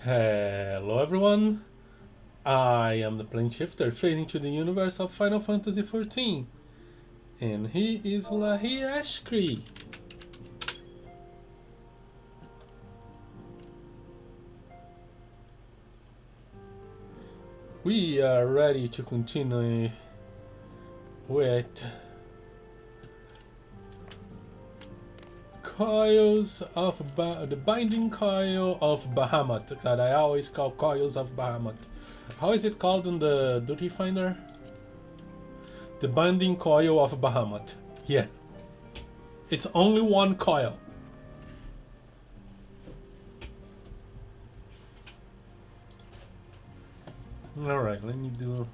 Hello everyone, I am the plane shifter fading to the universe of Final Fantasy XIV, and he is Lahee Eshkree. We are ready to continue with Coils of the Binding Coil of Bahamut, that I always call Coils of Bahamut. How is it called in the Duty Finder? The Binding Coil of Bahamut. Yeah. It's only one coil. Alright, let me do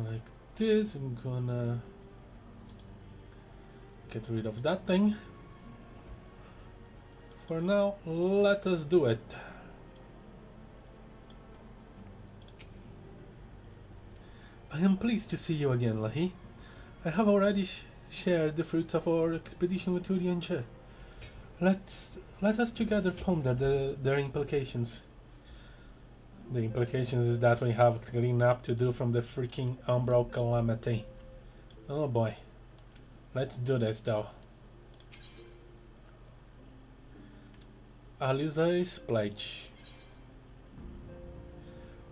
like this. I'm gonna get rid of that thing. For now, let us do it. I am pleased to see you again, Lahee. I have already shared the fruits of our expedition with Eorzea. Let us together ponder their implications. The implications is that we have clean up to do from the freaking Umbral calamity. Oh boy. Let's do this though. Aliza's pledge.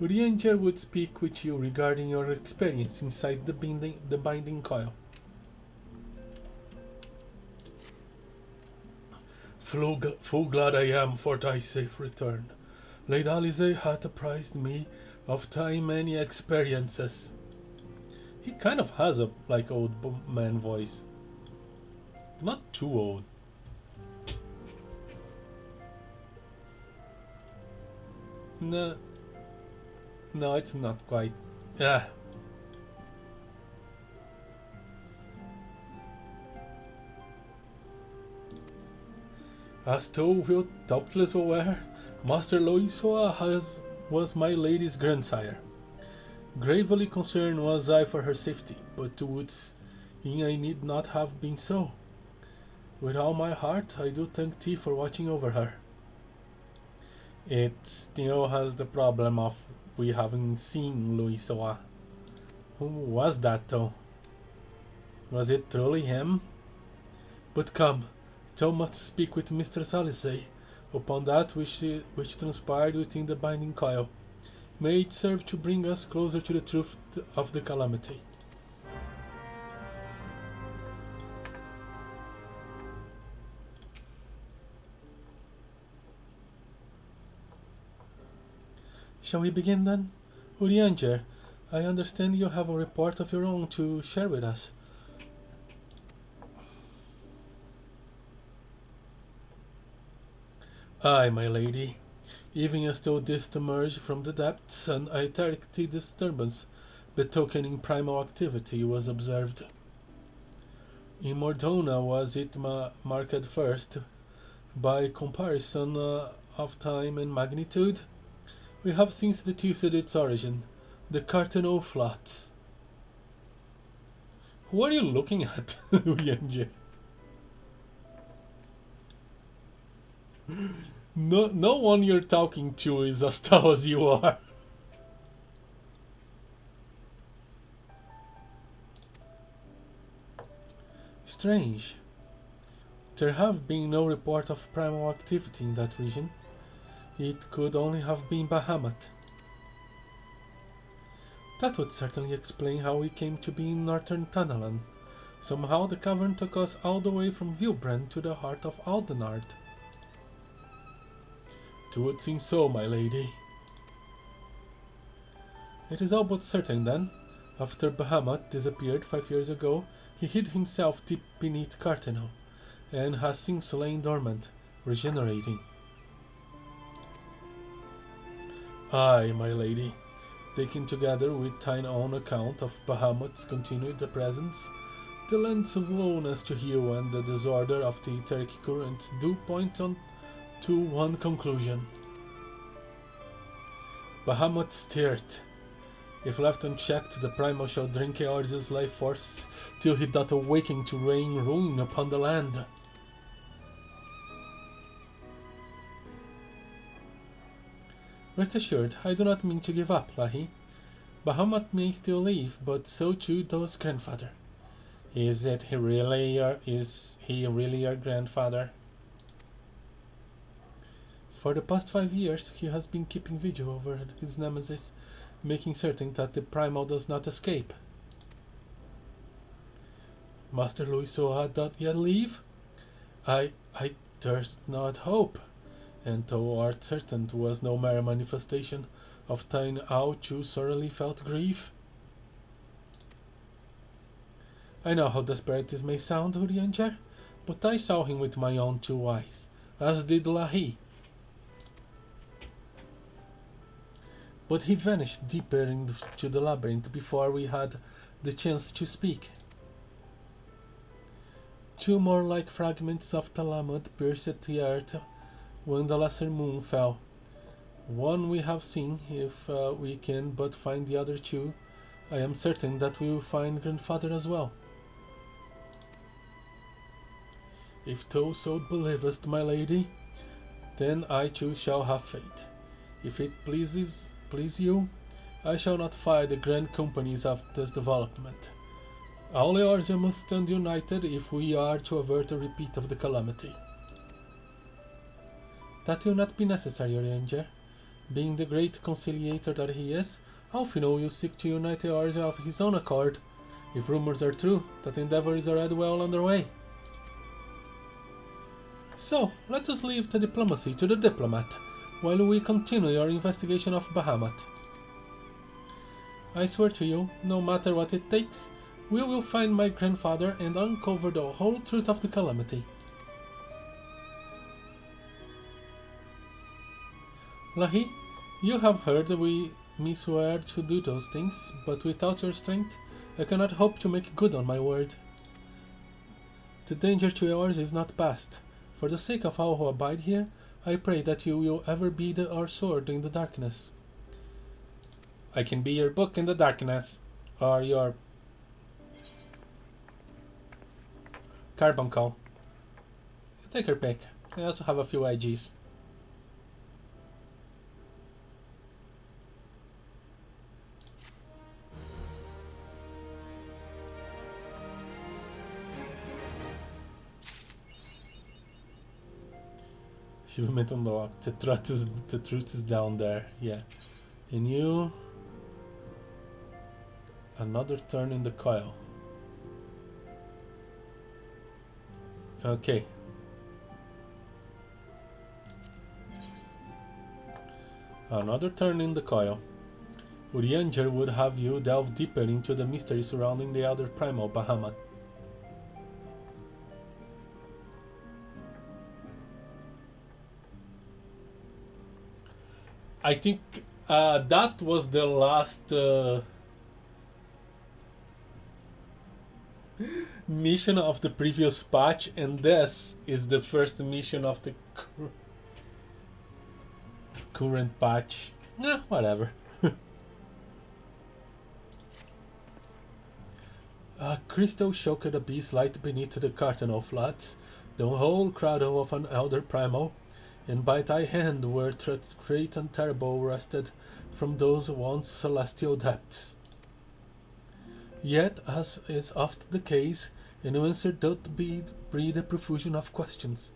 Eorzea would speak with you regarding your experience inside the binding coil. Full glad I am for thy safe return. Lady Alize hath apprised me of thy many experiences. He kind of has a old man voice. Not too old. No, it's not quite. Yeah. As thou wilt doubtless aware, Master Eorzea was my lady's grandsire. Gravely concerned was I for her safety, but towards him I need not have been so. With all my heart, I do thank thee for watching over her. It still has the problem of we haven't seen Eorzea. Who was that though? Was it truly him? But come, thou must speak with Mr. Alize upon that which transpired within the binding coil. May it serve to bring us closer to the truth of the calamity. Shall we begin then? Eorzea, I understand you have a report of your own to share with us. Aye, my lady. Even as thou didst emerge from the depths, an etheric disturbance betokening primal activity was observed. In Mordona was it marked first by comparison of time and magnitude? We have since deduced its origin, the Cardinal Flats. Who are you looking at, Eorzea? No one you're talking to is as tall as you are. Strange. There have been no report of primal activity in that region. It could only have been Bahamut. That would certainly explain how we came to be in northern Thanalan. Somehow the cavern took us all the way from Vilbrand to the heart of Aldenard. It would seem so, my lady. It is all but certain then. After Bahamut disappeared 5 years ago, he hid himself deep beneath Cardinal, and has since lain dormant, regenerating. Aye, my lady. Taken together with thine own account of Bahamut's continued presence, the land's slowness to heal and the disorder of the etheric currents do point on to one conclusion. Bahamut stirred. If left unchecked, the primal shall drink Eorzea's life force till he doth awaken to rain ruin upon the land. Rest assured, I do not mean to give up, Lahee. Bahamut may still live, but so too does grandfather. Is he really your grandfather? For the past 5 years, he has been keeping vigil over his nemesis, making certain that the primal does not escape. Master Luisoa doth yet live? I durst not hope, and thou art certain 'twas no mere manifestation of thine all too sorely felt grief. I know how desperate this may sound, Urianger, but I saw him with my own 2 eyes, as did Lahee. But he vanished deeper into the labyrinth before we had the chance to speak. 2 more like fragments of Talamud pierced the earth when the lesser moon fell. One we have seen, if we can but find the other 2, I am certain that we will find grandfather as well. If thou so believest, my lady, then I too shall have faith. If it please you, I shall not fire the grand companies of this development. All Eorzea must stand united if we are to avert a repeat of the calamity. That will not be necessary, Ranger. Being the great conciliator that he is, Alphino will seek to unite Eorzea of his own accord. If rumors are true, that endeavor is already well underway. So, let us leave the diplomacy to the diplomat, while we continue our investigation of Bahamut. I swear to you, no matter what it takes, we will find my grandfather and uncover the whole truth of the calamity. Lahee, you have heard me swear to do those things, but without your strength, I cannot hope to make good on my word. The danger to yours is not past. For the sake of all who abide here, I pray that you will ever be our sword in the darkness. I can be your book in the darkness, or your carbuncle. Take your pick. I also have a few IGs. Achievement unlocked. The truth is down there. Yeah. And you... Another turn in the coil. Okay. Another turn in the coil. Urianger would have you delve deeper into the mystery surrounding the other primal Bahamut. I think that was the last mission of the previous patch, and this is the first mission of the current patch. Whatever. A crystal choked abyss light beneath the cardinal flats, the whole cradle of an elder primal, and by thy hand were threats great and terrible wrested from those once celestial depths. Yet, as is oft the case, an answer doth breed a profusion of questions,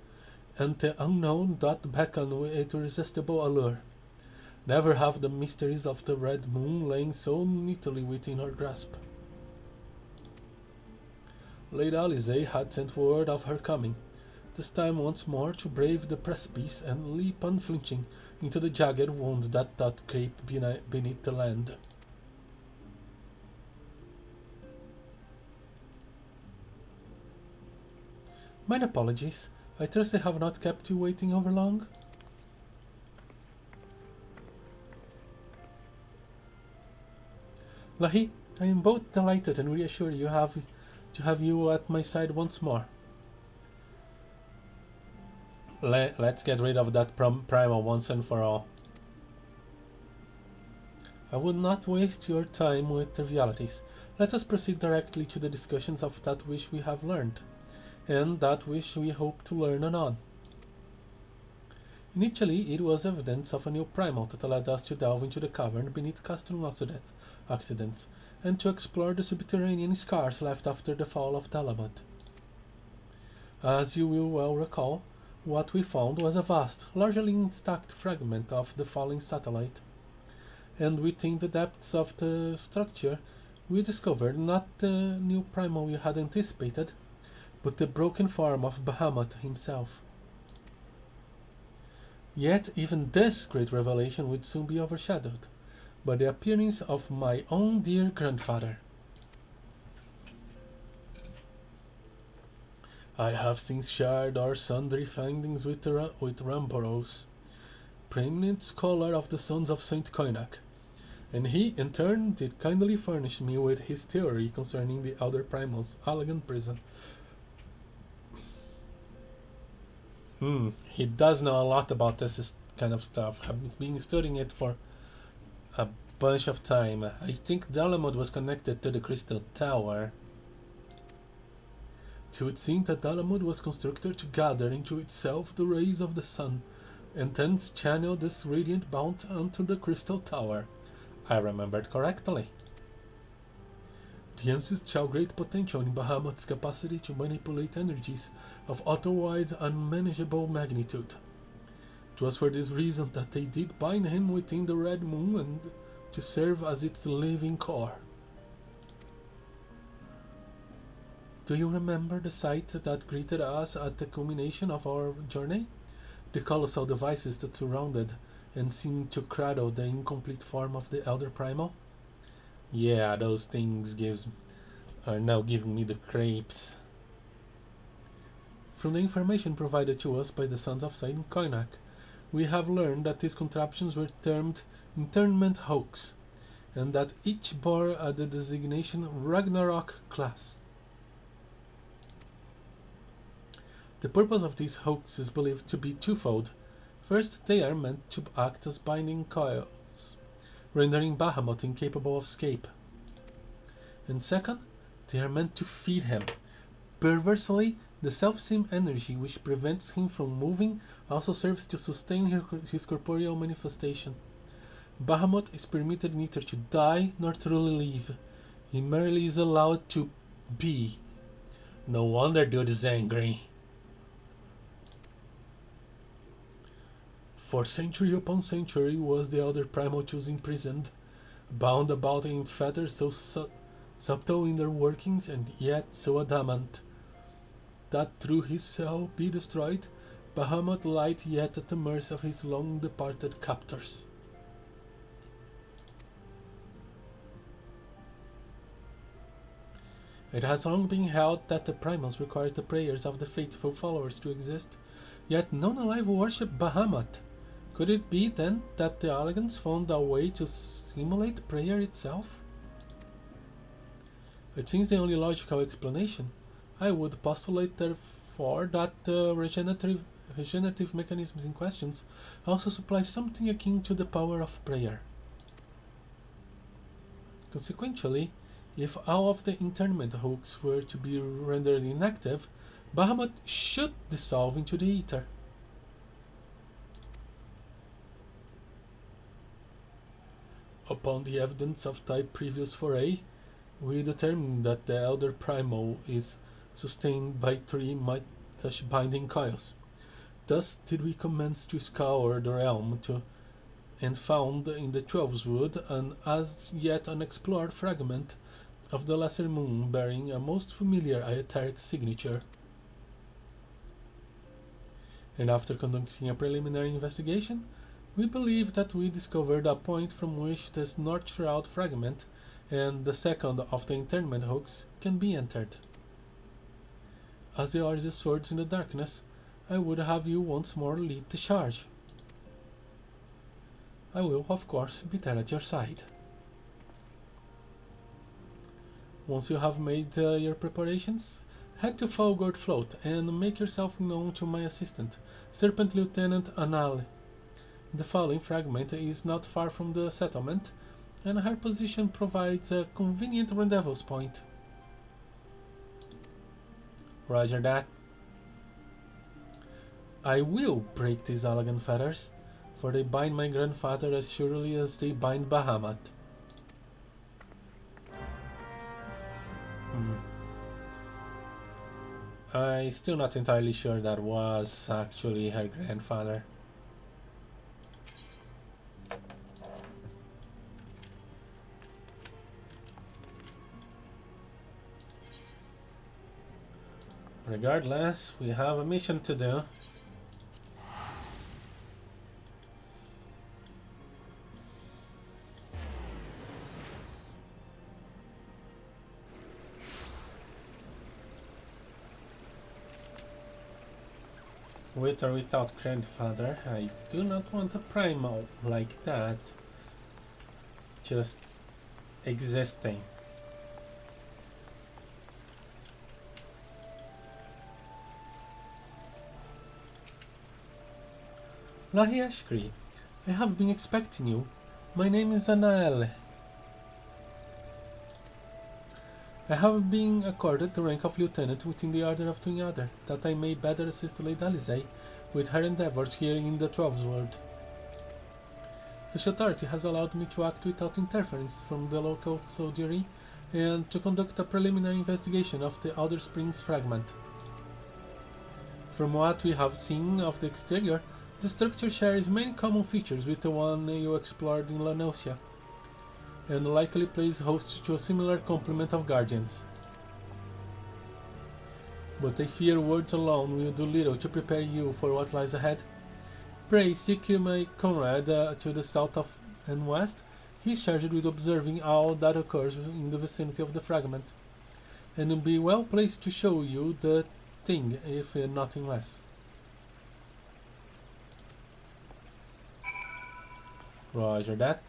and the unknown doth beckon with irresistible allure. Never have the mysteries of the red moon lain so neatly within her grasp. Lady Alisaie had sent word of her coming, this time once more to brave the precipice and leap unflinching into the jagged wound that doth creep beneath the land. Mine apologies. I trust I have not kept you waiting over long. Lahee, I am both delighted and reassured to have you at my side once more. Let's get rid of that primal once and for all. I would not waste your time with trivialities. Let us proceed directly to the discussions of that which we have learned, and that which we hope to learn anon. Initially, it was evidence of a new primal that led us to delve into the cavern beneath Castle Accidents, and to explore the subterranean scars left after the fall of Bahamut. As you will well recall, what we found was a vast, largely intact fragment of the falling satellite, and within the depths of the structure we discovered not the new primal we had anticipated, but the broken form of Bahamut himself. Yet even this great revelation would soon be overshadowed by the appearance of my own dear grandfather. I have since shared our sundry findings with Ramboros, preeminent scholar of the Sons of Saint Koinak, and he in turn did kindly furnish me with his theory concerning the Elder Primal's elegant prison. He does know a lot about this kind of stuff. I've been studying it for a bunch of time. I think Bahamut was connected to the Crystal Tower. It would seem that Bahamut was constructed to gather into itself the rays of the sun, and thence channel this radiant bounty onto the Crystal Tower. I remembered correctly. The ancient show great potential in Bahamut's capacity to manipulate energies of otherwise unmanageable magnitude. It was for this reason that they did bind him within the Red Moon and to serve as its living core. Do you remember the sight that greeted us at the culmination of our journey? The colossal devices that surrounded and seemed to cradle the incomplete form of the Elder Primal? Yeah, those things are now giving me the creeps. From the information provided to us by the Sons of Saint Koinak, we have learned that these contraptions were termed internment hoax, and that each bore the designation Ragnarok class. The purpose of these hoaxes is believed to be twofold. First, they are meant to act as binding coils, rendering Bahamut incapable of escape. And second, they are meant to feed him. Perversely, the self-same energy which prevents him from moving also serves to sustain his corporeal manifestation. Bahamut is permitted neither to die nor to live. He merely is allowed to be. No wonder dude is angry. For century upon century was the Elder Primal imprisoned, bound about in fetters so subtle in their workings and yet so adamant, that through his cell be destroyed, Bahamut lied yet at the mercy of his long-departed captors. It has long been held that the primals require the prayers of the faithful followers to exist, yet none alive worship Bahamut. Could it be, then, that the elegants found a way to simulate prayer itself? It seems the only logical explanation. I would postulate, therefore, that the regenerative mechanisms in question also supply something akin to the power of prayer. Consequently, if all of the internment hooks were to be rendered inactive, Bahamut should dissolve into the ether. Upon the evidence of thy previous foray, we determined that the Elder Primal is sustained by 3 mightish binding coils. Thus did we commence to scour the realm and found in the Heavensward an as yet unexplored fragment of the Lesser Moon bearing a most familiar esoteric signature. And after conducting a preliminary investigation, we believe that we discovered a point from which this North Shroud fragment and the second of the internment hooks can be entered. As the Eorzea swords in the darkness, I would have you once more lead the charge. I will, of course, be there at your side. Once you have made your preparations, head to Falgord Float and make yourself known to my assistant, Serpent Lieutenant Anal. The falling fragment is not far from the settlement, and her position provides a convenient rendezvous point. Roger that. I will break these elegant fetters, for they bind my grandfather as surely as they bind Bahamut. I'm still not entirely sure that was actually her grandfather. Regardless, we have a mission to do. With or without grandfather, I do not want a primal like that. Just existing. Lahee Eshkree, I have been expecting you. My name is Anael. I have been accorded the rank of lieutenant within the Order of Twin that I may better assist Lady Alizé with her endeavors here in the Heavensward. Such authority has allowed me to act without interference from the local soldiery and to conduct a preliminary investigation of the Outer Springs fragment. From what we have seen of the exterior, the structure shares many common features with the one you explored in Lanosia, and likely plays host to a similar complement of guardians. But I fear words alone will do little to prepare you for what lies ahead. Pray seek my comrade to the south of and west. He is charged with observing all that occurs in the vicinity of the fragment, and will be well placed to show you the thing, if nothing less. Roger that.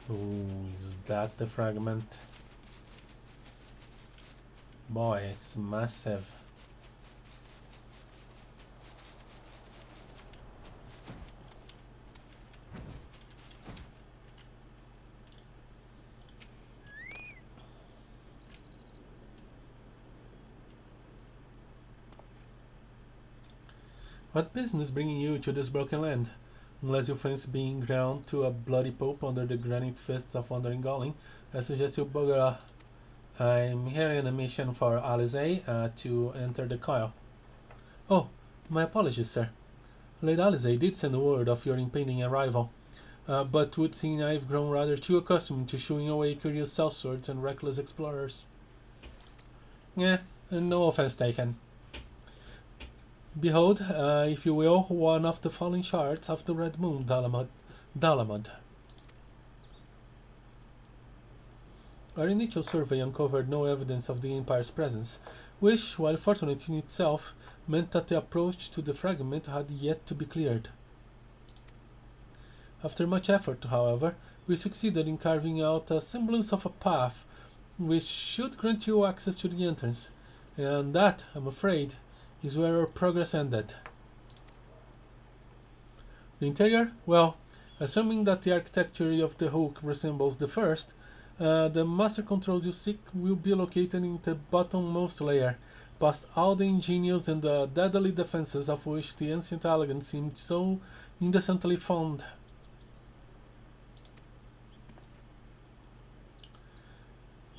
Ooh, is that the fragment? Boy, it's massive. What business bringing you to this broken land? Unless you fancy being ground to a bloody pulp under the granite fists of wandering Golem, I suggest you bugger off. I'm here in a mission for Alizé to enter the Coil. Oh, my apologies, sir. Lady Alizé did send word of your impending arrival, but would seem I've grown rather too accustomed to shooing away curious sellswords and reckless explorers. No offense taken. Behold, if you will, one of the falling shards of the Red Moon, Dalamud. Our initial survey uncovered no evidence of the Empire's presence, which, while fortunate in itself, meant that the approach to the fragment had yet to be cleared. After much effort, however, we succeeded in carving out a semblance of a path, which should grant you access to the entrance, and that, I'm afraid, is where our progress ended. The interior? Well, assuming that the architecture of the Hulk resembles the first, the master controls you seek will be located in the bottommost layer, past all the ingenious and deadly defenses of which the ancient elegant seemed so indecently fond.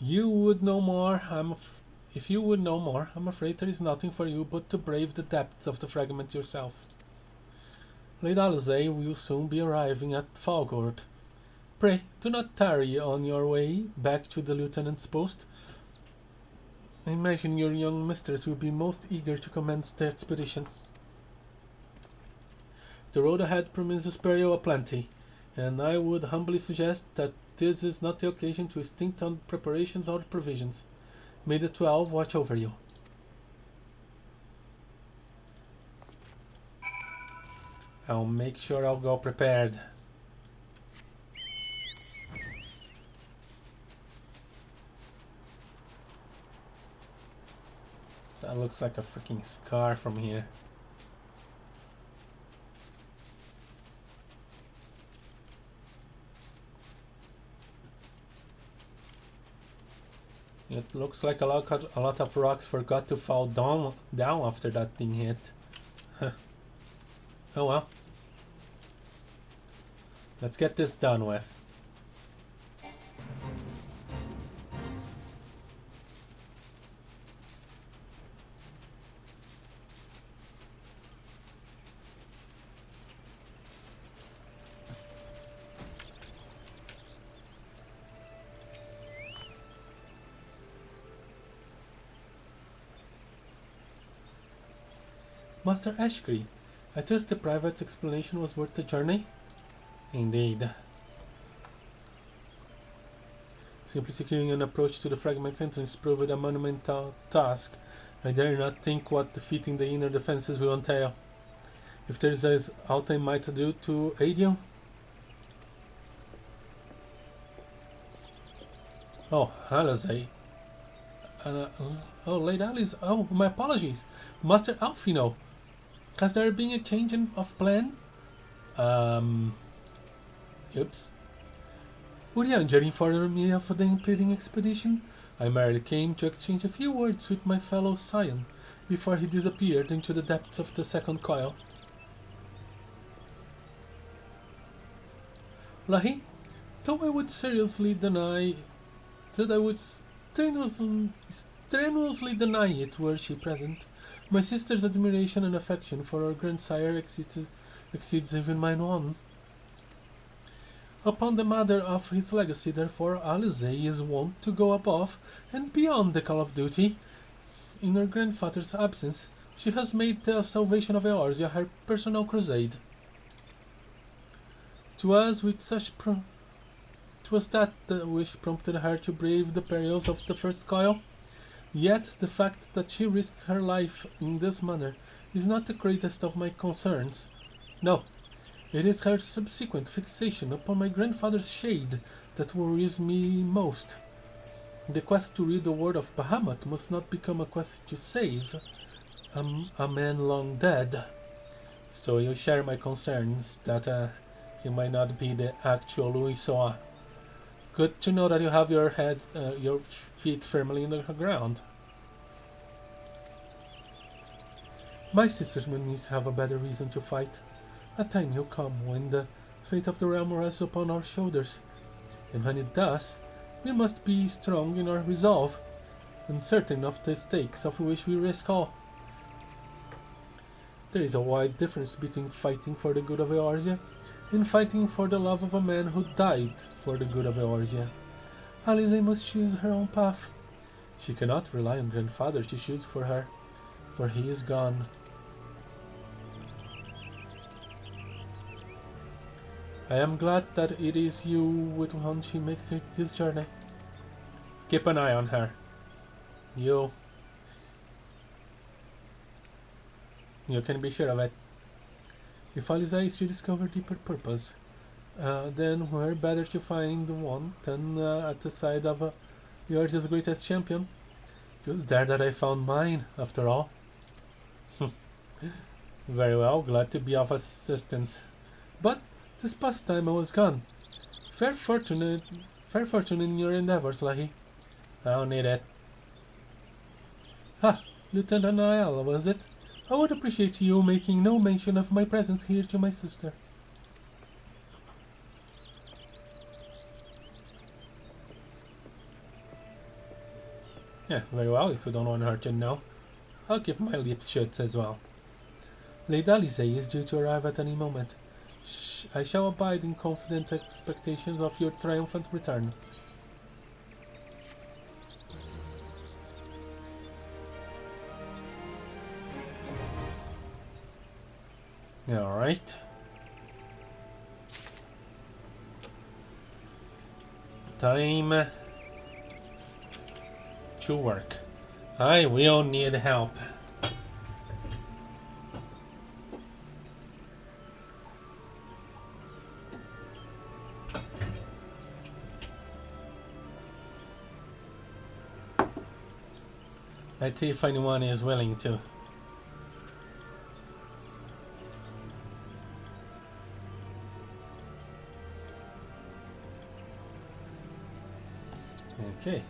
You would know more, If you would know more, I'm afraid there is nothing for you but to brave the depths of the fragment yourself. Lady Alizé will soon be arriving at Falgord. Pray, do not tarry on your way back to the lieutenant's post. I imagine your young mistress will be most eager to commence the expedition. The road ahead promises peril aplenty, and I would humbly suggest that this is not the occasion to stint on preparations or provisions. May the 12 watch over you. I'll make sure I'll go prepared. That looks like a freaking scar from here. It looks like a lot of rocks forgot to fall down after that thing hit. Huh. Oh well. Let's get this done with. Master Eshkree, I trust the private explanation was worth the journey? Indeed. Simply securing an approach to the fragment entrance proved a monumental task. I dare not think what defeating the inner defenses will entail. If there is aught I might do to aid you? Oh, Eorzea. Oh, Lady Alice. Oh, my apologies. Master Alfino. Has there been a change of plan? Oops. Urianger informed me of the impending expedition. I merely came to exchange a few words with my fellow scion before he disappeared into the depths of the second coil. Lahee, though I would seriously deny that I would strenuously deny it were she present, my sister's admiration and affection for her grandsire exceeds even mine own. Upon the matter of his legacy, therefore, Eorzea is wont to go above and beyond the call of duty. In her grandfather's absence, she has made the salvation of Eorzea her personal crusade. 'Twas that the wish prompted her to brave the perils of the first coil. Yet the fact that she risks her life in this manner is not the greatest of my concerns. No, it is her subsequent fixation upon my grandfather's shade that worries me most. The quest to rid the world of Bahamut must not become a quest to save a man long dead. So you share my concerns that he might not be the actual Eorzea. Good to know that you have your feet firmly in the ground. My sisters and niece have a better reason to fight. A time will come when the fate of the realm rests upon our shoulders, and when it does, we must be strong in our resolve, and certain of the stakes of which we risk all. There is a wide difference between fighting for the good of Eorzea and fighting for the love of a man who died for the good of Eorzea. Alice must choose her own path. She cannot rely on grandfather to choose for her, for he is gone. I am glad that it is you with whom she makes this journey. Keep an eye on her. You can be sure of it. If Alice is to discover deeper purpose, then where better to find one than at the side of Eorzea's greatest champion? It was there that I found mine, after all. Very well, glad to be of assistance. But this past time I was gone. Fair fortune in your endeavors, Lahee. I'll need it. Ha! Lieutenant Niall, was it? I would appreciate you making no mention of my presence here to my sister. Yeah, very well, if you don't want her to know. I'll keep my lips shut as well. Lady Alice is due to arrive at any moment. I shall abide in confident expectations of your triumphant return. Alright. Time to work. I will need help. Let's see if anyone is willing to. Okay.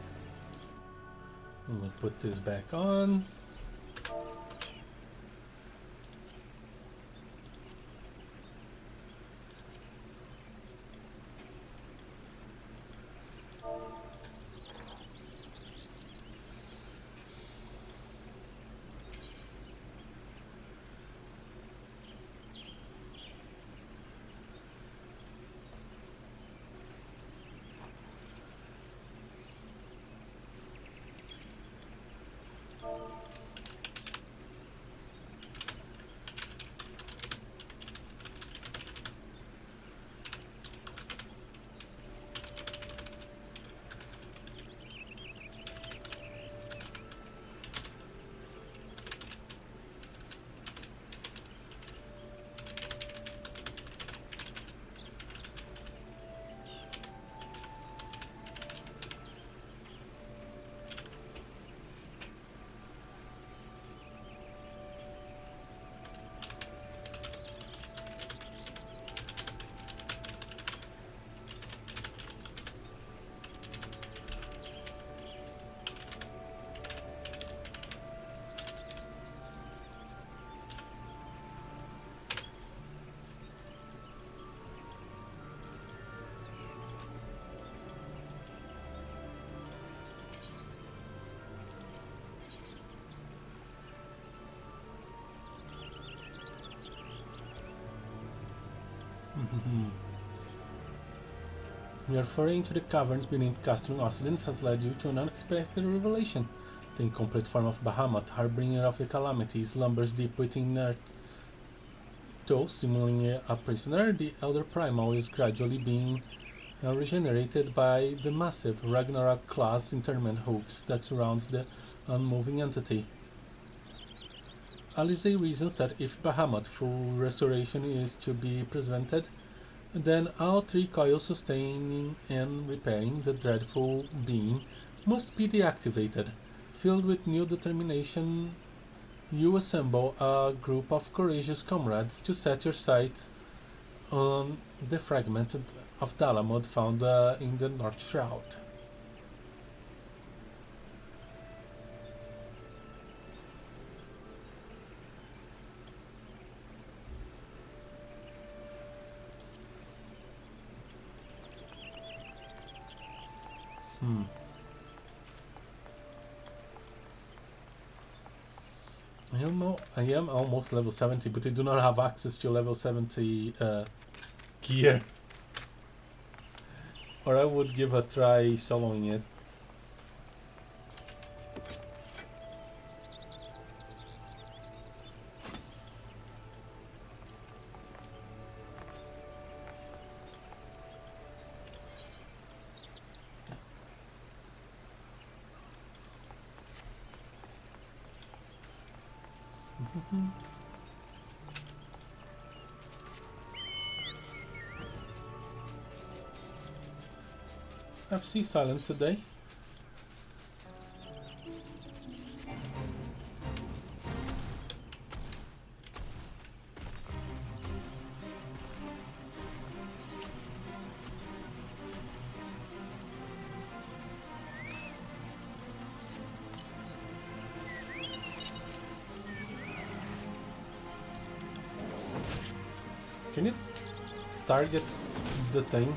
We'll put this back on. Your foray into the caverns beneath Castron Occidents has led you to an unexpected revelation. The incomplete form of Bahamut, harbinger of the calamity, slumbers deep within earth. Though seemingly a prisoner, the Elder Primal is gradually being regenerated by the massive Ragnarok-class interment hooks that surrounds the unmoving entity. Alice reasons that if Bahamut full restoration is to be prevented, then all three coils sustaining and repairing the dreadful being must be deactivated. Filled with new determination, you assemble a group of courageous comrades to set your sights on the fragment of Dalamud found in the North Shroud. I am almost level 70, but I do not have access to level 70 gear. Or I would give a try soloing it. FC silent today. Can you target the thing?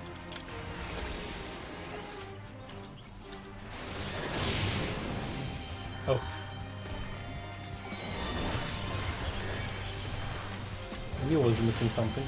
Oh. I knew I was missing something.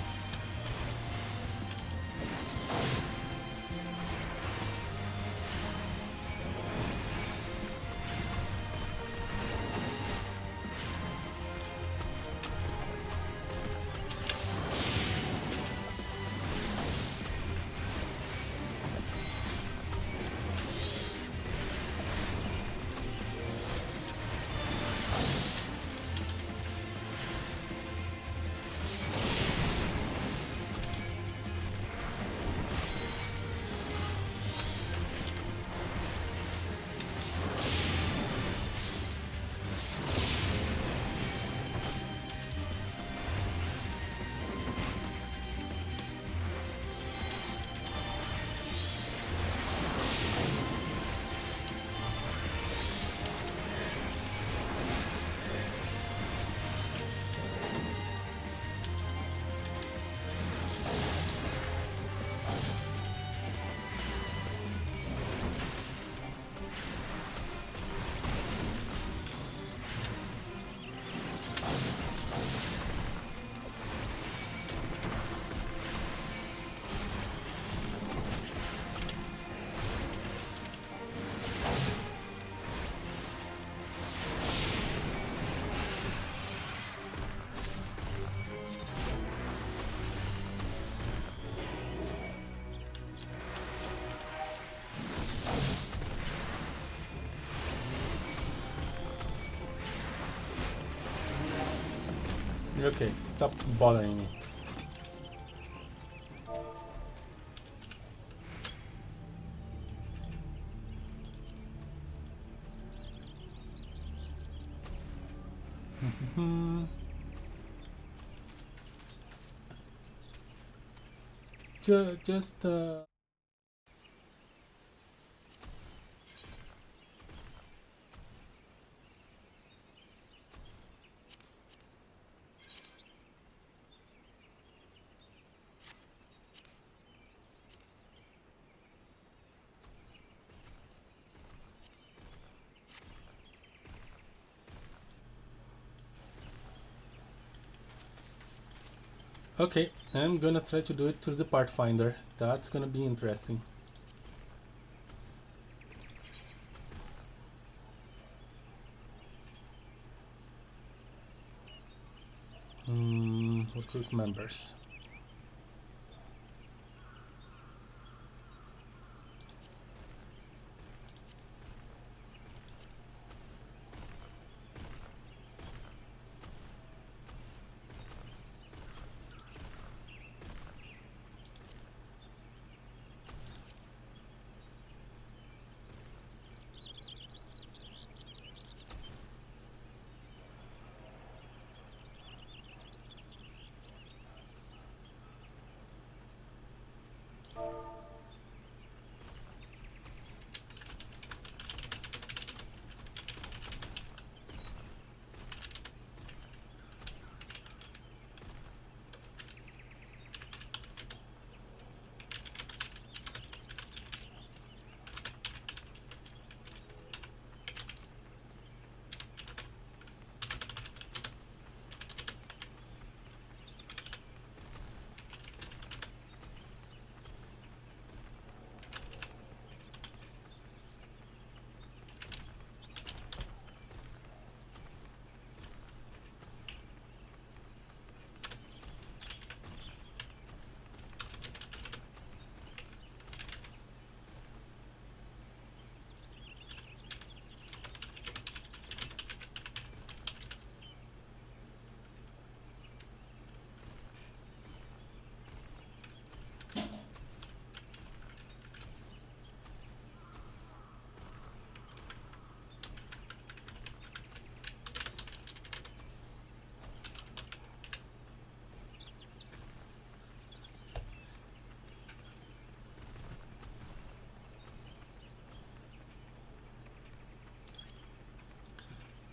Okay, stop bothering me. Just okay, I'm gonna try to do it through the Pathfinder. That's gonna be interesting. Recruit members.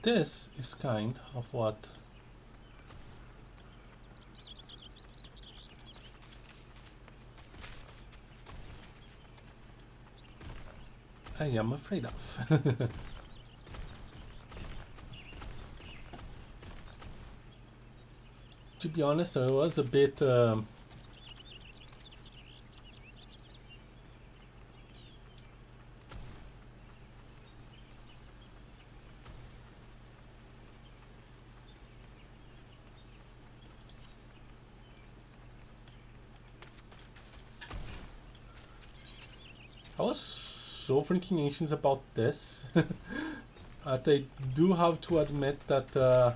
This is kind of what I am afraid of. To be honest, I was a bit I was so freaking anxious about this. But I do have to admit that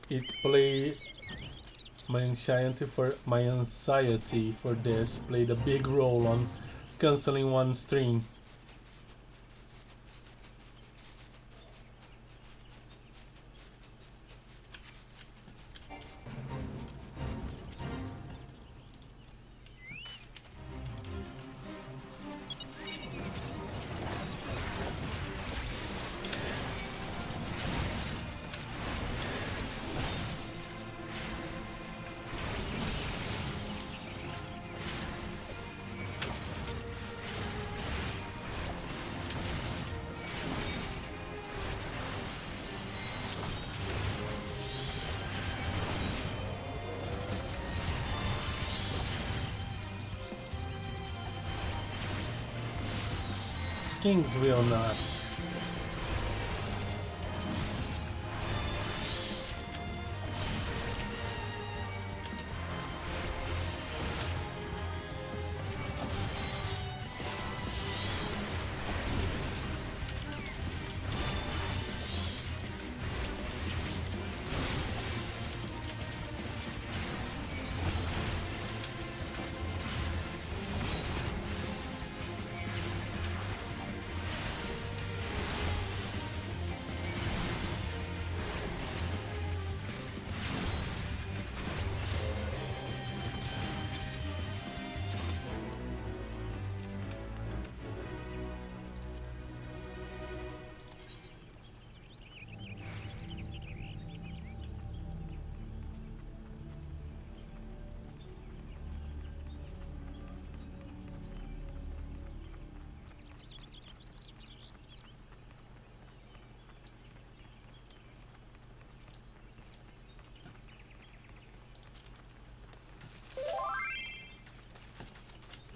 it played my anxiety for this played a big role on canceling one stream. Kings will not.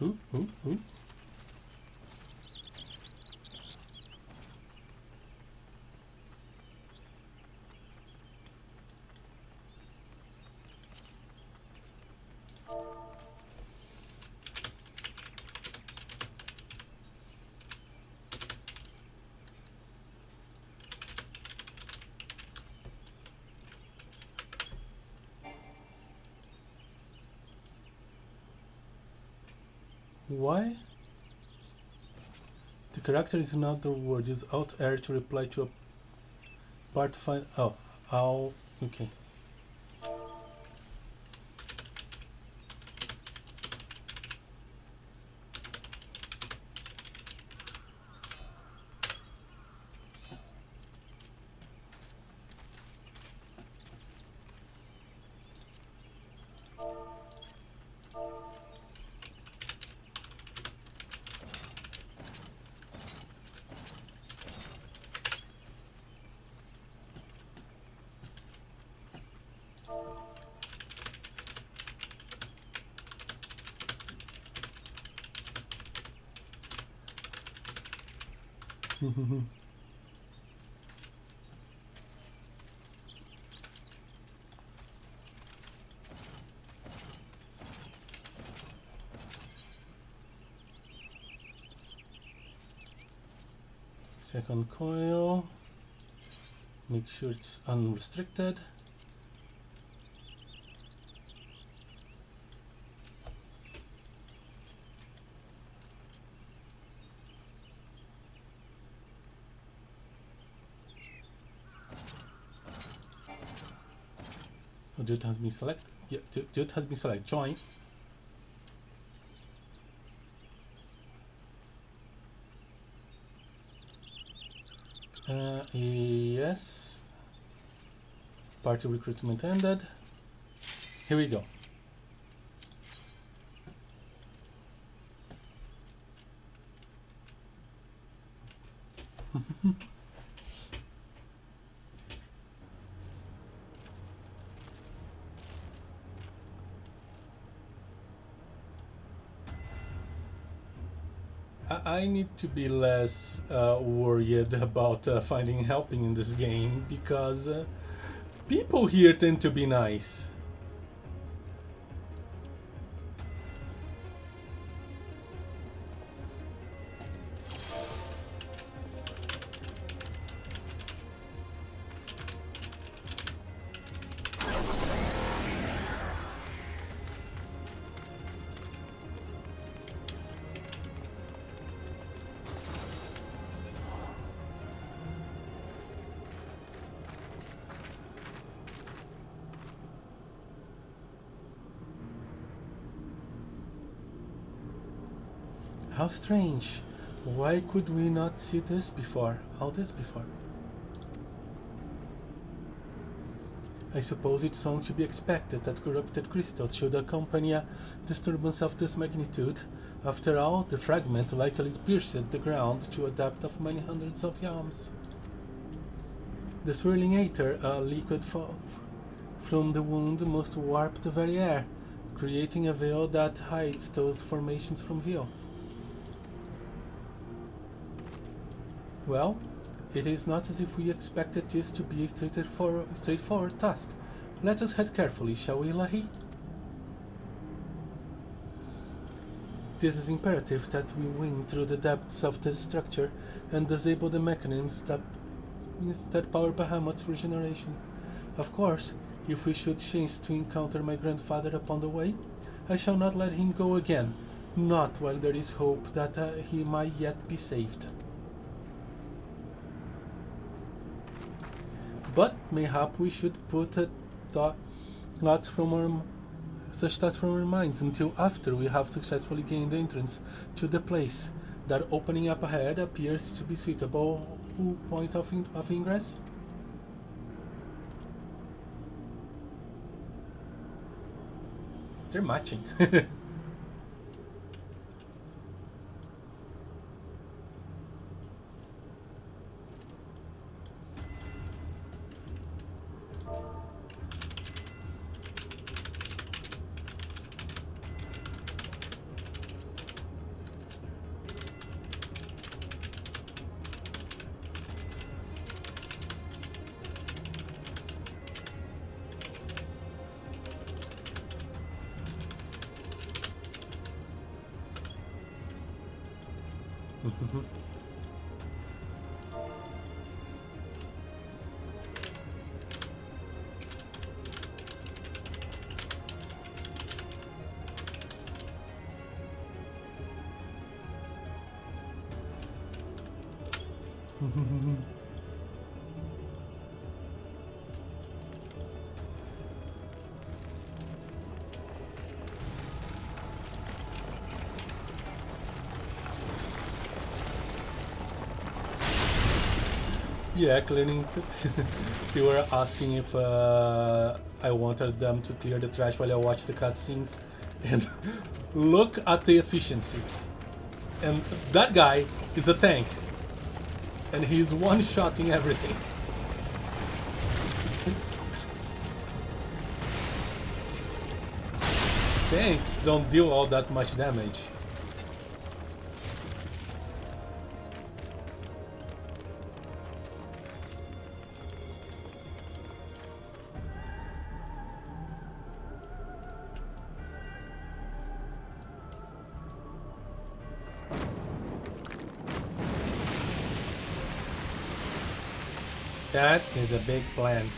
Ooh, ooh, ooh. Why? The character is in other words, use alt air to reply to a part file. Oh, okay. Second coil. Make sure it's unrestricted. Oh, dude has been selected. Yeah, dude has been selected. Join. Yes. Party recruitment ended. Here we go. I need to be less worried about finding helping in this game because people here tend to be nice. How strange. Why could we not see this before? All this before? I suppose it's only to be expected that corrupted crystals should accompany a disturbance of this magnitude. After all, the fragment likely pierced the ground to a depth of many hundreds of yalms. The swirling aether, a liquid from the wound, must warp the very air, creating a veil that hides those formations from view. Well, it is not as if we expected this to be a straightforward task. Let us head carefully, shall we, Lahee? This is imperative that we wing through the depths of this structure and disable the mechanisms that power Bahamut's regeneration. Of course, if we should chance to encounter my grandfather upon the way, I shall not let him go again, not while there is hope that he might yet be saved. But mayhap we should put such thoughts from our minds until after we have successfully gained entrance to the place. That opening up ahead appears to be suitable point of ingress. They're matching. Yeah, cleaning. You were asking if I wanted them to clear the trash while I watch the cutscenes, and look at the efficiency. And that guy is a tank, and he's one-shotting everything. Tanks don't deal all that much damage. That is a big plant.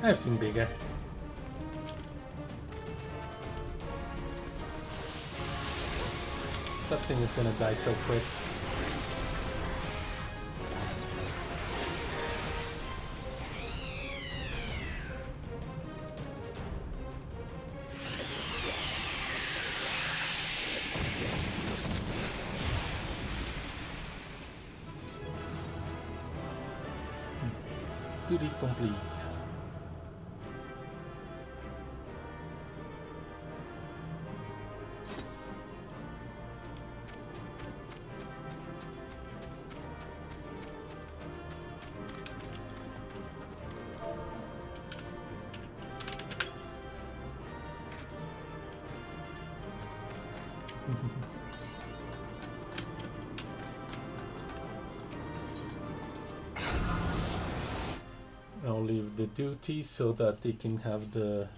I've seen bigger. That thing is gonna die so quick. Duty complete. I'll leave the duty so that they can have the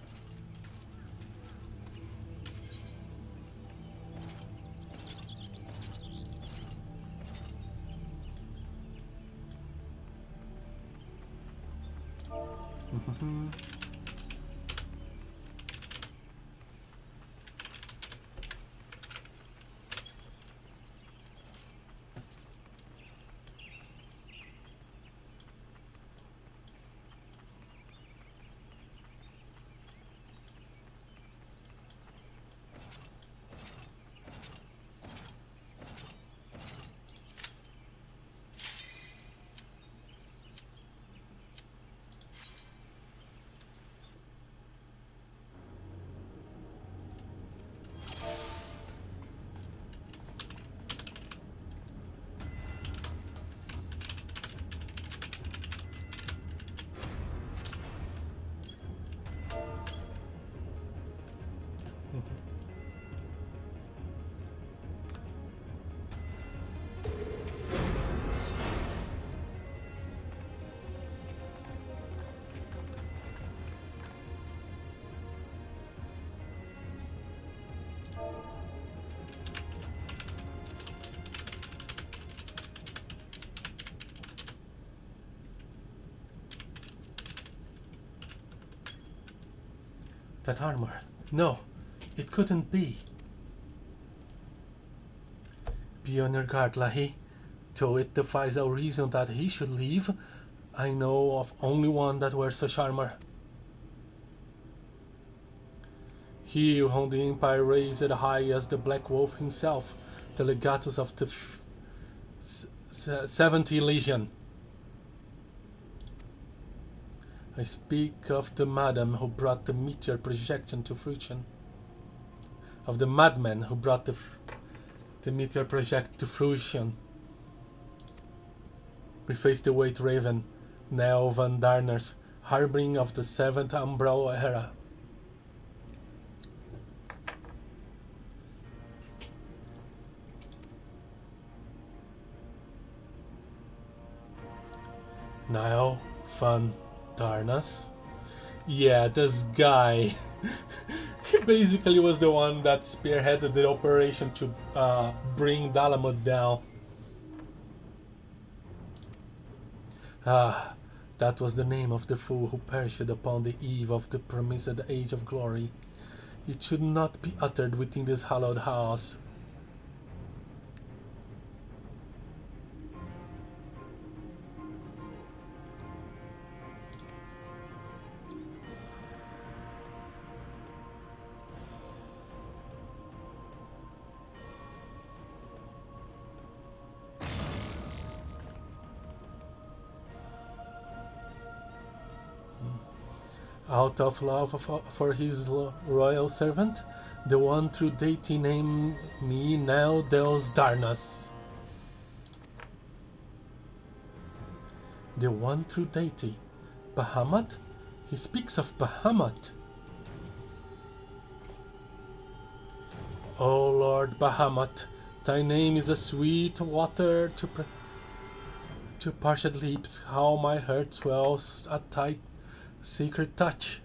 that armor. No, it couldn't be. Be on your guard, Lahee. Though it defies our reason that he should leave, I know of only one that wears such armor. He whom the Empire raised high as the Black Wolf himself, the legatus of the 70 Legion. I speak of the madam who brought the meteor projection to fruition. Of the madman who brought the meteor project to fruition. We face the White Raven, Nell Van Darners, harboring of the 7th Umbral era. Nile Van Darners, Yeah, this guy. He basically was the one that spearheaded the operation to bring Bahamut down. Ah, that was the name of the fool who perished upon the eve of the promised age of glory. It should not be uttered within this hallowed house. Out of love for his royal servant, the one true deity named me now Deus Darnus. The one true deity. Bahamut? He speaks of Bahamut. O Lord Bahamut, thy name is a sweet water to parched lips. How my heart swells at thy sacred touch.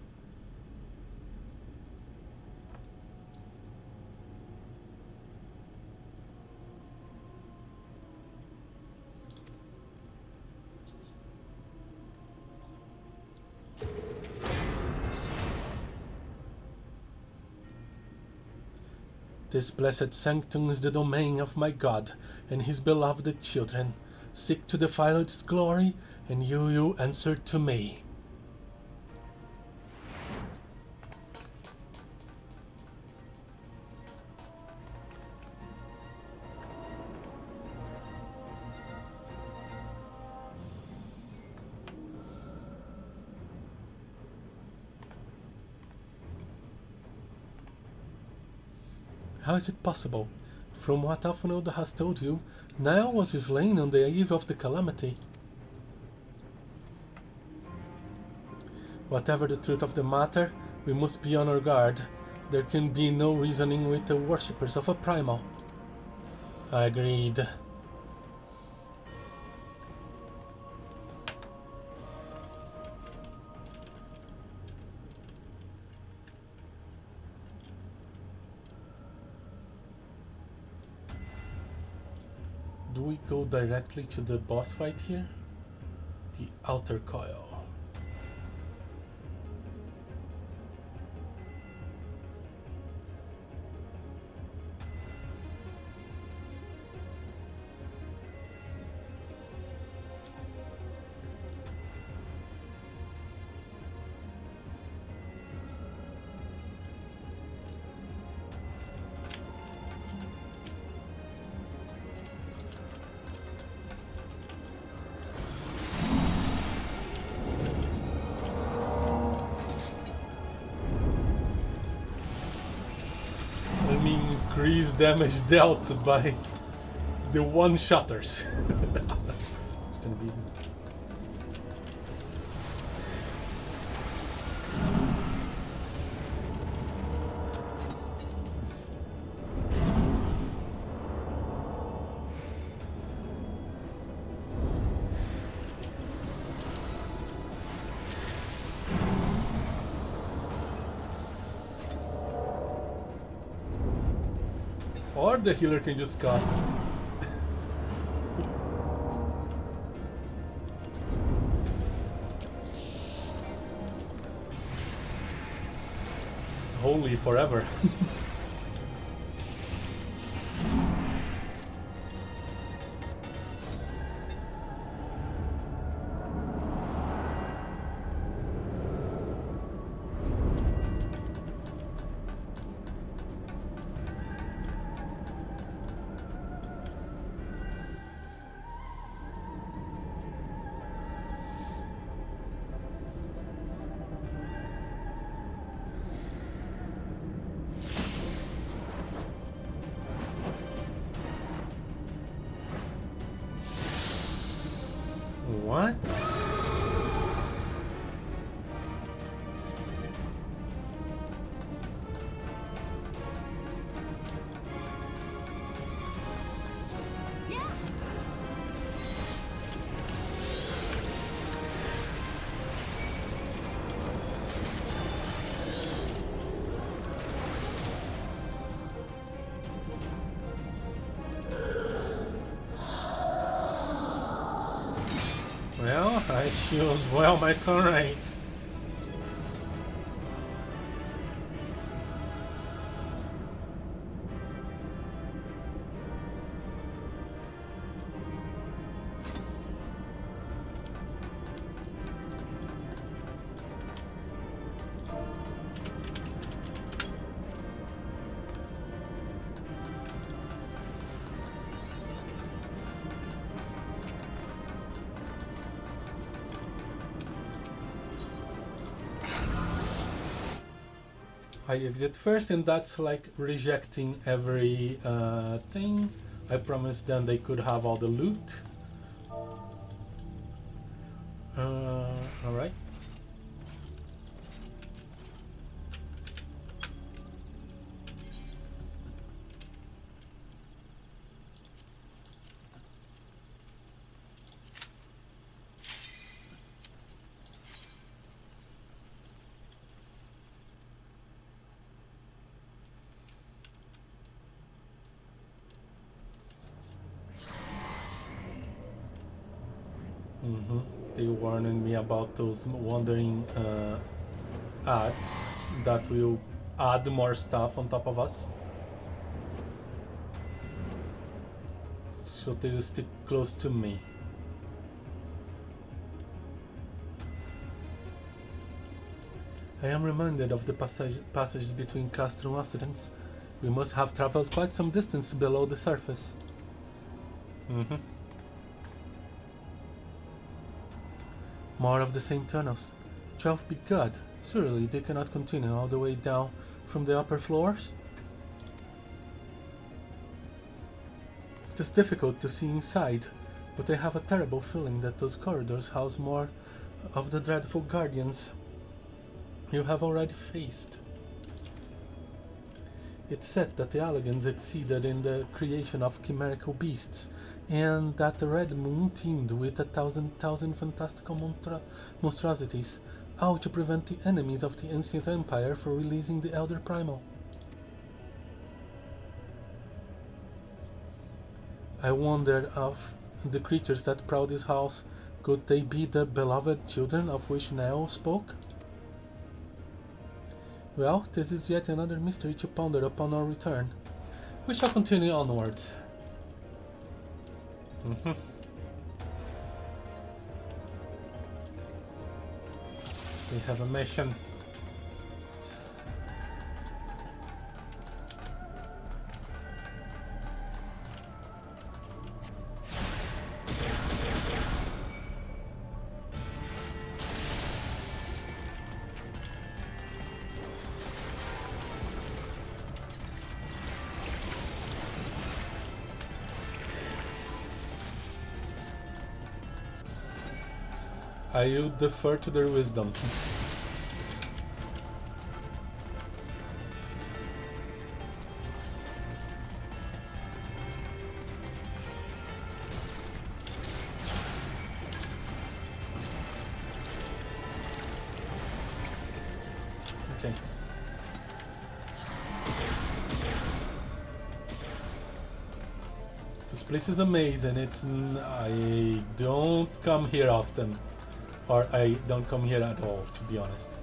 This blessed sanctum is the domain of my God and his beloved children. Seek to defile its glory, and you answer to me. How is it possible? From what Alphonod has told you, Nile was slain on the eve of the calamity. Whatever the truth of the matter, we must be on our guard. There can be no reasoning with the worshippers of a primal. Agreed. Do we go directly to the boss fight here? The outer coil. Increased damage dealt by the one-shotters. It's gonna be... Or the healer can just cast. Holy forever. What? My shields, well, my comrades. I exit first, and that's like rejecting every thing. I promised them they could have all the loot. Alright. They warned me about those wandering ads that will add more stuff on top of us. So they will stick close to me. I am reminded of the passages between Castro and Occidents. We must have traveled quite some distance below the surface. More of the same tunnels. 12 be God. Surely they cannot continue all the way down from the upper floors? It is difficult to see inside, but I have a terrible feeling that those corridors house more of the dreadful guardians you have already faced. It's said that the Allegans exceeded in the creation of chimerical beasts, and that the Red Moon teemed with 1,000 fantastical monstrosities, all to prevent the enemies of the ancient empire from releasing the Elder Primal. I wonder if the creatures that prowl this house, could they be the beloved children of which Neo spoke? Well, this is yet another mystery to ponder upon our return. We shall continue onwards. We have a mission. I will defer to their wisdom. Okay. This place is amazing. I don't come here often. Or I don't come here at all, to be honest.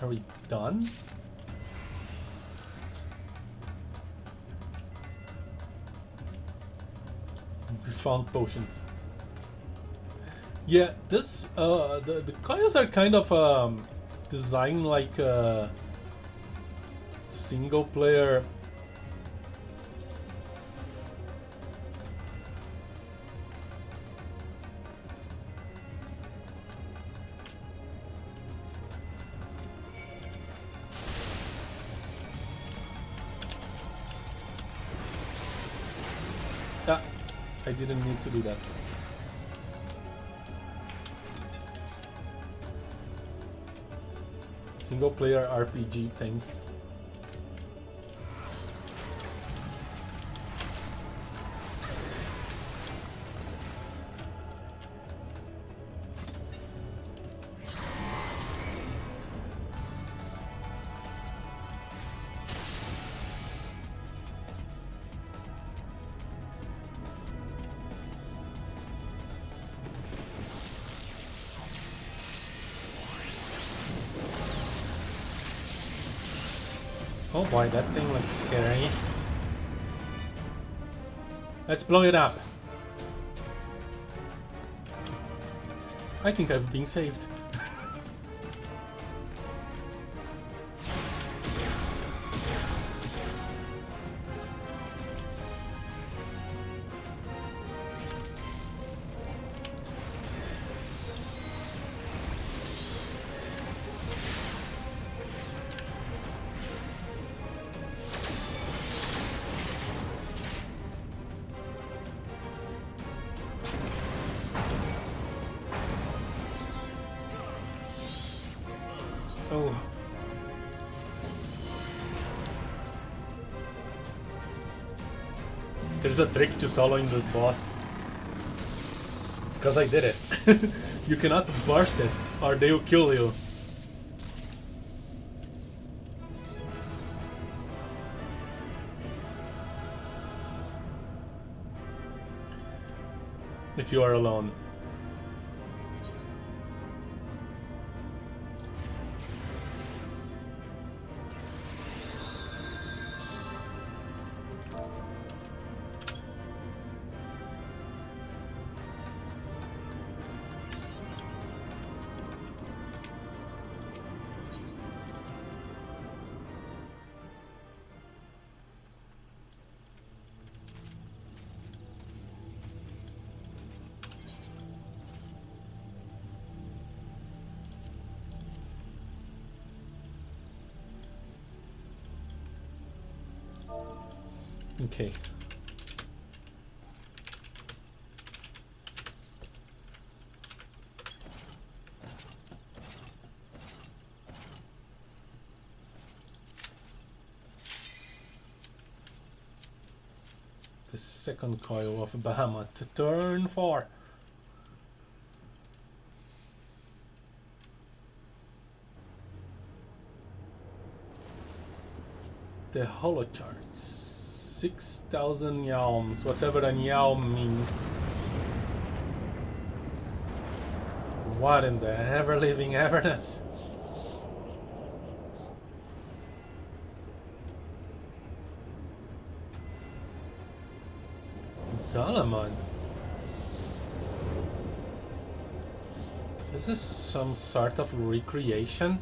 Are we done? Found potions. Yeah, this the coils are kind of designed like a single player I didn't need to do that. Single player RPG things. Oh boy, that thing looks scary. Let's blow it up. I think I've been saved. Oh. There's a trick to soloing this boss. Because I did it. You cannot burst it or they will kill you. If you are alone. Okay. The second coil of Bahamut. Turn 4. The holo charts. 6,000 yalms, whatever an yalm means. What in the ever-living everness? Dalamon. This is some sort of recreation.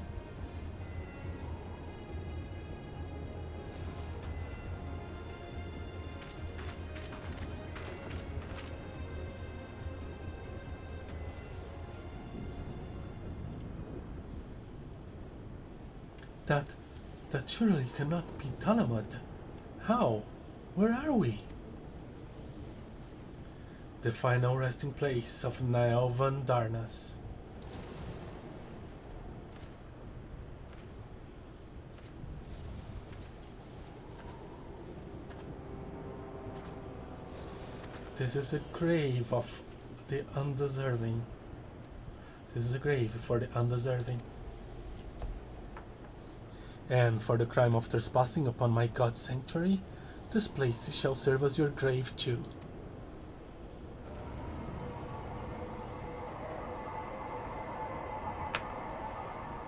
That surely cannot be Dalamud. How? Where are we? The final resting place of Nylvan Darkness. This is a grave of the undeserving. This is a grave for the undeserving. And for the crime of trespassing upon my god's sanctuary, this place shall serve as your grave too.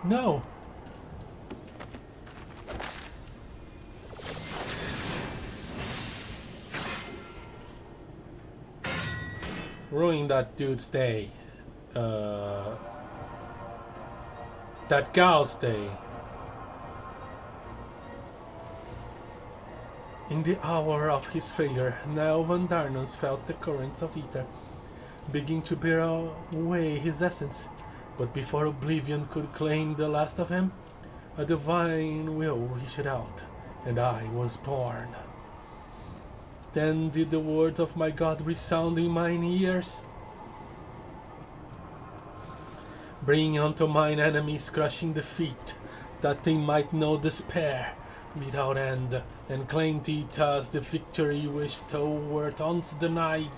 No! Ruin that dude's day. That gal's day. In the hour of his failure, Nylvan Darkness felt the currents of ether begin to bear away his essence, but before oblivion could claim the last of him, a divine will reached out, and I was born. Then did the words of my God resound in mine ears. Bring unto mine enemies crushing defeat, that they might know despair without end, and claim thee thus the victory which thou wert once denied.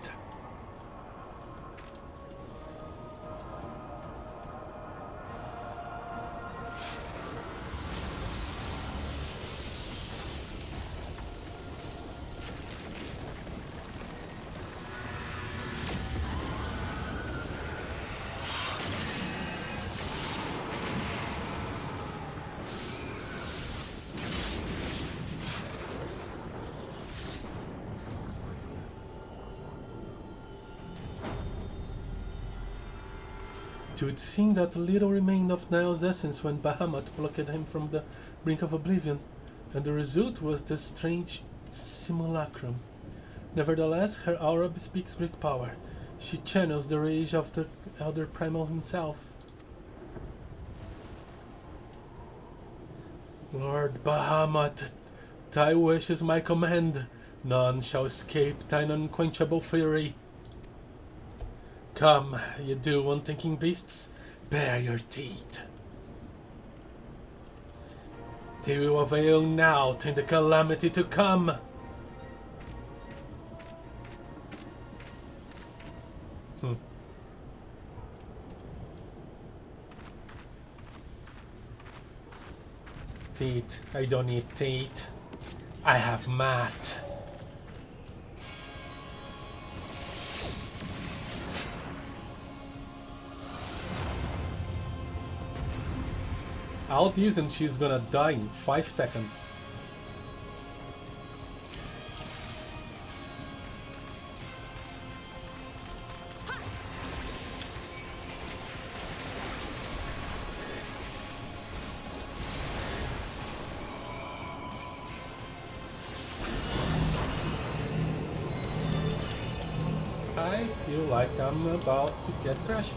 It would seem that little remained of Niall's essence when Bahamut blocked him from the brink of oblivion, and the result was this strange simulacrum. Nevertheless, her aura bespeaks great power. She channels the rage of the Elder Primal himself. Lord Bahamut, thy wish is my command. None shall escape thine unquenchable fury. Come, ye do unthinking beasts, bare your teeth. They will avail naught in the calamity to come. Teeth. I don't need teeth. I have mat. Out these and she's gonna die in 5 seconds. I feel like I'm about to get crushed.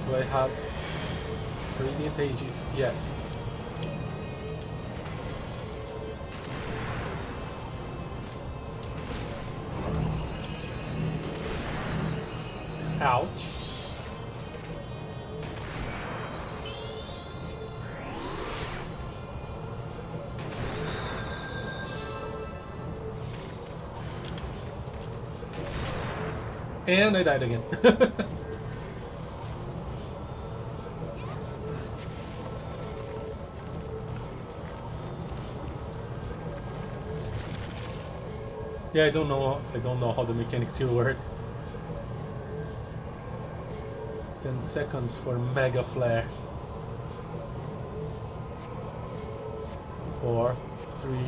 Do I have Radiant Ages? Yes. Ouch. And I died again. Yeah, I don't know how the mechanics here work. 10 seconds for Mega Flare. 4, 3,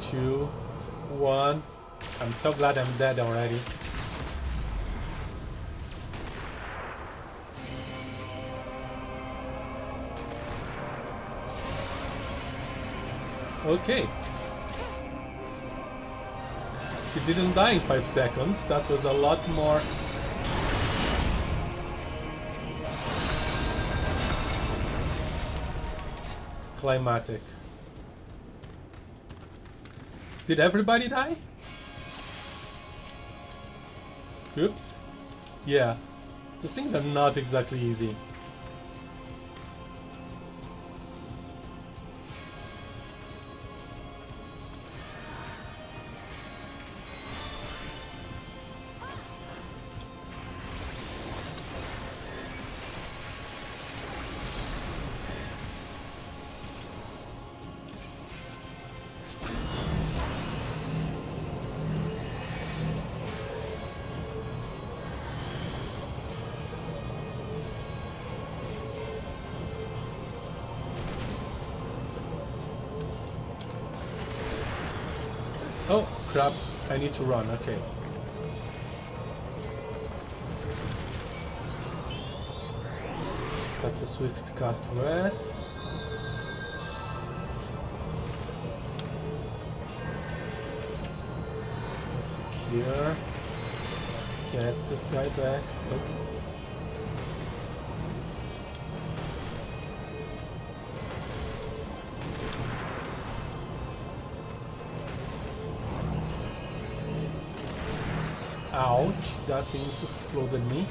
2, 1. I'm so glad I'm dead already. Okay. He didn't die in 5 seconds. That was a lot more. Climatic. Did everybody die? Oops. Yeah. These things are not exactly easy. Oh, crap. I need to run. Okay. That's a swift cast res. Secure. Get this guy back. Nope. Ouch, that thing exploded me.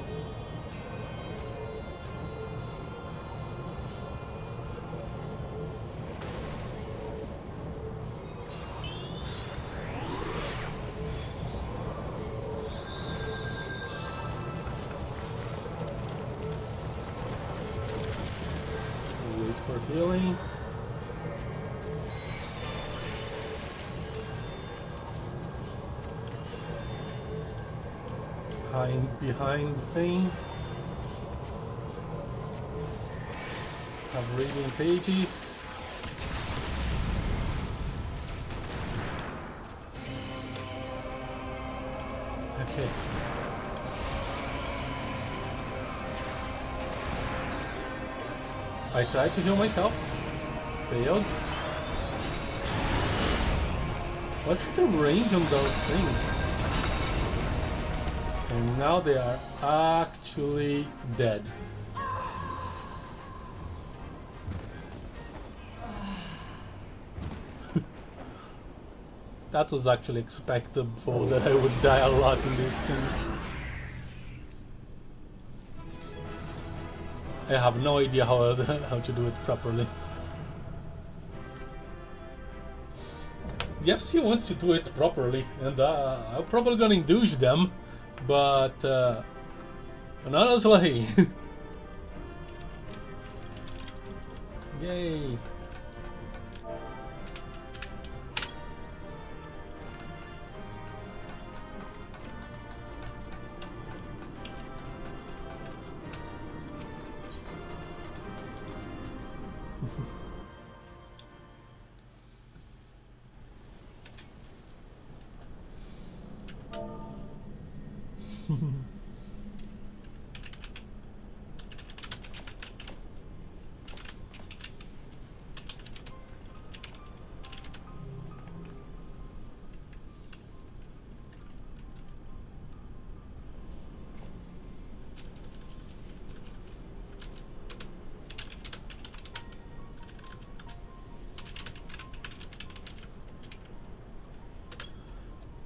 pain. Hide behind the thing. Have radiant ages. Okay. I tried to heal myself. Failed. What's the range on those things? And now they are actually dead. That was actually expectable that I would die a lot in these things. I have no idea how to do it properly. The FC wants to do it properly, and I'm probably gonna induce them, but not as Lahee. Yay!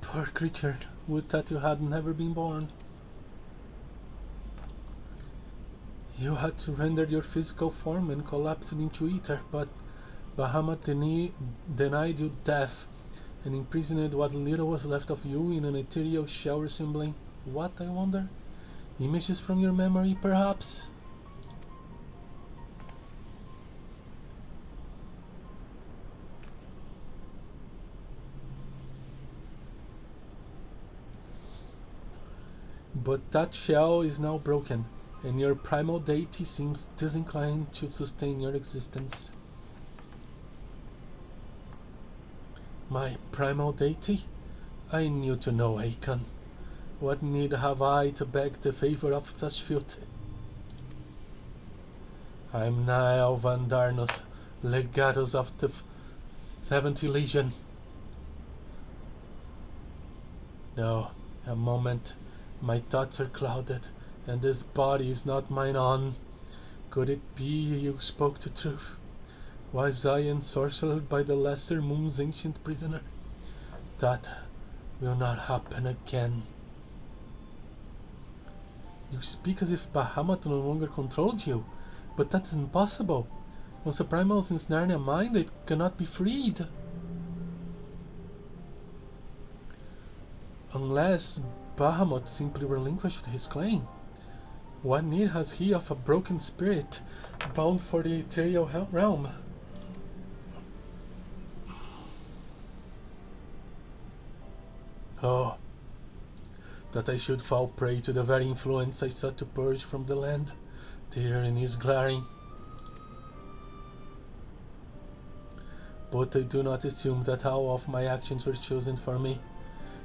Poor creature, would that you had never been born. You had surrendered your physical form and collapsed into ether, but Bahamut denied you death and imprisoned what little was left of you in an ethereal shell resembling what, I wonder? Images from your memory, perhaps? But that shell is now broken, and your primal deity seems disinclined to sustain your existence. My primal deity? I knew to know, Akon. What need have I to beg the favor of such filth? I am Niall Van Darnus, legatus of the 70 Legion. No, a moment. My thoughts are clouded, and this body is not mine own. Could it be you spoke the truth? Was I ensorcelled by the lesser moon's ancient prisoner? That will not happen again. You speak as if Bahamut no longer controlled you, but that is impossible. Once a primal is ensnared in a mind, it cannot be freed. Unless Bahamut simply relinquished his claim. What need has he of a broken spirit, bound for the ethereal realm? Oh, that I should fall prey to the very influence I sought to purge from the land. Tyranny is glaring. But I do not assume that all of my actions were chosen for me.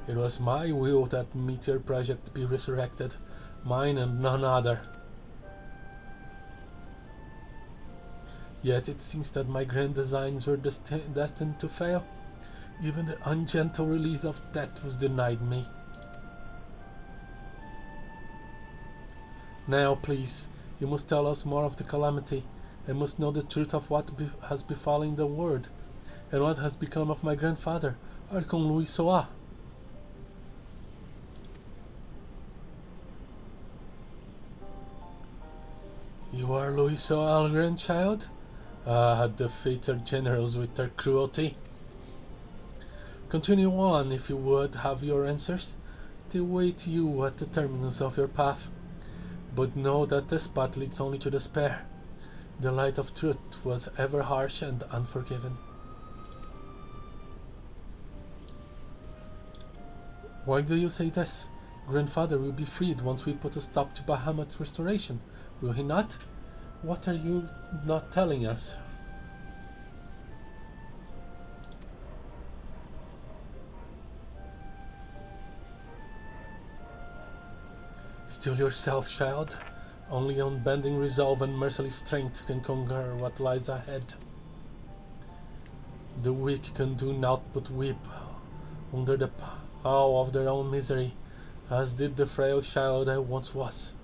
It was my will that Meteor Project be resurrected, mine and none other. Yet it seems that my grand designs were destined to fail. Even the ungentle release of death was denied me. Now, please, you must tell us more of the calamity. I must know the truth of what has befallen the world, and what has become of my grandfather, Archon Eorzea. You are Eorzea, grandchild? Ah, the fates are generous with their cruelty. Continue on, if you would have your answers. They wait you at the terminus of your path. But know that this path leads only to despair. The light of truth was ever harsh and unforgiving. Why do you say this? Grandfather will be freed once we put a stop to Bahamut's restoration, will he not? What are you not telling us? Still yourself, child. Only unbending resolve and merciless strength can conquer what lies ahead. The weak can do naught but weep under the awe of their own misery, as did the frail child I once was.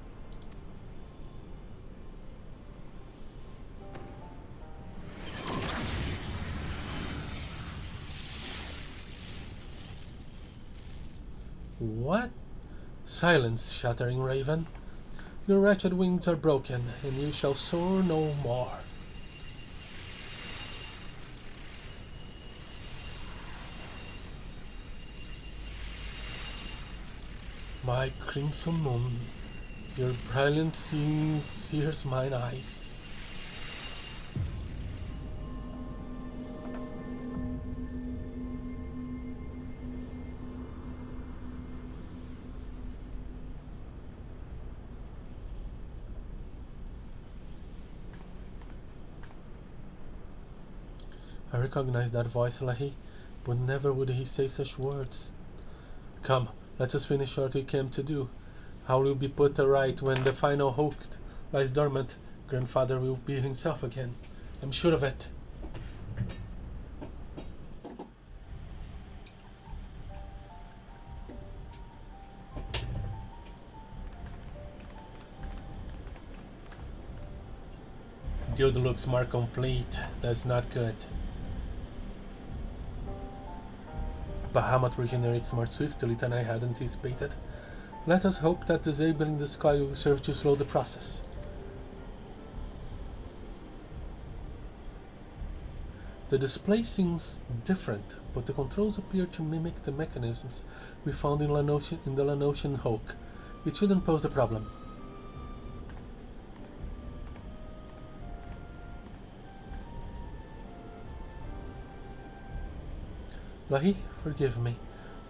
What? Silence, shattering raven. Your wretched wings are broken, and you shall soar no more. My crimson moon, your brilliant sears mine eyes. I recognize that voice, Lahee, but never would he say such words. Come, let us finish what we came to do. All will be put aright when the final hook lies dormant. Grandfather will be himself again. I'm sure of it. Dude looks more complete. That's not good. Bahamut regenerates more swiftly than I had anticipated. Let us hope that disabling this coil will serve to slow the process. The display seems different, but the controls appear to mimic the mechanisms we found in the Lanosian Hulk. It shouldn't pose a problem. Lahee, forgive me.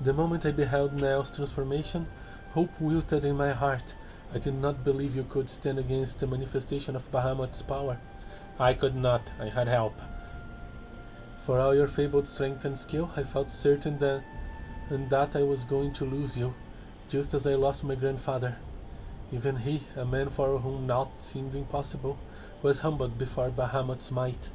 The moment I beheld Niall's transformation, hope wilted in my heart. I did not believe you could stand against the manifestation of Bahamut's power. I could not. I had help. For all your fabled strength and skill, I felt certain that I was going to lose you, just as I lost my grandfather. Even he, a man for whom naught seemed impossible, was humbled before Bahamut's might.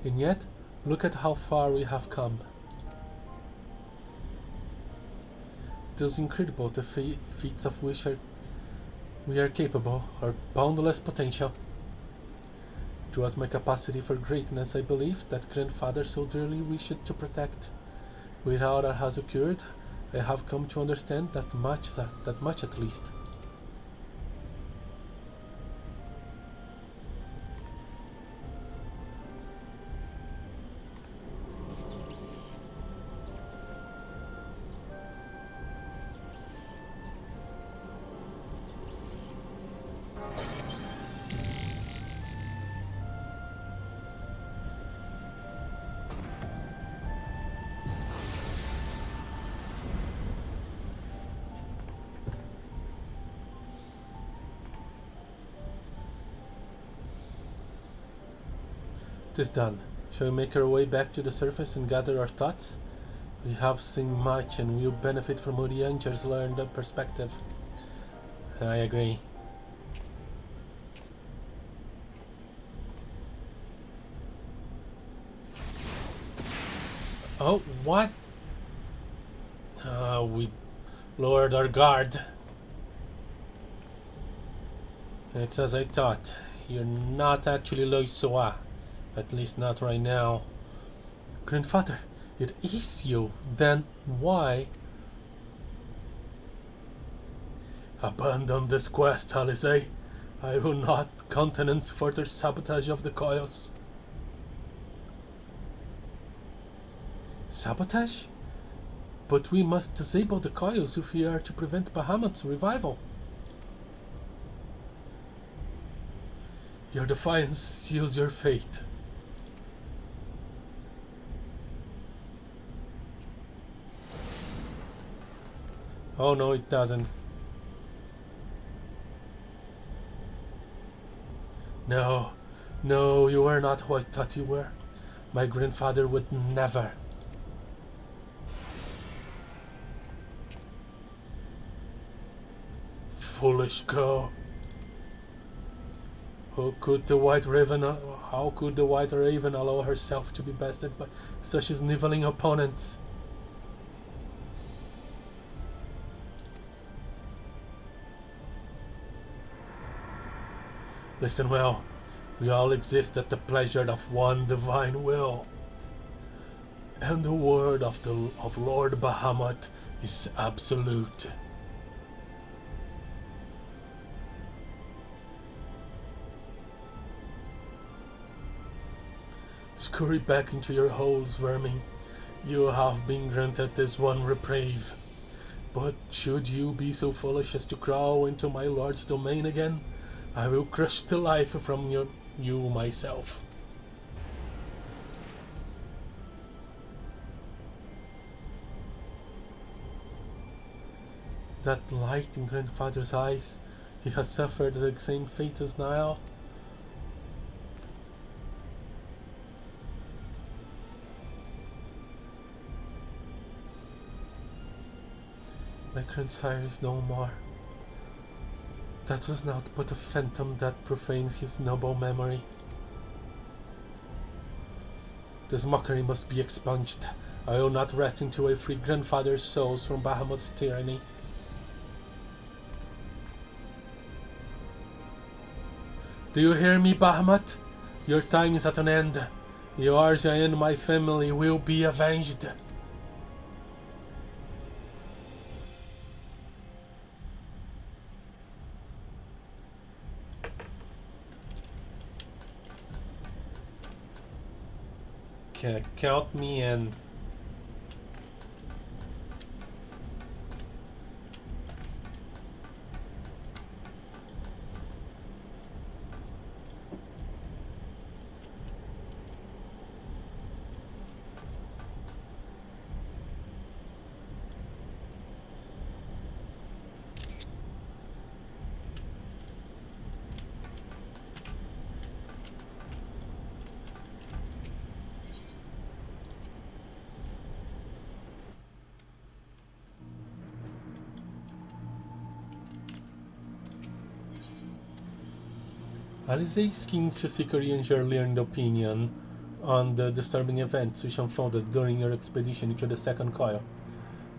And yet, look at how far we have come. It is incredible the feats of which we are capable, our boundless potential. It was my capacity for greatness, I believe, that grandfather so dearly wished to protect. With all that has occurred, I have come to understand that much at least. It is done. Shall we make our way back to the surface and gather our thoughts? We have seen much and will benefit from Urianger's learned perspective. I agree. Oh, what? We lowered our guard. It's as I thought. You're not actually Eorzea. At least not right now. Grandfather, it is you. Then why? Abandon this quest, Heavensward. I will not countenance further sabotage of the coils. Sabotage? But we must disable the coils if we are to prevent Bahamut's revival. Your defiance seals your fate. Oh no, it doesn't. No, no, you are not who I thought you were. My grandfather would never. Foolish girl. How could the White Raven allow herself to be bested by such sniveling opponents? Listen well, we all exist at the pleasure of one divine will. And the word of Lord Bahamut is absolute. Scurry back into your holes, vermin. You have been granted this one reprieve. But should you be so foolish as to crawl into my lord's domain again, I will crush the life from you myself. That light in grandfather's eyes, he has suffered the same fate as Niall. My grandsire is no more. That was naught but a phantom that profanes his noble memory. This mockery must be expunged. I will not rest until I free grandfather's souls from Bahamut's tyranny. Do you hear me, Bahamut? Your time is at an end. Eorzea and my family will be avenged. Count me in. Lahee Eshkree to seek your learned opinion on the disturbing events which unfolded during your expedition into the second coil.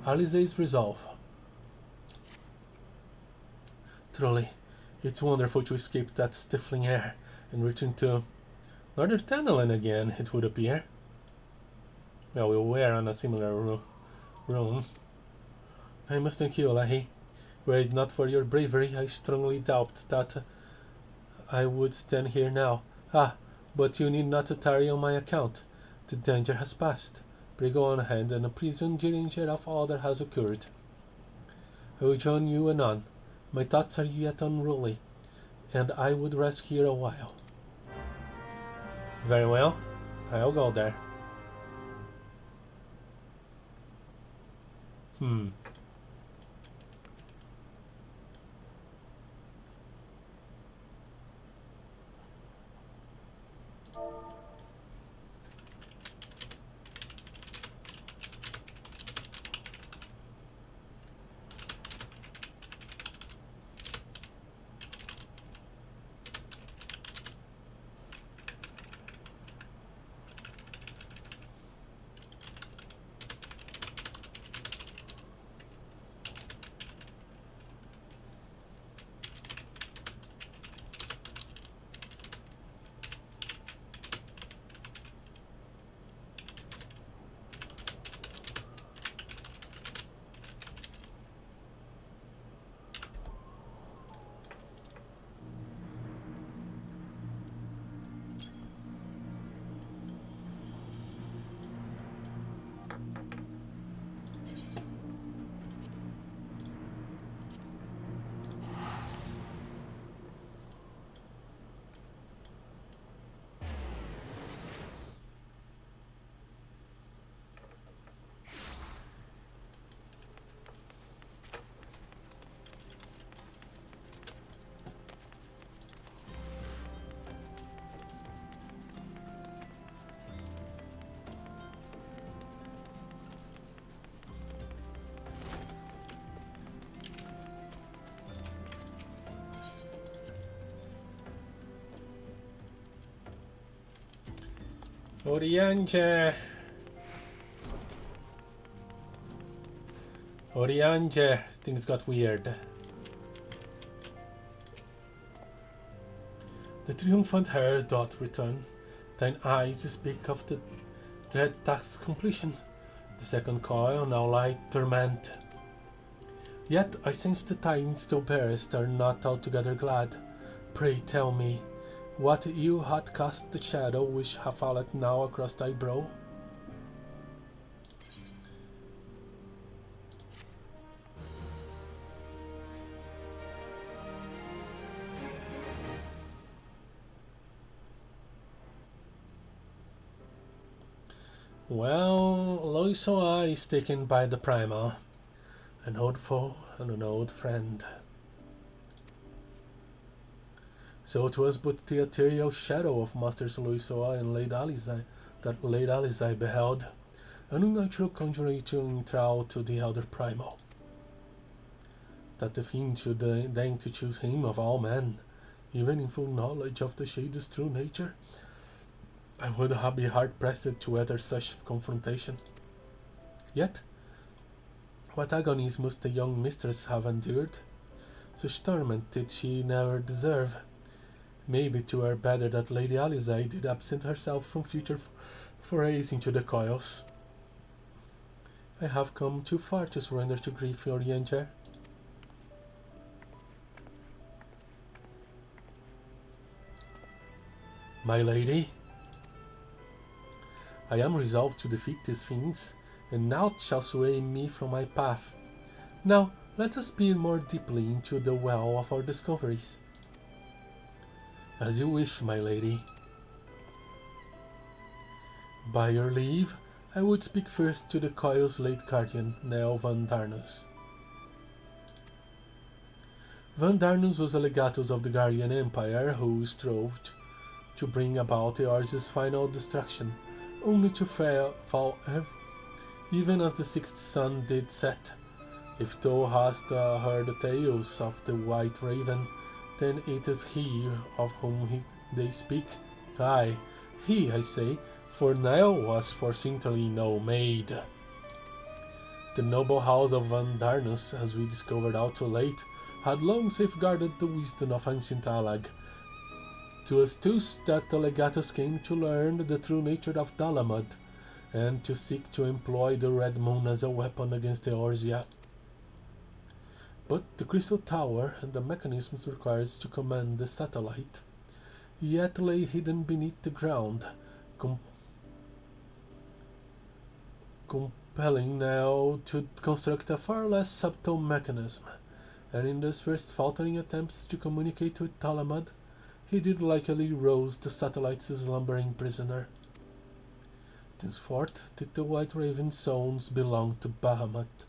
Lahee's resolve. Truly, it's wonderful to escape that stifling air and return to Northern Tantalin again, it would appear. Well, we were on a similar room. I must thank you, Lahee. Were it not for your bravery, I strongly doubt that I would stand here now. But you need not to tarry on my account. The danger has passed. Pray go on ahead and apprise Unjiringer of all that has occurred. I will join you anon. My thoughts are yet unruly, and I would rest here a while. Very well, I'll go there. Orianger! Orianger! Things got weird. The triumphant hair doth return. Thine eyes speak of the dread task's completion. The second coil now light torment. Yet I sense the tidings thou bearest are not altogether glad. Pray tell me, what ill hath cast the shadow which hath fallen now across thy brow? Well, Loisoa is taken by the primal, an old foe and an old friend. So it was but the ethereal shadow of Masters Loisoa and Lady Alice I beheld, an unnatural conjuration in trow to the elder primal. That the fiend should deign to choose him of all men, even in full knowledge of the shade's true nature, I would be hard-pressed to weather such confrontation. Yet, what agonies must the young mistress have endured? Such torment did she never deserve. Maybe 'twere better that Lady Alice did absent herself from future forays into the coils. I have come too far to surrender to grief, Orianger. My lady, I am resolved to defeat these fiends, and naught shall sway me from my path. Now, let us peer more deeply into the well of our discoveries. As you wish, my lady. By your leave, I would speak first to the Coil's late guardian, Nell Van Darnus. Van Darnus was a legatus of the Guardian Empire who strove to bring about Eorzea's final destruction, only to fall even as the sixth sun did set. If thou hast heard the tales of the White Raven, then it is he of whom they speak. Aye, he, I say, for Nell was fortunately no maid. The noble house of Van Darnus, as we discovered all too late, had long safeguarded the wisdom of ancient Alag. 'Twas thus that the legatus came to learn the true nature of Dalamud, and to seek to employ the Red Moon as a weapon against Eorzea. But the crystal tower and the mechanisms required to command the satellite yet lay hidden beneath the ground, compelling Nell to construct a far less subtle mechanism, and in these first faltering attempts to communicate with Dalamud, he did likely rouse the satellite's slumbering prisoner. Thenceforth did the White Raven's souls belong to Bahamut.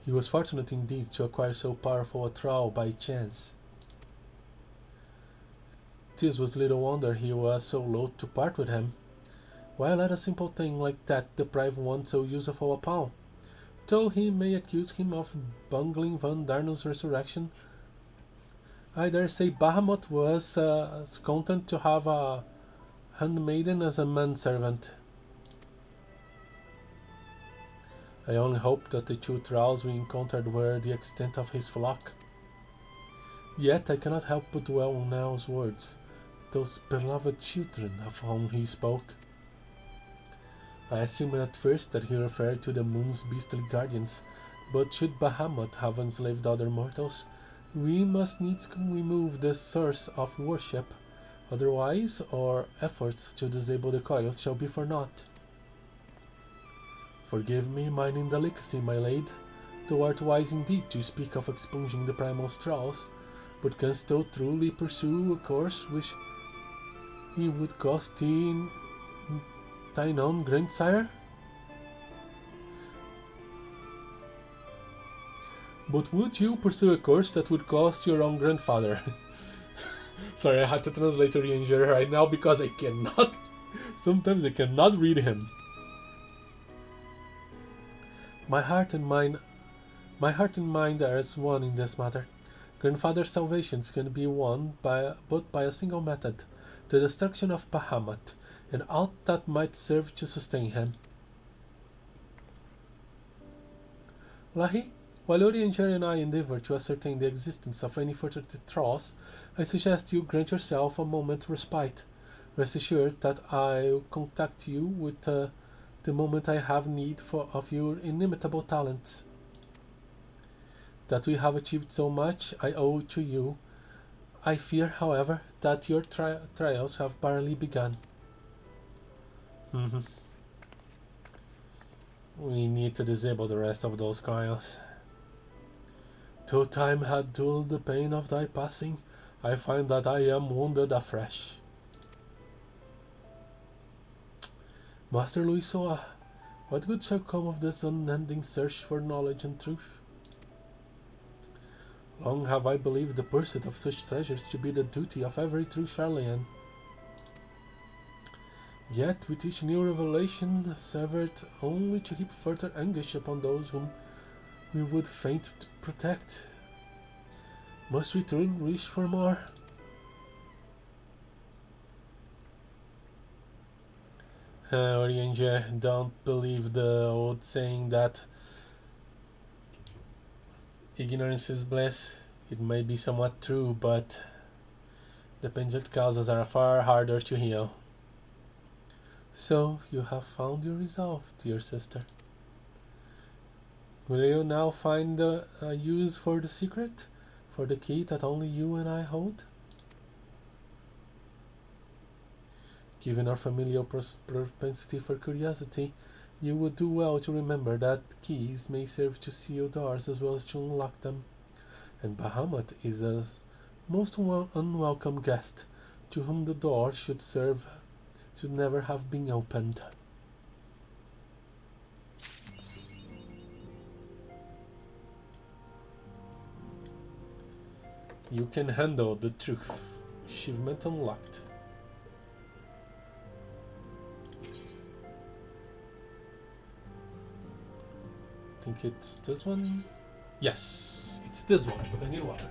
He was fortunate indeed to acquire so powerful a thrall by chance. 'Tis was little wonder he was so loath to part with him. Why let a simple thing like that deprive one so useful a pawn? Though he may accuse him of bungling Van Darnus' resurrection, I dare say Bahamut was as content to have a handmaiden as a manservant. I only hope that the two thralls we encountered were the extent of his flock. Yet I cannot help but dwell on Nell's words, those beloved children of whom he spoke. I assumed at first that he referred to the moon's beastly guardians, but should Bahamut have enslaved other mortals, we must needs remove the source of worship, otherwise our efforts to disable the coils shall be for naught. Forgive me mine indelicacy, my lady. Thou art wise indeed to speak of expunging the primal thralls, but canst thou truly pursue a course which it would cost thee thine own grandsire? But would you pursue a course that would cost your own grandfather? Sorry, I had to translate Orianger right now because I cannot. Sometimes I cannot read him. My heart and mind are as one in this matter. Grandfather's salvation can be won but by a single method, the destruction of Bahamut, and all that might serve to sustain him. Lahee, while Eorzea and I endeavor to ascertain the existence of any further thralls, I suggest you grant yourself a moment's respite. Rest assured that I'll contact you with the moment I have need of your inimitable talents. That we have achieved so much I owe to you. I fear, however, that your trials have barely begun. We need to disable the rest of those coils. Though time had dulled the pain of thy passing, I find that I am wounded afresh. Master Luisoa, what good shall come of this unending search for knowledge and truth? Long have I believed the pursuit of such treasures to be the duty of every true Charlayan. Yet with each new revelation severed only to heap further anguish upon those whom we would fain protect. Must we truly wish for more? Eorzea, don't believe the old saying that ignorance is bliss. It may be somewhat true, but the pains it causes are far harder to heal. So, you have found your resolve, dear sister. Will you now find a use for the secret? For the key that only you and I hold? Given our familiar propensity for curiosity, you would do well to remember that keys may serve to seal doors as well as to unlock them, and Bahamut is a most unwelcome guest, to whom the door should never have been opened. You can handle the truth. Achievement unlocked. I think it's this one. Yes, it's this one, but I need water.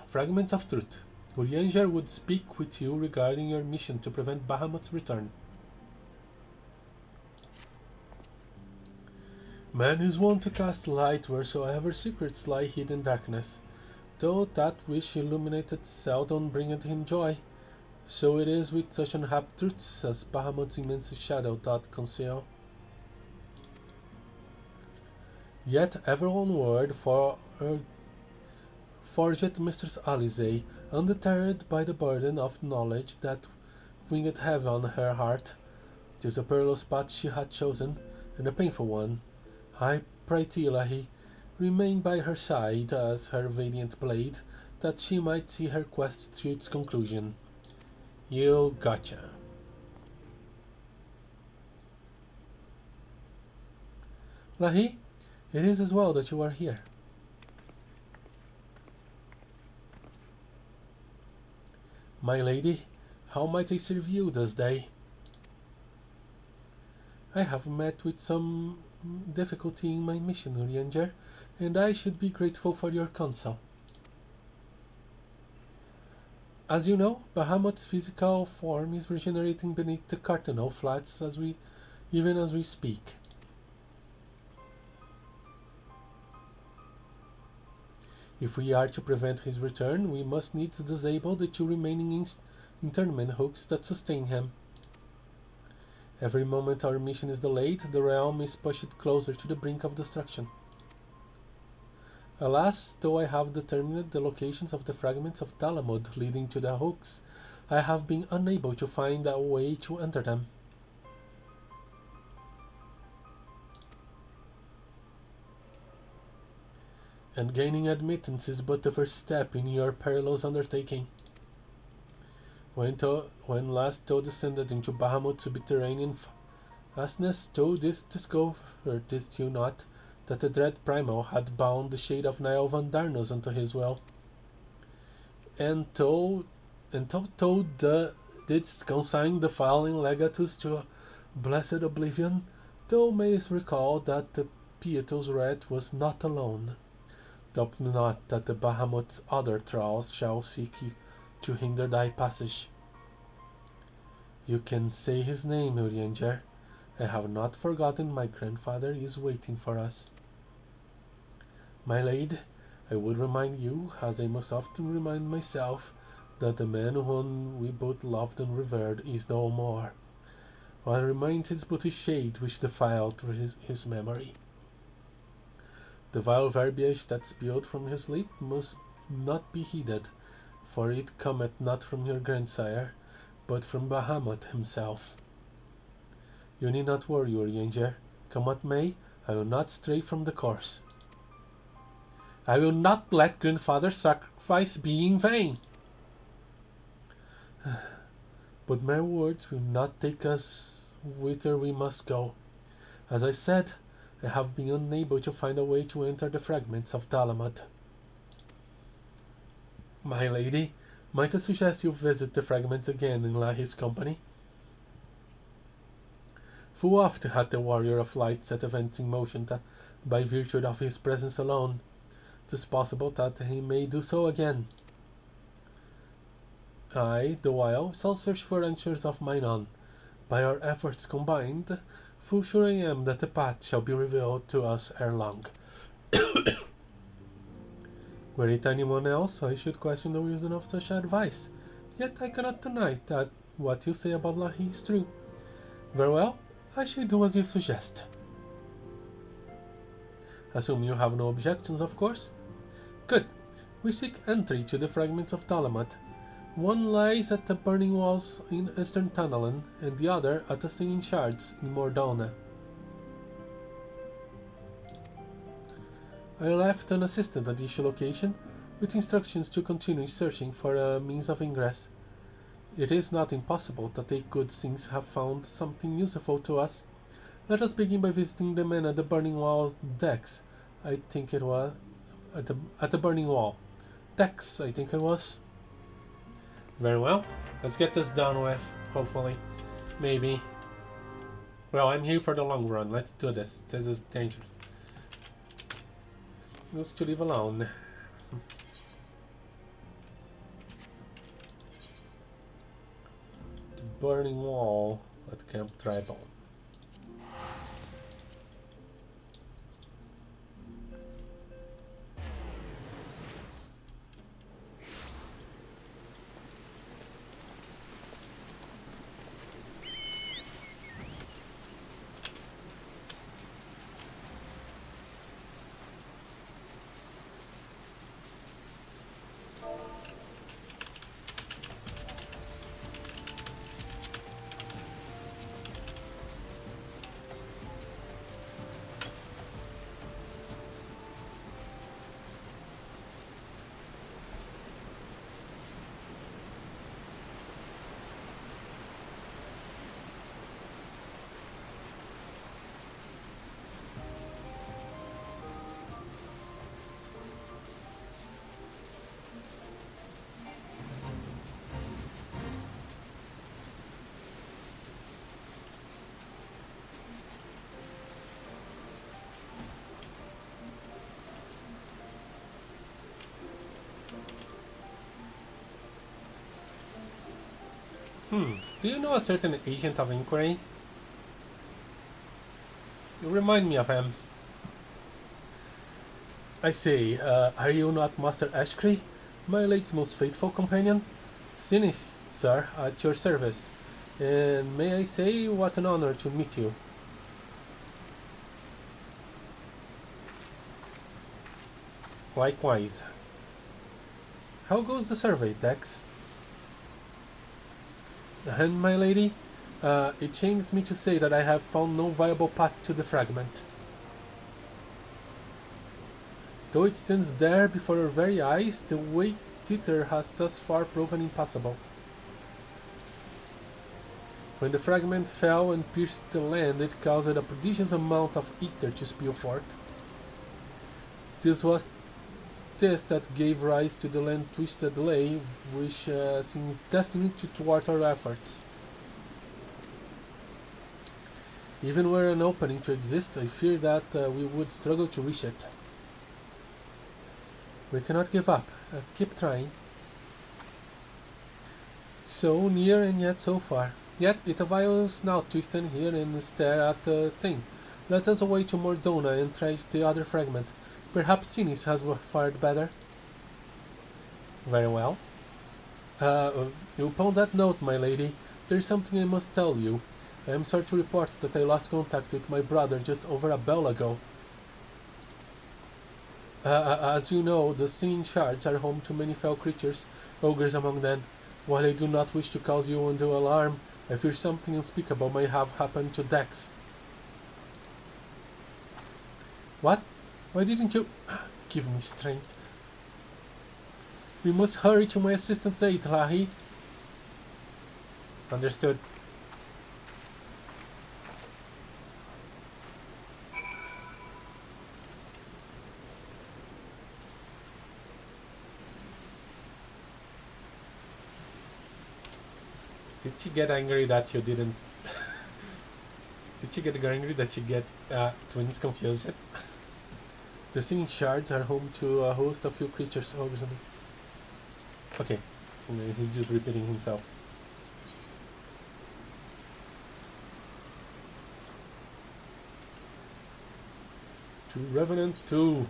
Fragments of Truth. Eorzea would speak with you regarding your mission to prevent Bahamut's return. Man is wont to cast light wheresoever secrets lie hid in darkness, though that which illuminated seldom bringeth him joy. So it is with such unhappy truths as Bahamut's immense shadow doth conceal. Yet ever onward forged Mistress Eorzea, undeterred by the burden of knowledge that winged heavy on her heart. 'Tis a perilous path she had chosen, and a painful one. I pray thee, Lahee, remain by her side as her valiant blade, that she might see her quest to its conclusion. You gotcha. Lahee, it is as well that you are here. My lady, how might I serve you this day? I have met with some difficulty in my mission, Eorzea, and I should be grateful for your counsel. As you know, Bahamut's physical form is regenerating beneath the cardinal flats even as we speak. If we are to prevent his return, we must needs disable the two remaining internment hooks that sustain him. Every moment our mission is delayed, the realm is pushed closer to the brink of destruction. Alas, though I have determined the locations of the fragments of Bahamut leading to the hooks, I have been unable to find a way to enter them. And gaining admittance is but the first step in your perilous undertaking. When last thou descended into Bahamut's subterranean fastness, thou didst discover, didst you not, that the dread primal had bound the shade of Niall Van Darnus unto his will, and thou didst consign the fallen legatus to blessed oblivion, thou mayest recall that the pietous rat was not alone. Doubt not that the Bahamut's other thralls shall seek to hinder thy passage. You can say his name, Eorzea. I have not forgotten my grandfather is waiting for us. My lady, I would remind you, as I must often remind myself, that the man whom we both loved and revered is no more. What remains is but a shade which defiled his memory. The vile verbiage that spewed from his lip must not be heeded, for it cometh not from your grandsire, but from Bahamut himself. You need not worry, Eorzea. Come what may, I will not stray from the course. I will not let grandfather's sacrifice be in vain. But mere words will not take us whither we must go. As I said, I have been unable to find a way to enter the fragments of Bahamut. My lady, might I suggest you visit the fragments again in Lahee's company? Full oft had the warrior of light set events in motion by virtue of his presence alone. 'Tis possible that he may do so again. I, the while, shall search for answers of mine own. By our efforts combined, full sure I am that the path shall be revealed to us ere long. Were it anyone else, I should question the wisdom of such advice. Yet I cannot deny that what you say about Lahee is true. Very well, I shall do as you suggest. Assume you have no objections, of course. Good. We seek entry to the fragments of Bahamut. One lies at the burning walls in Eastern Tunnelan, and the other at the singing shards in Mordona. I left an assistant at each location, with instructions to continue searching for a means of ingress. It is not impossible that they could since have found something useful to us. Let us begin by visiting the men at the burning wall decks. I think it was at the burning wall decks. I think it was. Very well. Let's get this done with. Hopefully, maybe. Well, I'm here for the long run. Let's do this. This is dangerous. Just to leave alone. The burning wall at Camp Tribal. Do you know a certain agent of inquiry? You remind me of him. I say, are you not Master Eshkree, my lady's most faithful companion? Sinis, sir, at your service. And may I say, what an honor to meet you. Likewise. How goes the survey, Dex? And my lady, it shames me to say that I have found no viable path to the fragment. Though it stands there before our very eyes, the way thither has thus far proven impossible. When the fragment fell and pierced the land, it caused a prodigious amount of ether to spill forth. This was this that gave rise to the land-twisted Lahee, which seems destined to thwart our efforts. Even were an opening to exist, I fear that we would struggle to reach it. We cannot give up. Keep trying. So near and yet so far. Yet it avails now to stand here and stare at the thing. Let us away to Mordona and try the other fragment. Perhaps Sinis has fared better. Very well. You found that note, my lady. There is something I must tell you. I am sorry to report that I lost contact with my brother just over a bell ago. As you know, the singing shards are home to many fell creatures, ogres among them. While I do not wish to cause you undue alarm, I fear something unspeakable may have happened to Dex. What? Why didn't you... Give me strength. We must hurry to my assistant's aid, Lahee. Understood. Did she get angry that you didn't... Did she get angry that you get twins confused? The singing shards are home to a host of few creatures. Oh, okay, he's just repeating himself. To Revenant 2.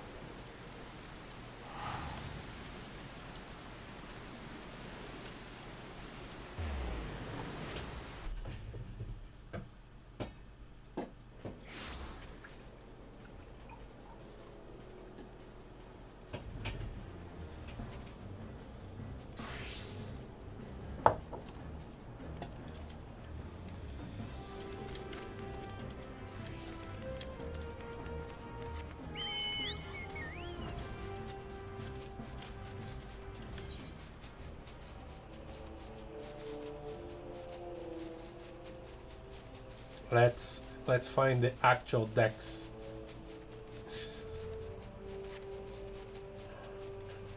Let's find the actual Dex.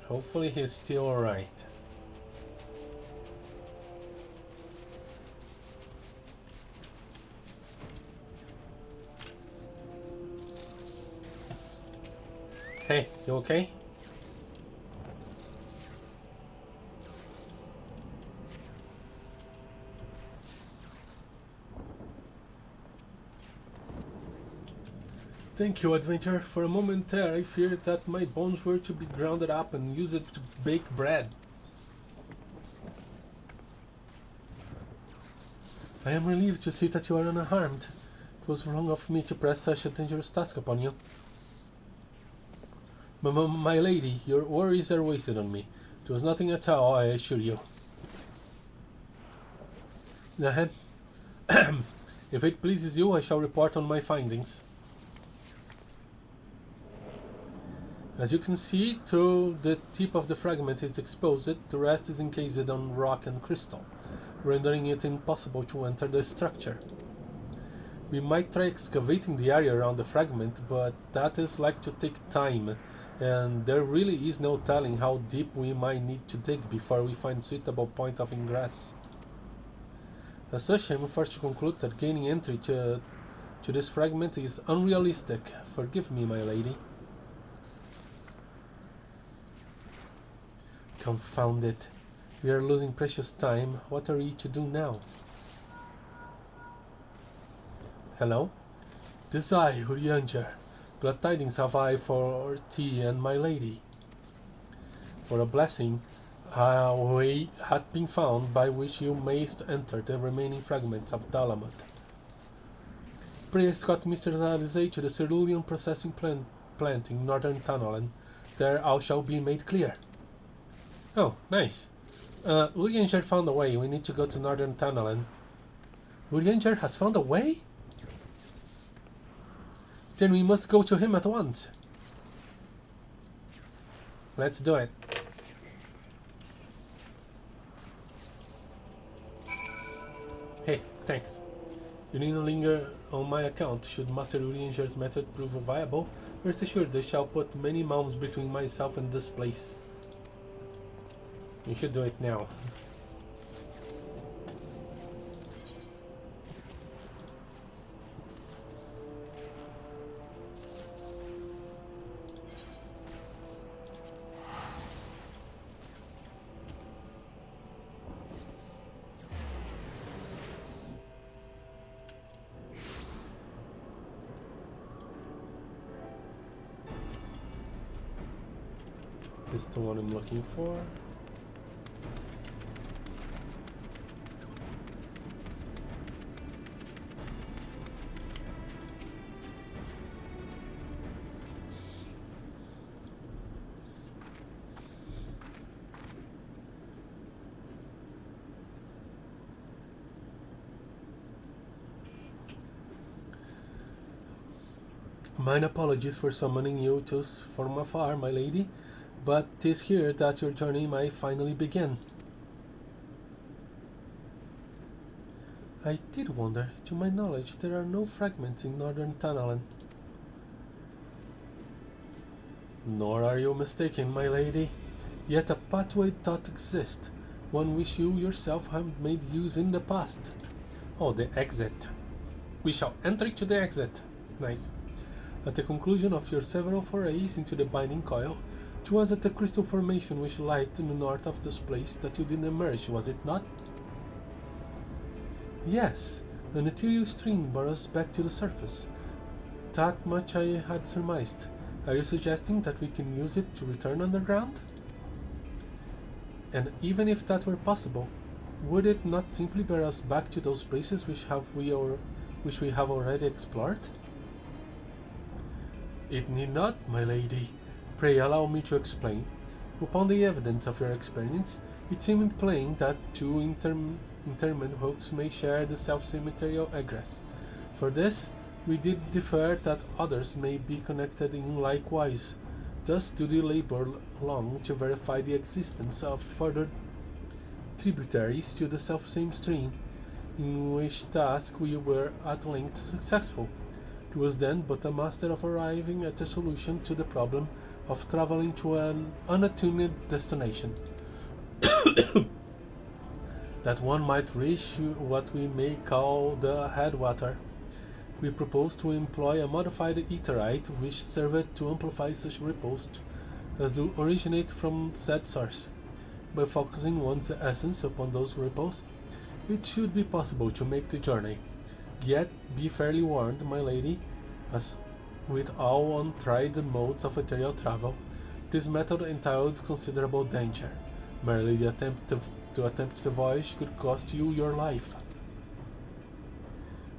Hopefully he's still alright. Hey, you okay? Thank you, adventurer. For a moment there, I feared that my bones were to be grounded up and used to bake bread. I am relieved to see that you are unharmed. It was wrong of me to press such a dangerous task upon you. My lady, your worries are wasted on me. It was nothing at all, I assure you. If it pleases you, I shall report on my findings. As you can see, through the tip of the fragment is exposed, the rest is encased on rock and crystal, rendering it impossible to enter the structure. We might try excavating the area around the fragment, but that is like to take time, and there really is no telling how deep we might need to dig before we find suitable point of ingress. As such, I am forced to conclude that gaining entry to this fragment is unrealistic. Forgive me, my lady. Confound it. We are losing precious time. What are we to do now? Hello? This I, Urianger. Glad tidings have I for thee and my lady. For a blessing, a way had been found by which you mayst enter the remaining fragments of Bahamut. Pray escort Mr. Alizé to the cerulean processing plant in northern tunnel, and there all shall be made clear. Oh, nice. Urianger found a way. We need to go to northern tunnel, and... Urianger has found a way? Then we must go to him at once. Let's do it. Hey, thanks. You need to linger on my account. Should Master Urianger's method prove viable, Rest assured, they shall put many mountains between myself and this place. You should do it now. This is the one I'm looking for. Mine apologies for summoning you thus from afar, my lady, but 'tis here that your journey may finally begin. I did wonder. To my knowledge, there are no fragments in northern Tanalan. Nor are you mistaken, my lady. Yet a pathway doth exist, one which you yourself have made use in the past. Oh, the exit. We shall enter to the exit. Nice. At the conclusion of your several forays into the binding coil, it was at the crystal formation which lied to the north of this place that you did emerge, was it not? Yes, an ethereal stream brought us back to the surface. That much I had surmised. Are you suggesting that we can use it to return underground? And even if that were possible, would it not simply bear us back to those places which we have already explored? It need not, my lady. Pray allow me to explain. Upon the evidence of your experience, it seemed plain that two interment hooks may share the self-same material egress. For this, we did defer that others may be connected in likewise. Thus do we labor long to verify the existence of further tributaries to the self-same stream, in which task we were at length successful. It was then but a matter of arriving at a solution to the problem of traveling to an unattuned destination. That one might reach what we may call the headwater. We propose to employ a modified etherite which serveth to amplify such ripples as do originate from said source. By focusing one's essence upon those ripples, it should be possible to make the journey. Yet be fairly warned, my lady, as with all untried modes of ethereal travel, this method entailed considerable danger. Merely the attempt the voyage could cost you your life.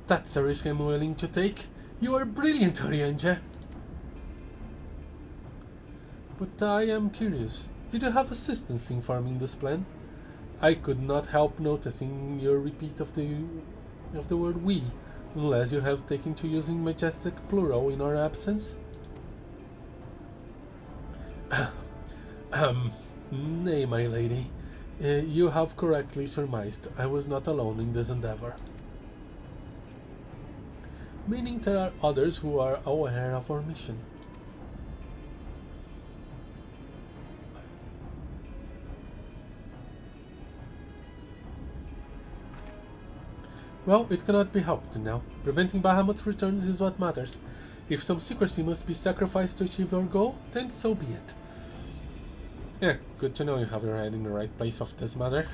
That's a risk I'm willing to take. You are brilliant, Eorzea. But I am curious. Did you have assistance in forming this plan? I could not help noticing your repeat of the word we, unless you have taken to using majestic plural in our absence. Nay, my lady. You have correctly surmised. I was not alone in this endeavor. Meaning there are others who are aware of our mission. Well, it cannot be helped now. Preventing Bahamut's returns is what matters. If some secrecy must be sacrificed to achieve your goal, then so be it. Yeah, good to know you have your head in the right place of this matter.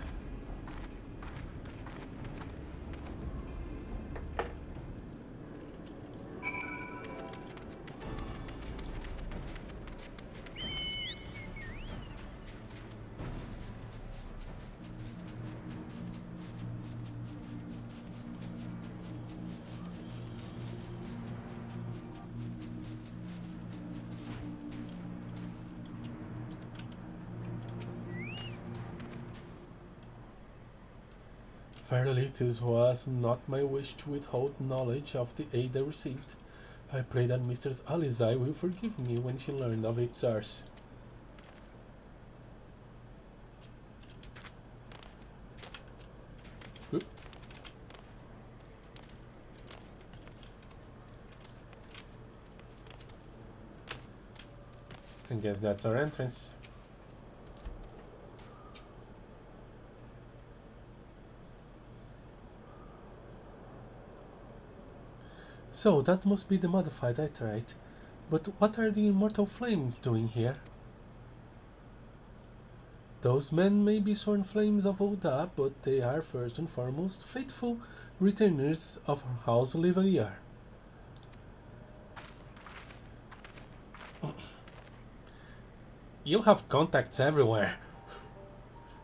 Verily, it was not my wish to withhold knowledge of the aid I received. I pray that Mistress Alizai will forgive me when she learned of its source. Oop. I guess that's our entrance. So that must be the modified Aetheryte. But what are the immortal flames doing here? Those men may be sworn flames of Oda, but they are first and foremost faithful retainers of House Livelier. You have contacts everywhere.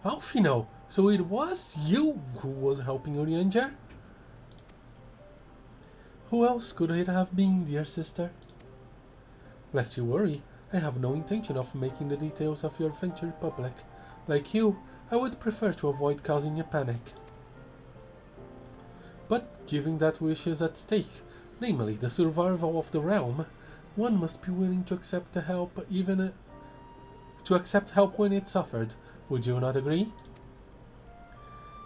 Alfino, so it was you who was helping Urianger? Who else could it have been, dear sister? Lest you worry, I have no intention of making the details of your venture public. Like you, I would prefer to avoid causing a panic. But given that wish is at stake, namely the survival of the realm, one must be willing to accept the help to accept help when it's offered. Would you not agree?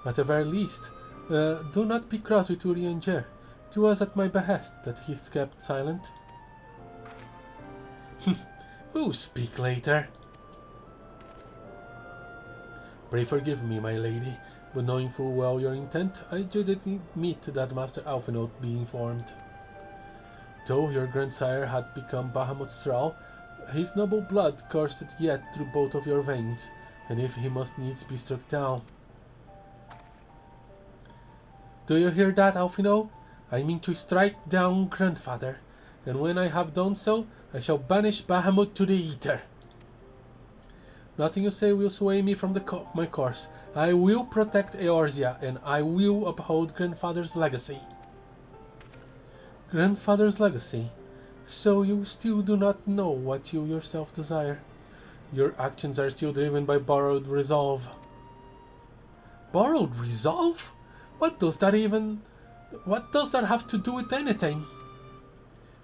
At the very least, do not be cross with Urianger. It was at my behest that he's kept silent. We'll speak later. Pray forgive me, my lady, but knowing full well your intent, I didn't meet that Master Alfino be informed. Though your grandsire had become Bahamut's thrall, his noble blood coursed yet through both of your veins, and if he must needs be struck down. Do you hear that, Alfino? I mean to strike down grandfather, and when I have done so, I shall banish Bahamut to the ether. Nothing you say will sway me from my course. I will protect Eorzea, and I will uphold grandfather's legacy. Grandfather's legacy? So you still do not know what you yourself desire. Your actions are still driven by borrowed resolve. Borrowed resolve? What does that have to do with anything?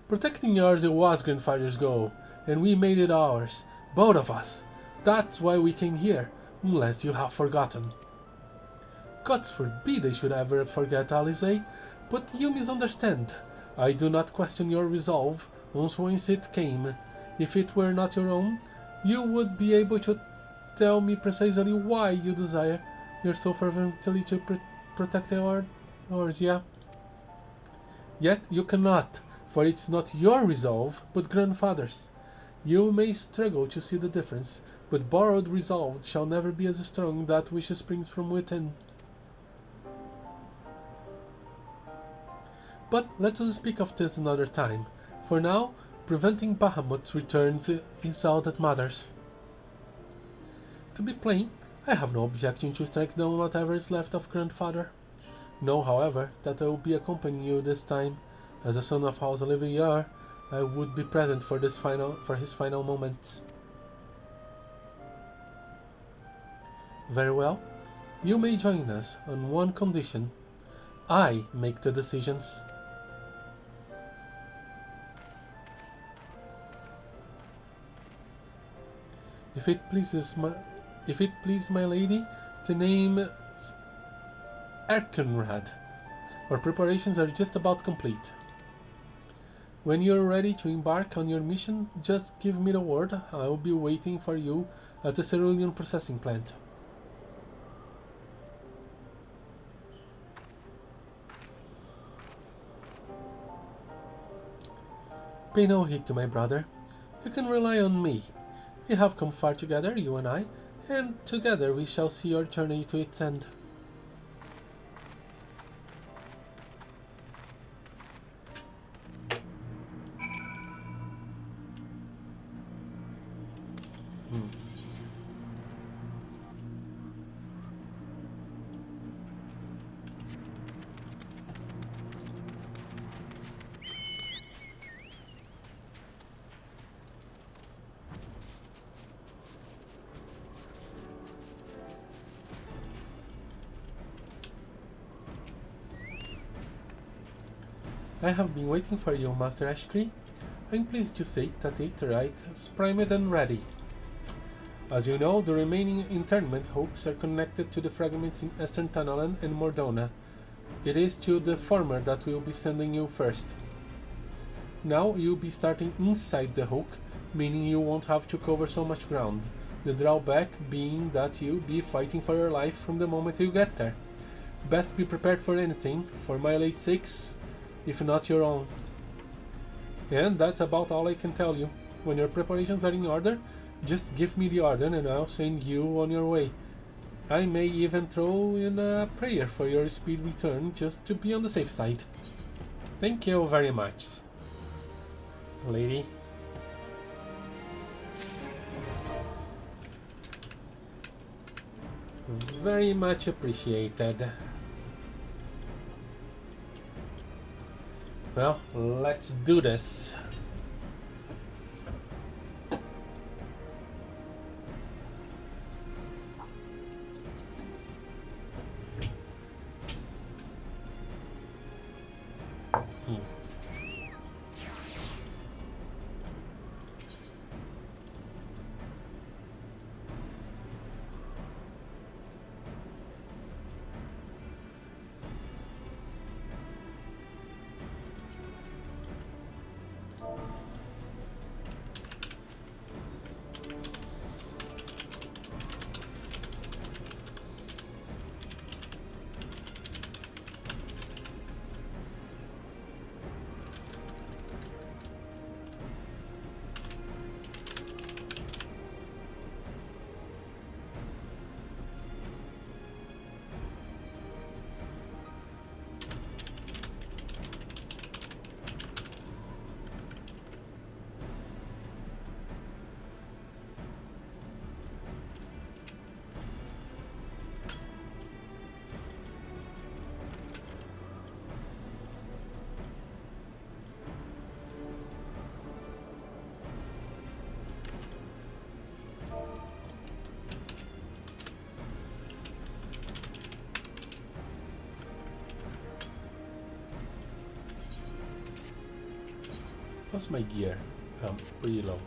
Protecting Eorzea was grandfather's goal, and we made it ours, both of us. That's why we came here, unless you have forgotten. Gods forbid I should ever forget, Alizé, but you misunderstand. I do not question your resolve, once whence it came. If it were not your own, you would be able to tell me precisely why you desire your so fervently to protect Eorzea. Yet you cannot, for it's not your resolve, but grandfather's. You may struggle to see the difference, but borrowed resolve shall never be as strong that which springs from within. But let us speak of this another time. For now, preventing Bahamut's returns is all that matters. To be plain, I have no objection to strike down whatever is left of grandfather. Know, however, that I will be accompanying you this time. As a son of House Livelier, I would be present for his final moments. Very well. You may join us on one condition. I make the decisions. If it please my lady, the name Erkenrad. Our preparations are just about complete. When you are ready to embark on your mission, just give me the word. I will be waiting for you at the cerulean processing plant. Pay no heed to my brother. You can rely on me. We have come far together, you and I, and together we shall see our journey to its end. I have been waiting for you, Master Eshkree. I'm pleased to say that the Aetheryte is primed and ready. As you know, the remaining internment hooks are connected to the fragments in Eastern Tanalan and Mordona. It is to the former that we'll be sending you first. Now you'll be starting inside the hook, meaning you won't have to cover so much ground. The drawback being that you'll be fighting for your life from the moment you get there. Best be prepared for anything, for my late sakes, if not your own. And that's about all I can tell you. When your preparations are in order, just give me the order and I'll send you on your way. I may even throw in a prayer for your speed return, just to be on the safe side. Thank you very much, lady. Very much appreciated. Well, let's do this. What's my gear? Pretty low.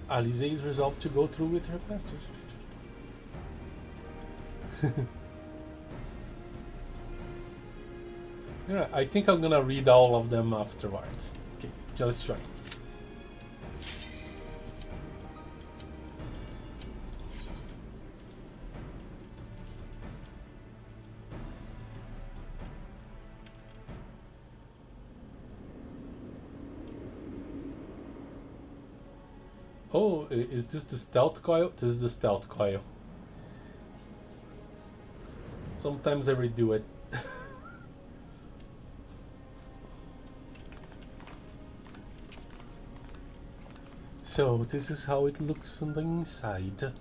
Alize is resolved to go through with her quest. Yeah, I think I'm gonna read all of them afterwards. Okay, let's try. Oh, is this the stealth coil? This is the stealth coil. Sometimes I redo it. So, this is how it looks on the inside.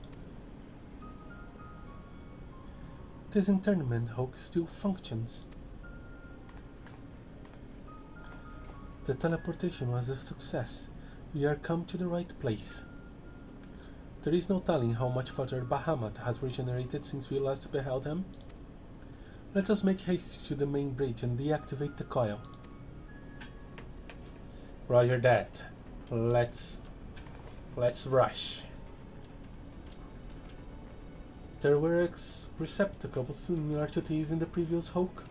This internment hoax still functions. The teleportation was a success. We are come to the right place. There is no telling how much further Bahamut has regenerated since we last beheld him. Let us make haste to the main bridge and deactivate the coil. Roger that. Let's rush. There were receptacles similar to these in the previous hoax.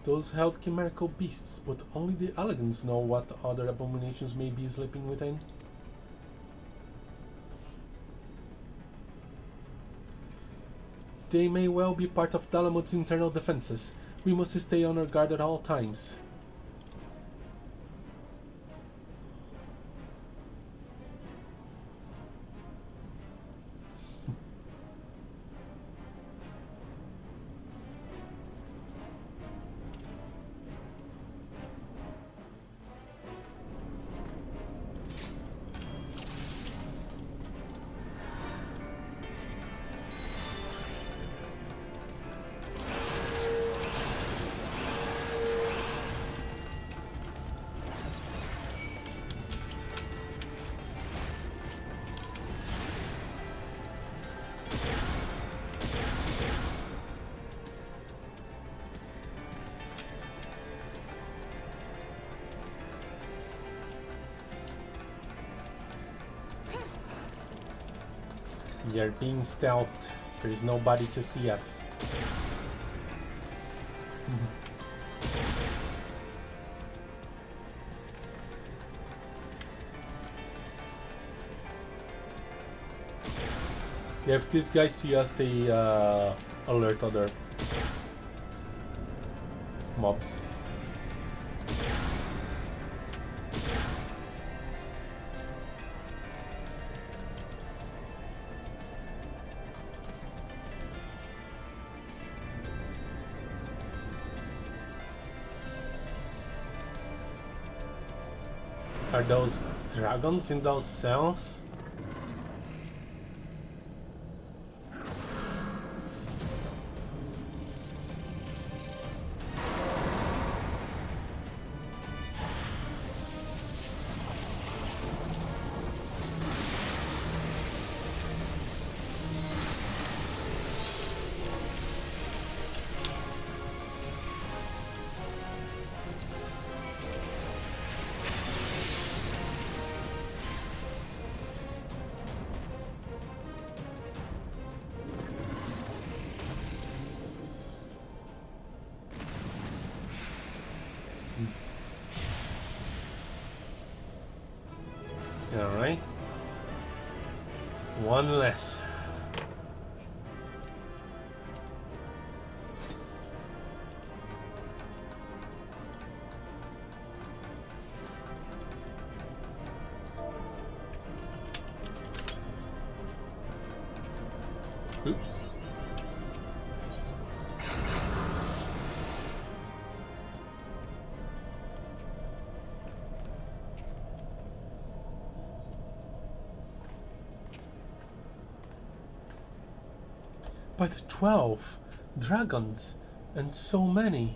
Those held chimerical beasts, but only the elegants know what other abominations may be sleeping within. They may well be part of Bahamut's internal defenses. We must stay on our guard at all times. We are being stealthed. There is nobody to see us. Yeah, if these guys see us, they alert other mobs. Are those dragons in those cells? Alright. One less. Oops. But 12 dragons, and so many.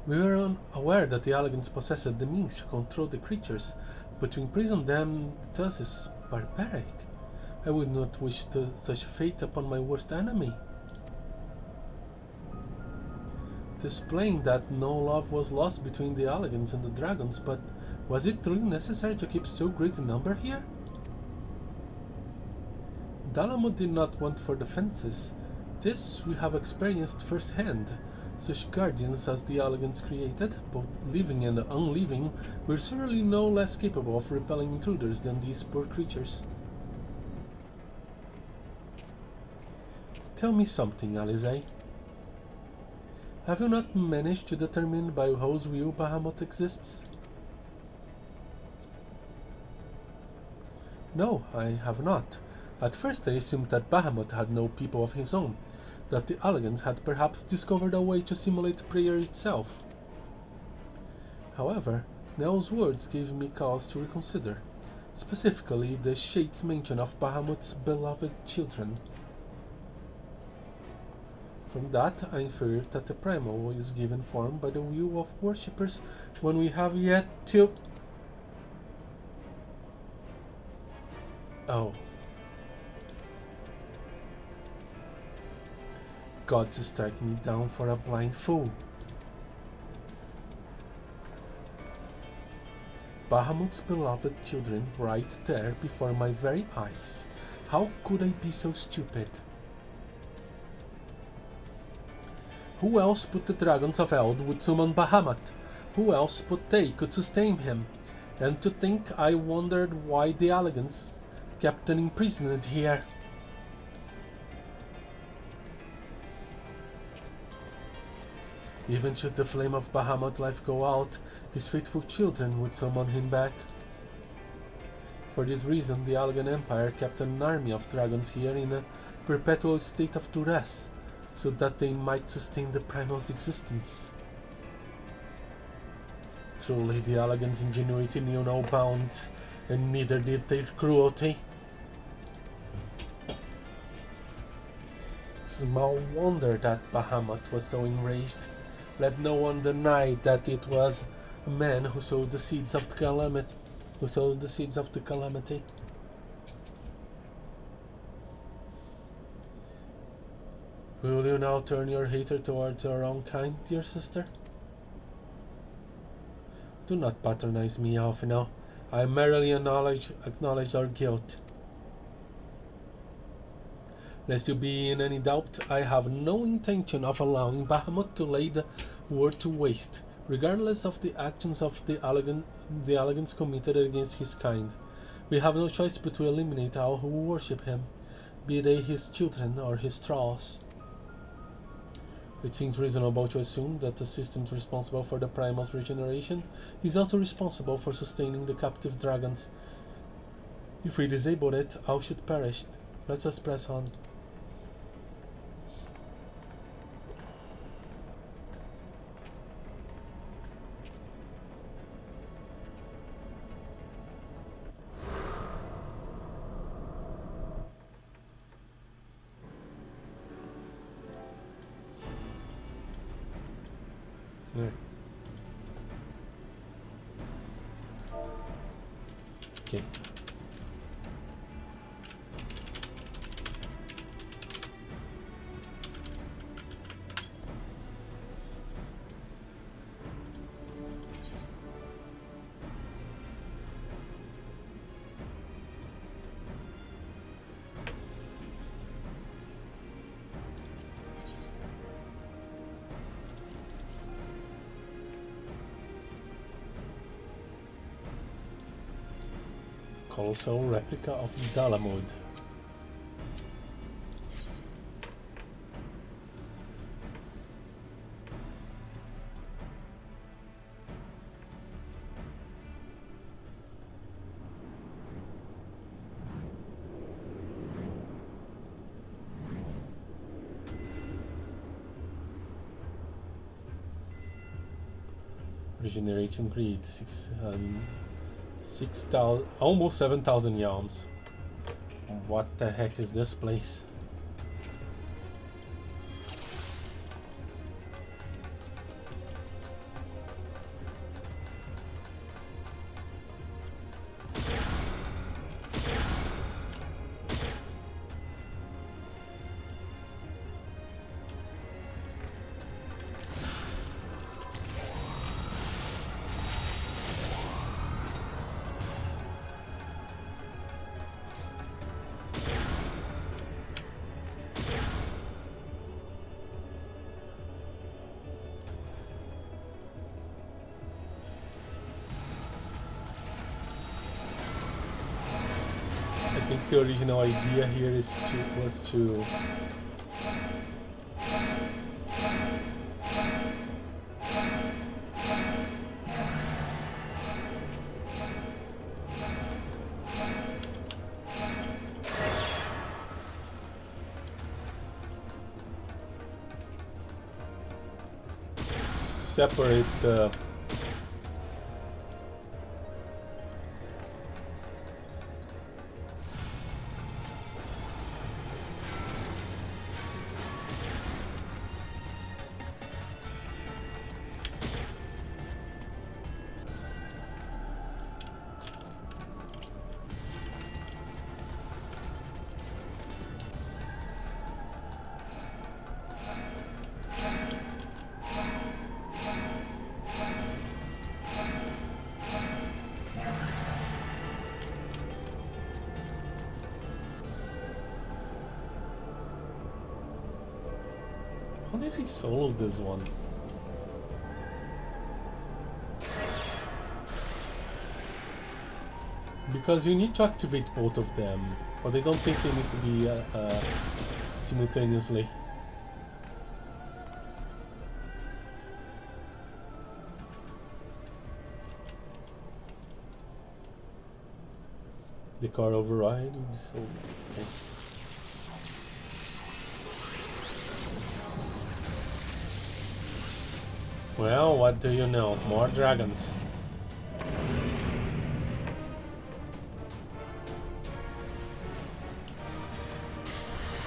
We were unaware that the Elegants possessed the means to control the creatures, but to imprison them thus is barbaric. I would not wish such fate upon my worst enemy. It is plain that no love was lost between the Elegants and the dragons, but was it truly necessary to keep so great a number here? Bahamut did not want for defenses. This we have experienced firsthand. Such guardians as the Elegants created, both living and unliving, were surely no less capable of repelling intruders than these poor creatures. Tell me something, Eorzea. Have you not managed to determine by whose will Bahamut exists? No, I have not. At first I assumed that Bahamut had no people of his own, that the Elegants had perhaps discovered a way to simulate prayer itself. However, Nell's words gave me cause to reconsider, specifically the Shade's mention of Bahamut's beloved children. From that, I infer that the primal is given form by the will of worshippers when we have yet to... Oh. Gods strike me down for a blind fool. Bahamut's beloved children right there before my very eyes. How could I be so stupid? Who else but the dragons of Eld would summon Bahamut? Who else but they could sustain him? And to think I wondered why the elegants kept him imprisoned here. Even should the flame of Bahamut life go out, his faithful children would summon him back. For this reason, the Algan Empire kept an army of dragons here in a perpetual state of duress, so that they might sustain the primal's existence. Truly, the Algan's ingenuity knew no bounds, and neither did their cruelty. Small wonder that Bahamut was so enraged. Let no one deny that it was a man who sowed the seeds of the calamity. Will you now turn your hatred towards our own kind, dear sister? Do not patronize me, Alfino. I merely acknowledge our guilt. Lest you be in any doubt, I have no intention of allowing Bahamut to lay the world to waste, regardless of the actions of the Allegans committed against his kind. We have no choice but to eliminate all who worship him, be they his children or his thralls. It seems reasonable to assume that the systems responsible for the primal's regeneration is also responsible for sustaining the captive dragons. If we disable it, all should perish. Let us press on. Okay. Colossal replica of Bahamut. Regeneration grid 6,000, almost 7,000 yalms. What the heck is this place? I think the original idea here was to separate the How did I solo this one? Because you need to activate both of them, but I don't think they need to be simultaneously. The car override would be so... okay. Well, what do you know? More dragons.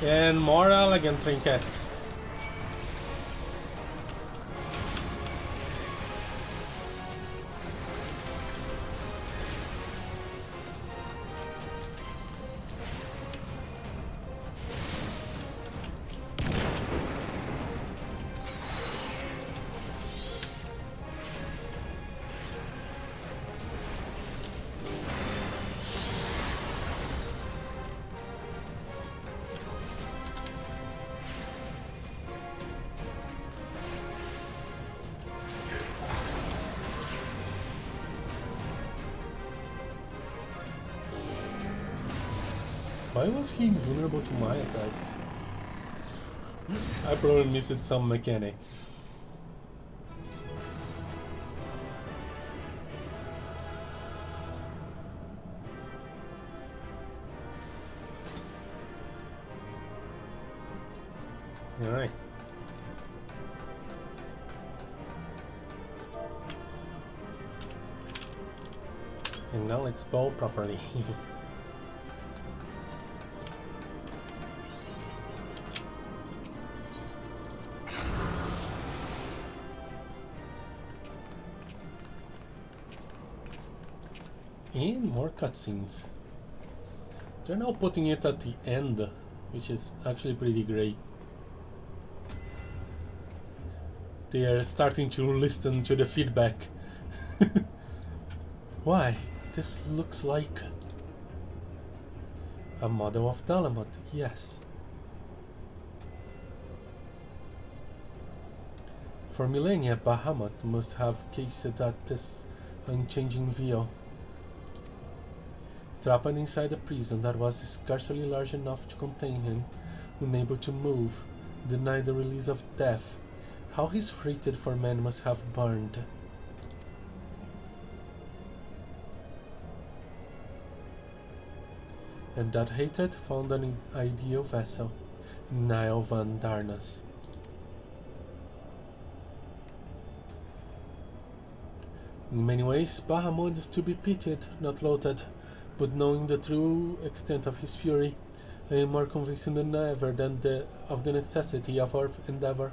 And more elegant trinkets. Why was he vulnerable to my attacks? I probably missed some mechanic. Alright. And now let's bow properly. And more cutscenes. They're now putting it at the end, which is actually pretty great. They are starting to listen to the feedback. Why? This looks like a model of Bahamut, yes. For millennia, Bahamut must have gazed at this unchanging veil. Trapped inside a prison that was scarcely large enough to contain him, unable to move, denied the release of death, how his hatred for men must have burned. And that hatred found an ideal vessel, in Niall van Darnus. In many ways, Bahamut is to be pitied, not lauded, but knowing the true extent of his fury, I am more convinced than ever of the necessity of our endeavor.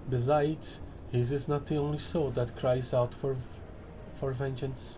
Besides, his is not the only soul that cries out for vengeance.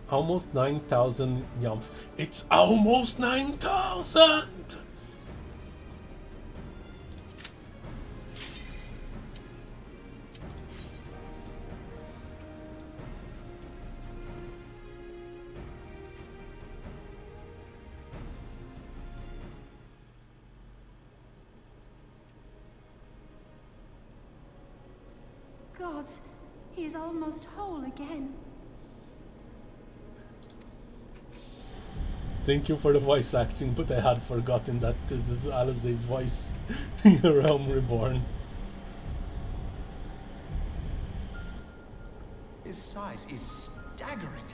Almost 9,000 yums. It's almost 9,000! gods, he is almost whole again. Thank you for the voice acting, but I had forgotten that this is Alasdair's voice in Realm Reborn. His size is staggering.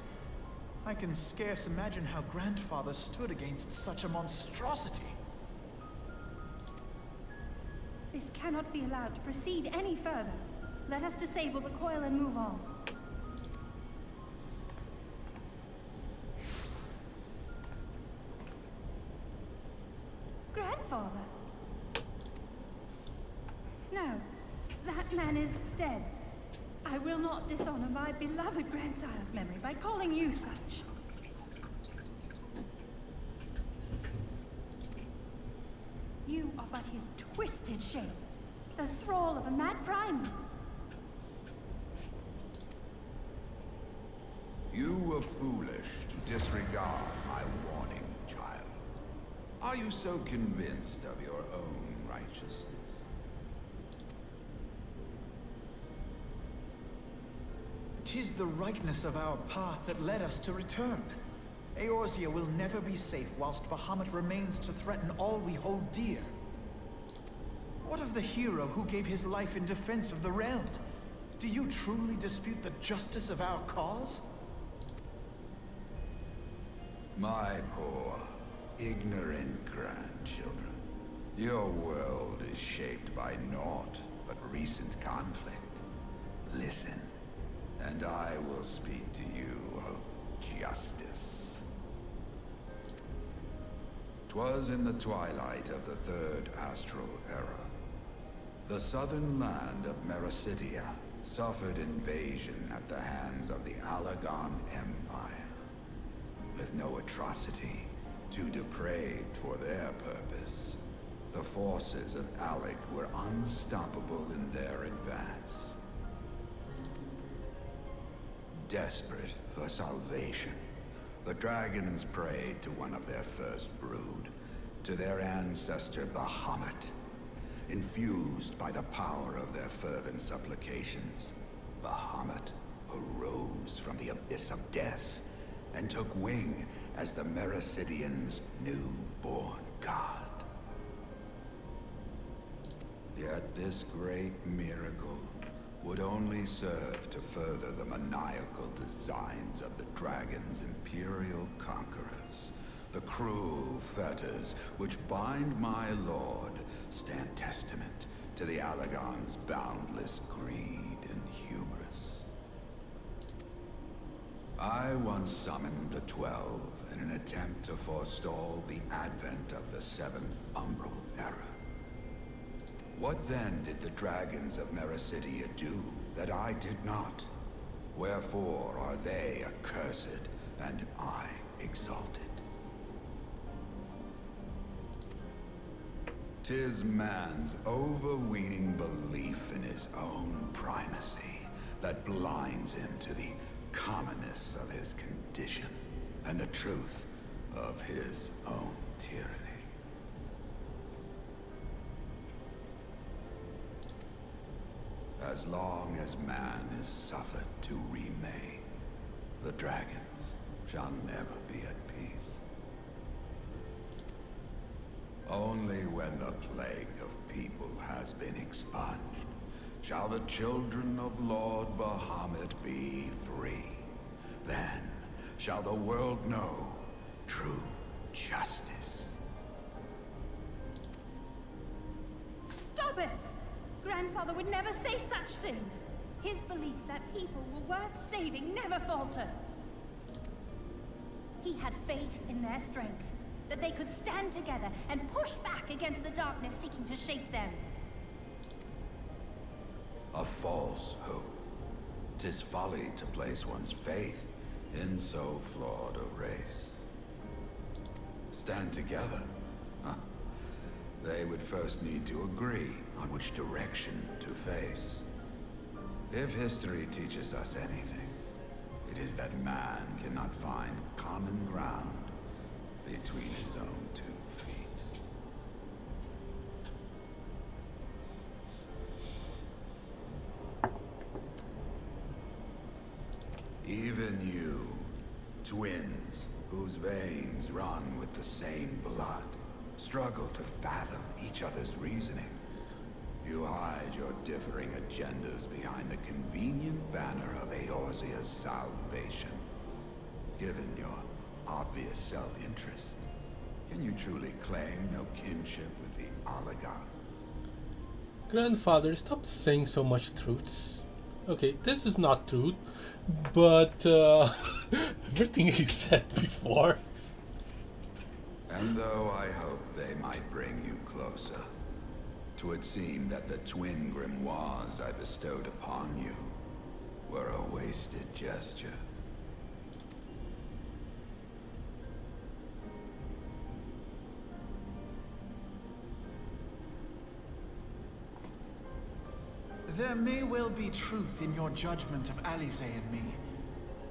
I can scarce imagine how Grandfather stood against such a monstrosity. This cannot be allowed to proceed any further. Let us disable the coil and move on. Grandfather? No, that man is dead. I will not dishonor my beloved grandsire's memory by calling you such. You are but his twisted shape, the thrall of a mad primal. You were foolish to disregard my warning, child. Are you so convinced of your own righteousness? 'Tis the rightness of our path that led us to return. Eorzea will never be safe whilst Bahamut remains to threaten all we hold dear. What of the hero who gave his life in defense of the realm? Do you truly dispute the justice of our cause? My poor, ignorant grandchildren. Your world is shaped by naught but recent conflict. Listen, and I will speak to you of justice. 'Twas in the twilight of the Third Astral Era. The southern land of Meracidia suffered invasion at the hands of the Allagan Empire. With no atrocity too depraved for their purpose, the forces of Alec were unstoppable in their advance. Desperate for salvation, the dragons prayed to one of their first brood, to their ancestor Bahamut. Infused by the power of their fervent supplications, Bahamut arose from the abyss of death and took wing as the Meracidians' newborn god. Yet this great miracle would only serve to further the maniacal designs of the dragon's imperial conquerors. The cruel fetters which bind my lord stand testament to the Allagan's boundless greed and hubris. I once summoned the 12 in an attempt to forestall the advent of the 7th Umbral Era. What then did the dragons of Meracidia do that I did not? Wherefore are they accursed and I exalted? 'Tis man's overweening belief in his own primacy that blinds him to the commonness of his condition and the truth of his own tyranny. As long as man is suffered to remain, the dragons shall never be at peace. Only when the plague of people has been expunged shall the children of Lord Bahamut be free. Then shall the world know true justice. Stop it! Grandfather would never say such things. His belief that people were worth saving never faltered. He had faith in their strength, that they could stand together and push back against the darkness seeking to shape them. A false hope. 'Tis folly to place one's faith in so flawed a race. Stand together? Huh? They would first need to agree on which direction to face. If history teaches us anything, it is that man cannot find common ground between his own 2 feet. Even you, twins, whose veins run with the same blood, struggle to fathom each other's reasoning. You hide your differing agendas behind the convenient banner of Eorzea's salvation. Given your obvious self-interest, can you truly claim no kinship with the oligarch? Grandfather, stop saying so much truths. Okay, this is not truth, but everything he said before. And though I hope they might bring you closer, 'twould seem that the twin grimoires I bestowed upon you were a wasted gesture. There may well be truth in your judgment of Alize and me,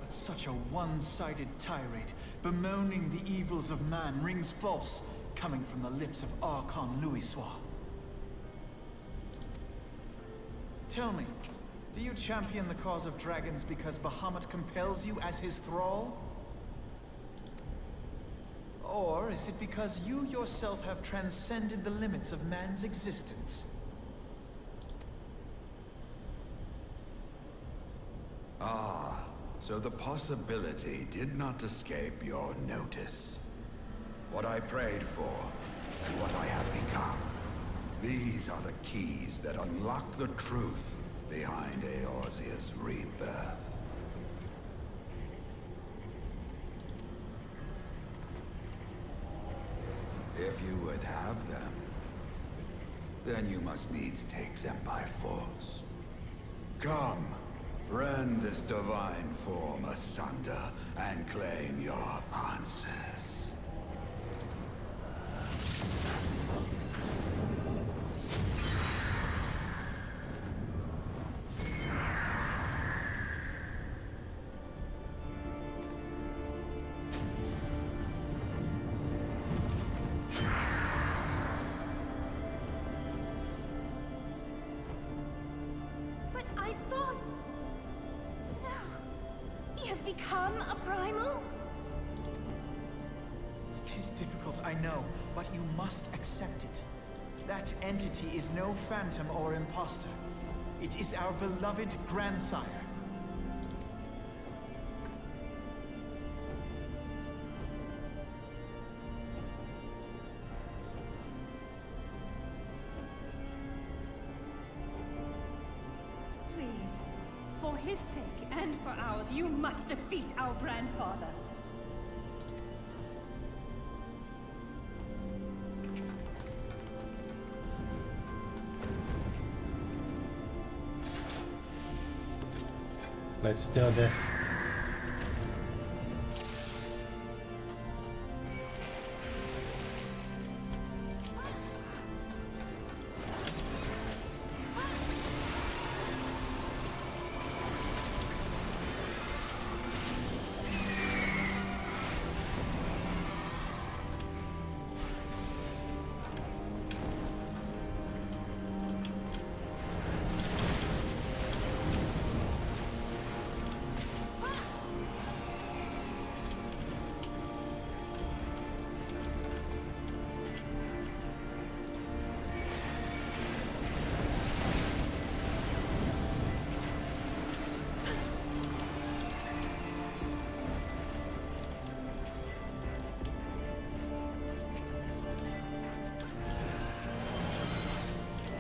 but such a one-sided tirade bemoaning the evils of man rings false, coming from the lips of Archon Louisoix. Tell me, do you champion the cause of dragons because Bahamut compels you as his thrall? Or is it because you yourself have transcended the limits of man's existence? Ah, so the possibility did not escape your notice. What I prayed for, and what I have become. These are the keys that unlock the truth behind Eorzea's rebirth. If you would have them, then you must needs take them by force. Come, rend this divine form asunder and claim your answers. But I thought... No. He has become a primal? It is difficult, I know, but you must accept it. That entity is no phantom or imposter. It is our beloved grandsire. Please, for his sake and for ours, you must defeat our grandfather. Let's do this.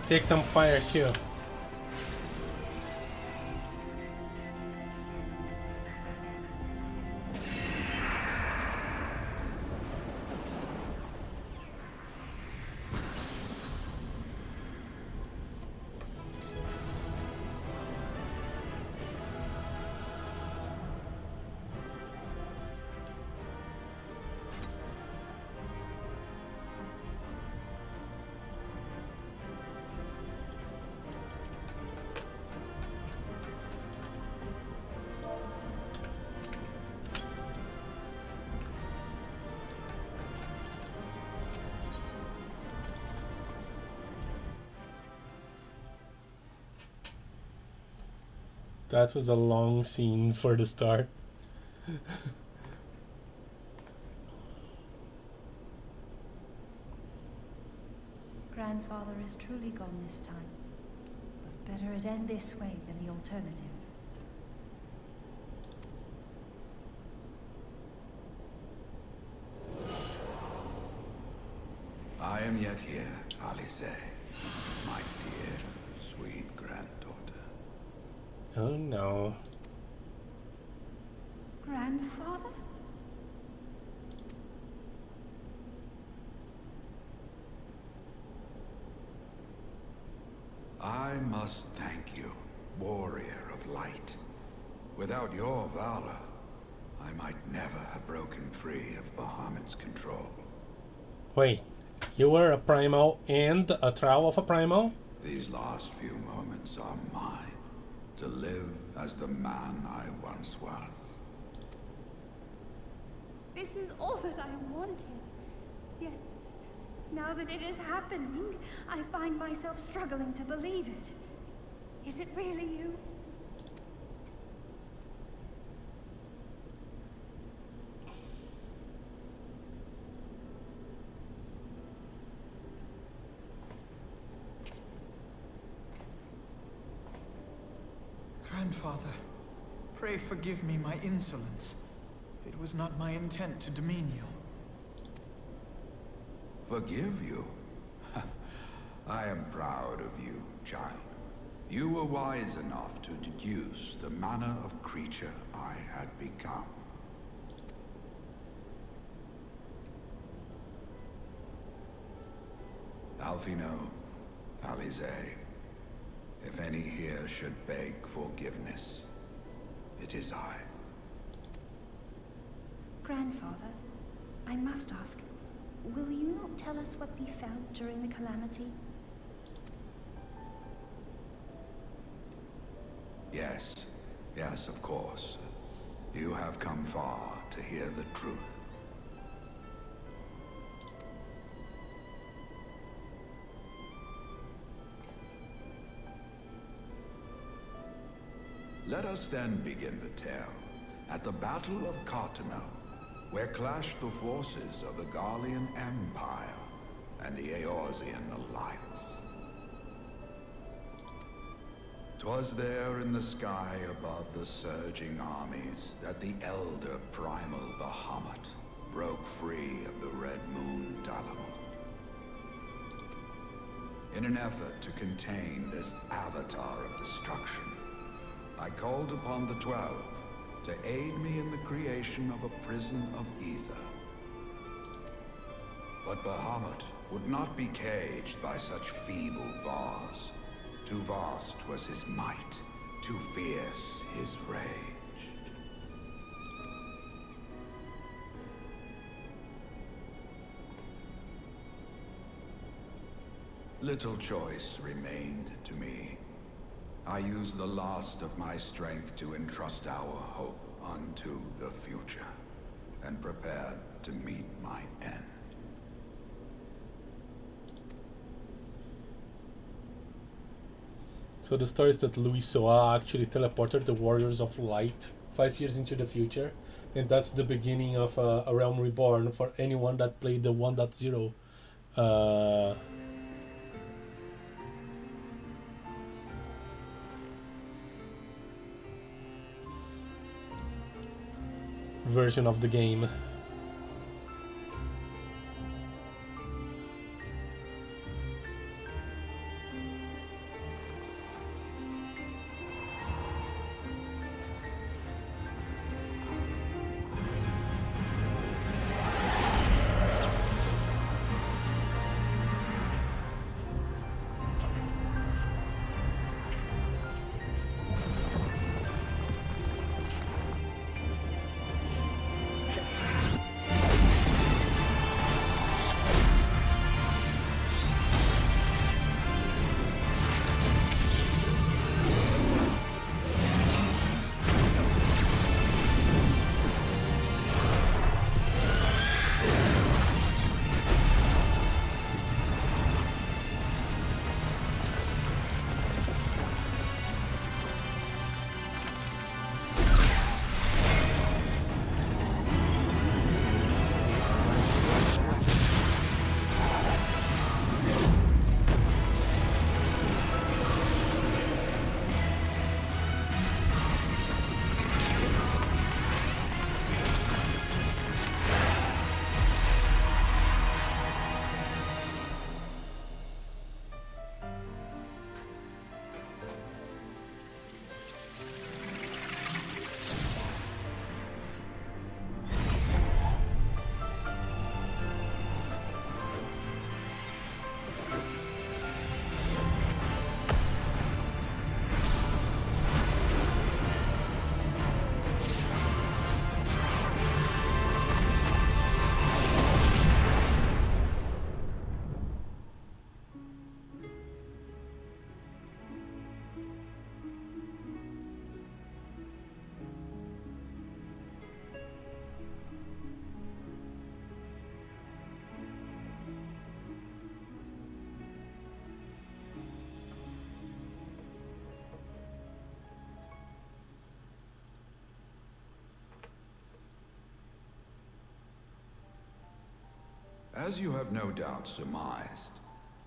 Take some fire too. That was a long scene for the start. Grandfather is truly gone this time. But better it end this way than the alternative. I am yet here, Eorzea, my dear, sweet granddaughter. Oh no. Grandfather? I must thank you, warrior of light. Without your valor, I might never have broken free of Bahamut's control. Wait, you were a primal and a trial of a primal? These last few moments are mine, to live as the man I once was. This is all that I wanted. Yet, now that it is happening, I find myself struggling to believe it. Is it really you? Grandfather, pray forgive me my insolence. It was not my intent to demean you. Forgive you? I am proud of you, child. You were wise enough to deduce the manner of creature I had become. Alfino, Eorzea, if any here should beg forgiveness, it is I. Grandfather, I must ask, will you not tell us what befell during the calamity? Yes, yes, of course. You have come far to hear the truth. Let us then begin the tale at the Battle of Cartano, where clashed the forces of the Garlean Empire and the Eorzean Alliance. 'Twas there in the sky above the surging armies that the elder primal Bahamut broke free of the Red Moon Dalamut. In an effort to contain this avatar of destruction, I called upon the 12 to aid me in the creation of a prison of ether. But Bahamut would not be caged by such feeble bars. Too vast was his might, too fierce his rage. Little choice remained to me. I used the last of my strength to entrust our hope unto the future, and prepared to meet my end. So the story is that Eorzea actually teleported the Warriors of Light 5 years into the future, and that's the beginning of a Realm Reborn for anyone that played the 1.0 version of the game. As you have no doubt surmised,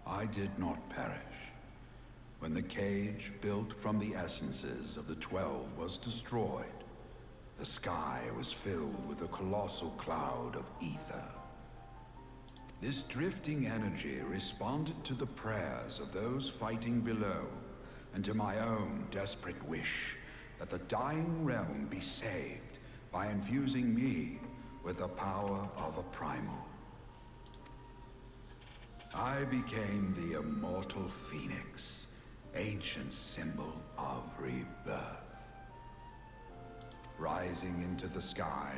I did not perish. When the cage built from the essences of the 12 was destroyed, the sky was filled with a colossal cloud of ether. This drifting energy responded to the prayers of those fighting below, and to my own desperate wish that the dying realm be saved by infusing me with the power of a primal. I became the immortal phoenix, ancient symbol of rebirth. Rising into the sky,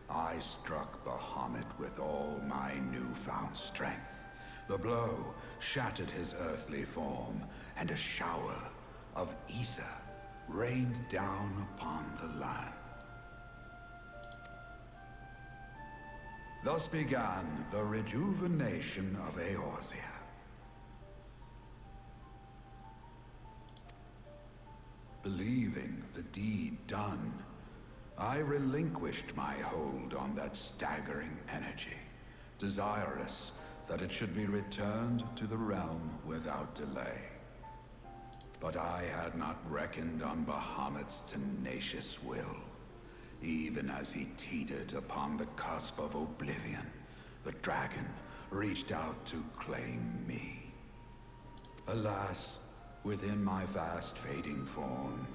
I struck Bahamut with all my newfound strength. The blow shattered his earthly form, and a shower of ether rained down upon the land. Thus began the rejuvenation of Eorzea. Believing the deed done, I relinquished my hold on that staggering energy, desirous that it should be returned to the realm without delay. But I had not reckoned on Bahamut's tenacious will. Even as he teetered upon the cusp of oblivion, the dragon reached out to claim me. Alas, within my fast fading form,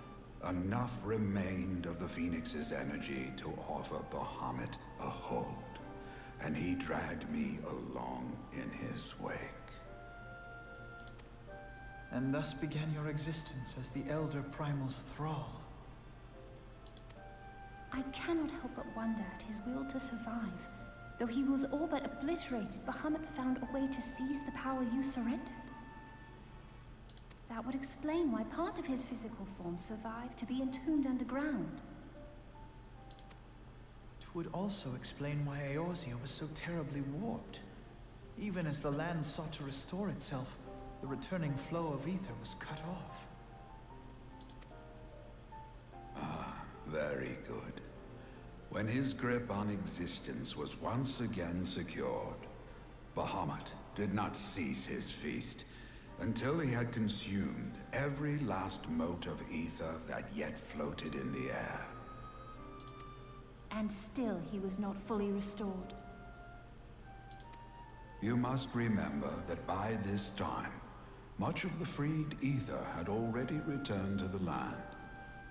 enough remained of the Phoenix's energy to offer Bahamut a hold, and he dragged me along in his wake. And thus began your existence as the Elder Primal's thrall. I cannot help but wonder at his will to survive. Though he was all but obliterated, Bahamut found a way to seize the power you surrendered. That would explain why part of his physical form survived to be entombed underground. It would also explain why Eorzea was so terribly warped. Even as the land sought to restore itself, the returning flow of ether was cut off. Very good. When his grip on existence was once again secured, Bahamut did not cease his feast until he had consumed every last mote of ether that yet floated in the air. And still he was not fully restored. You must remember that by this time, much of the freed ether had already returned to the land.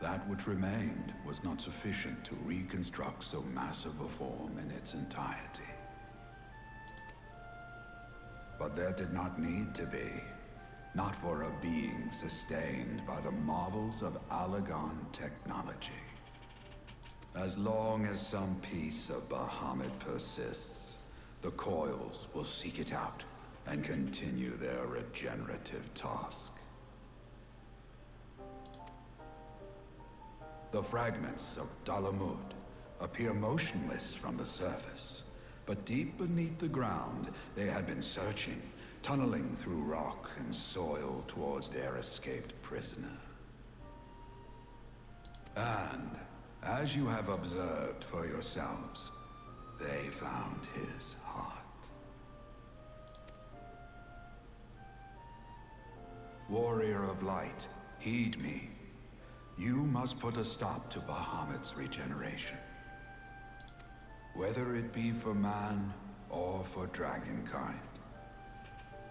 That which remained was not sufficient to reconstruct so massive a form in its entirety. But there did not need to be. Not for a being sustained by the marvels of Allagan technology. As long as some piece of Bahamut persists, the Coils will seek it out and continue their regenerative task. The fragments of Bahamut appear motionless from the surface, but deep beneath the ground they had been searching, tunneling through rock and soil towards their escaped prisoner. And, as you have observed for yourselves, they found his heart. Warrior of Light, heed me. You must put a stop to Bahamut's regeneration. Whether it be for man or for dragonkind.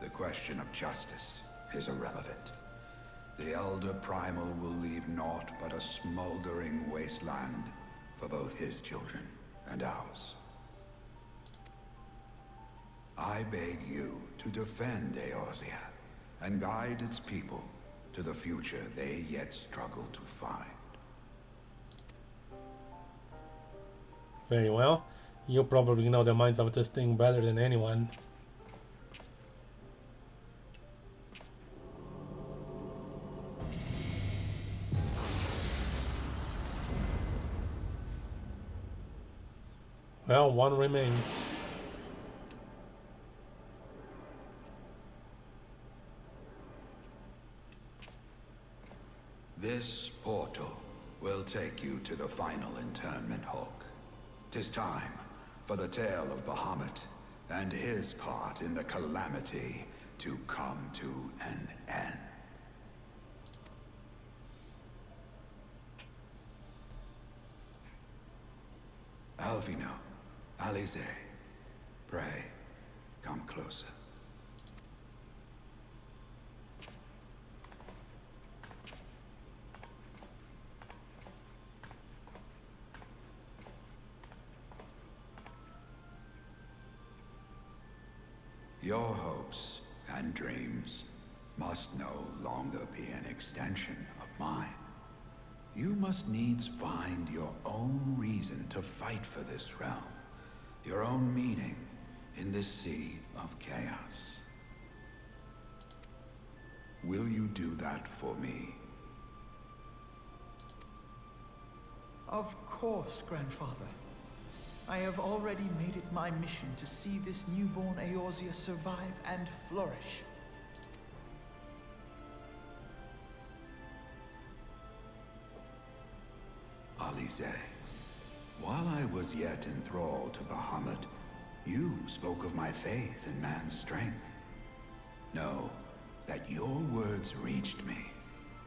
The question of justice is irrelevant. The Elder Primal will leave naught but a smoldering wasteland for both his children and ours. I beg you to defend Eorzea and guide its people to the future they yet struggle to find. Very well. You probably know the minds of this thing better than anyone. Well, one remains. This portal will take you to the final internment hulk. 'Tis time for the tale of Bahamut and his part in the calamity to come to an end. Alvino, Alize, pray, come closer. Your hopes and dreams must no longer be an extension of mine. You must needs find your own reason to fight for this realm, your own meaning in this sea of chaos. Will you do that for me? Of course, Grandfather. I have already made it my mission to see this newborn Eorzea survive and flourish. Alize, while I was yet enthralled to Bahamut, you spoke of my faith in man's strength. Know that your words reached me,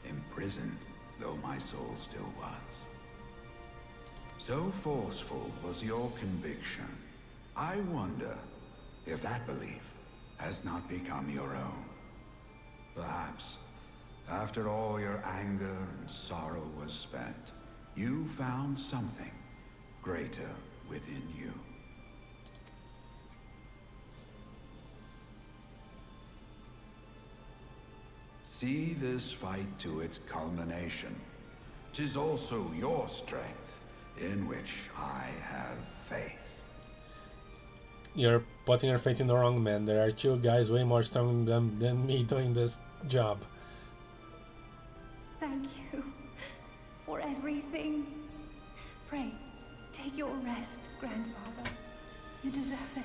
imprisoned though my soul still was. So forceful was your conviction, I wonder if that belief has not become your own. Perhaps, after all your anger and sorrow was spent, you found something greater within you. See this fight to its culmination. 'Tis also your strength, in which I have faith. You're putting your faith in the wrong man. There are two guys way more strong than me doing this job. Thank you for everything. Pray, take your rest, Grandfather. You deserve it.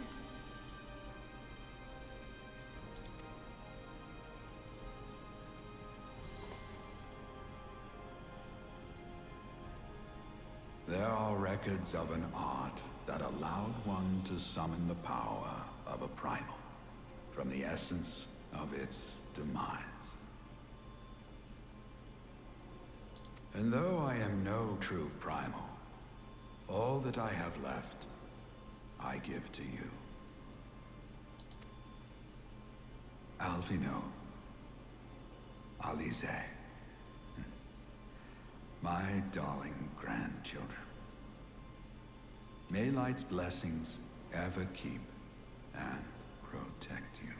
There are records of an art that allowed one to summon the power of a primal from the essence of its demise. And though I am no true primal, all that I have left, I give to you. Alvino, Alize, my darling grandchildren. May light's blessings ever keep and protect you.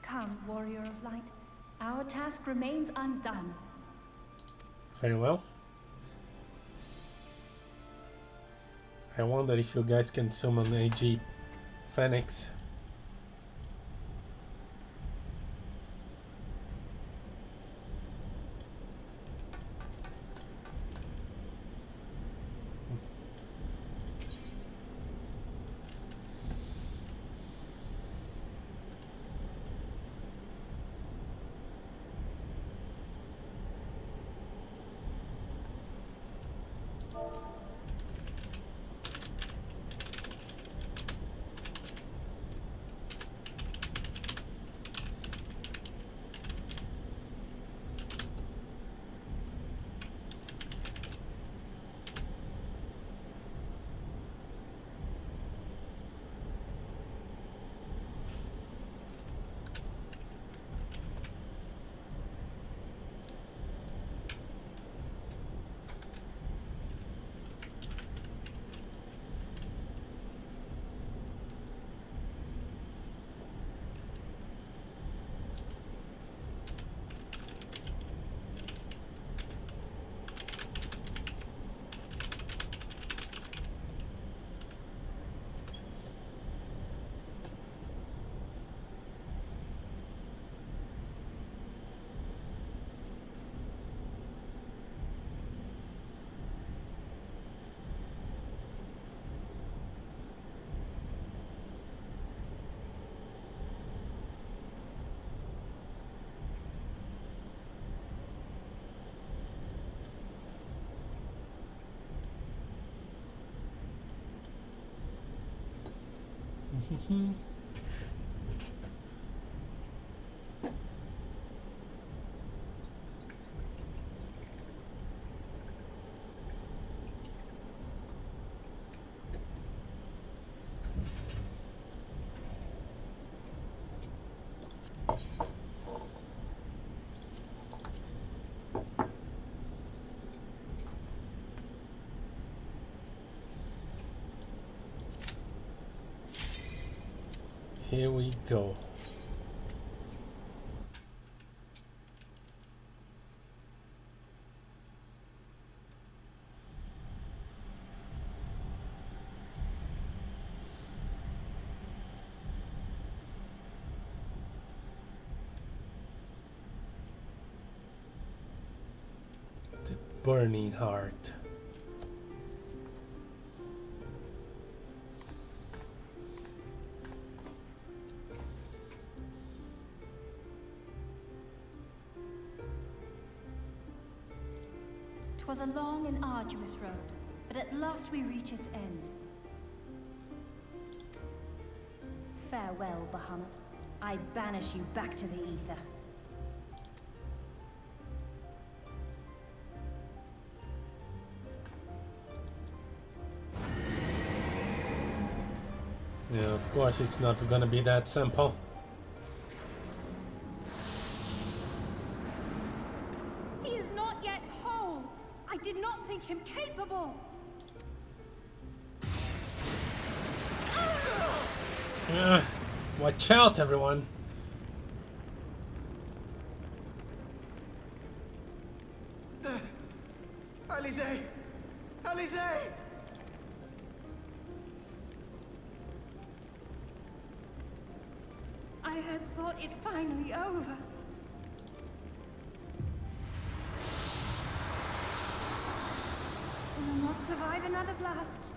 Come, Warrior of Light. Our task remains undone. Very well. I wonder if you guys can summon AG Phoenix. Here we go. The burning heart. Twas a long and arduous road, but at last we reach its end. Farewell, Bahamut. I banish you back to the ether. Yeah, of course it's not gonna be that simple. I did not think him capable. Watch out, everyone. Heorzea! Heorzea! I had thought it finally over. I will not survive another blast.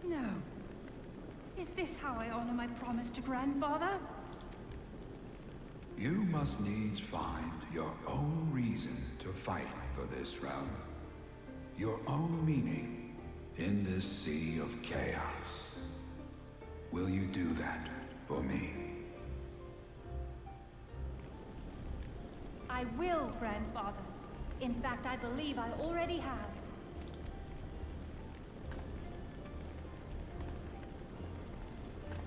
No. Is this how I honor my promise to grandfather? You must needs find your own reason to fight for this realm. Your own meaning in this sea of chaos. Will you do that for me? I will, grandfather. In fact, I believe I already have.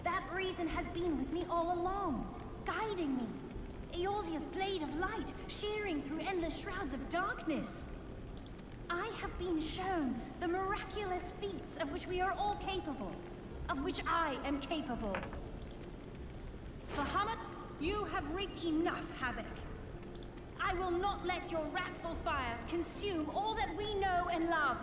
That reason has been with me all along, guiding me. Eorzea's blade of light, shearing through endless shrouds of darkness. I have been shown the miraculous feats of which we are all capable, of which I am capable. Bahamut, you have wreaked enough havoc. I will not let your wrathful fires consume all that we know and love.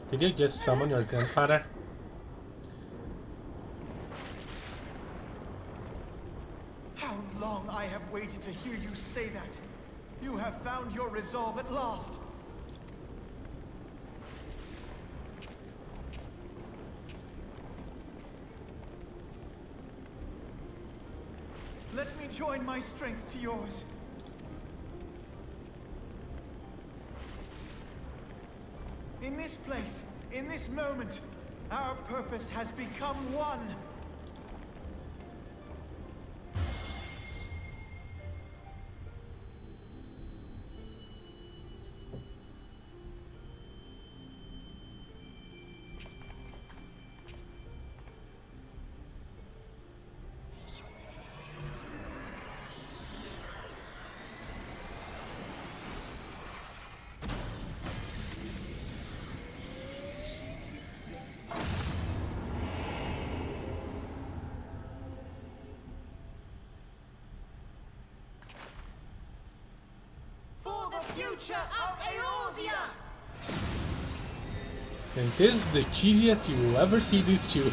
Did you just summon your grandfather? How long I have waited to hear you say that. You have found your resolve at last. Let me join my strength to yours. In this place, in this moment, our purpose has become one. Future of Eorzea! And this is the cheesiest you will ever see this chew.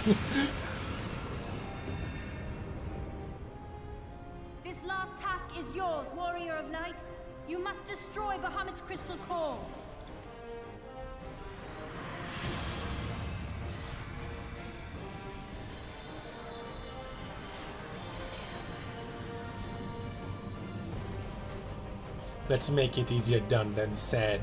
This last task is yours, warrior of light. You must destroy Bahamut's crystal core. Let's make it easier done than said.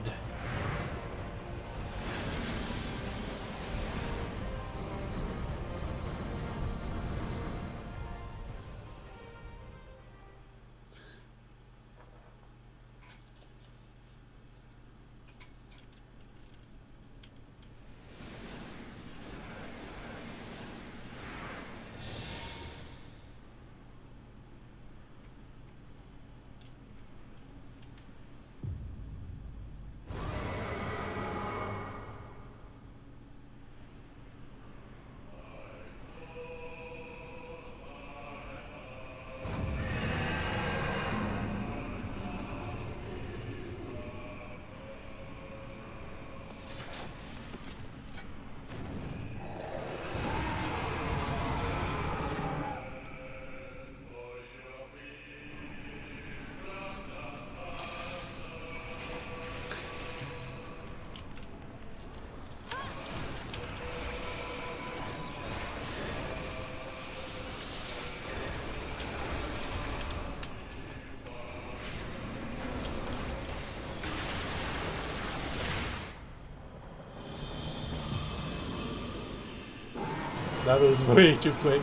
That was way too quick.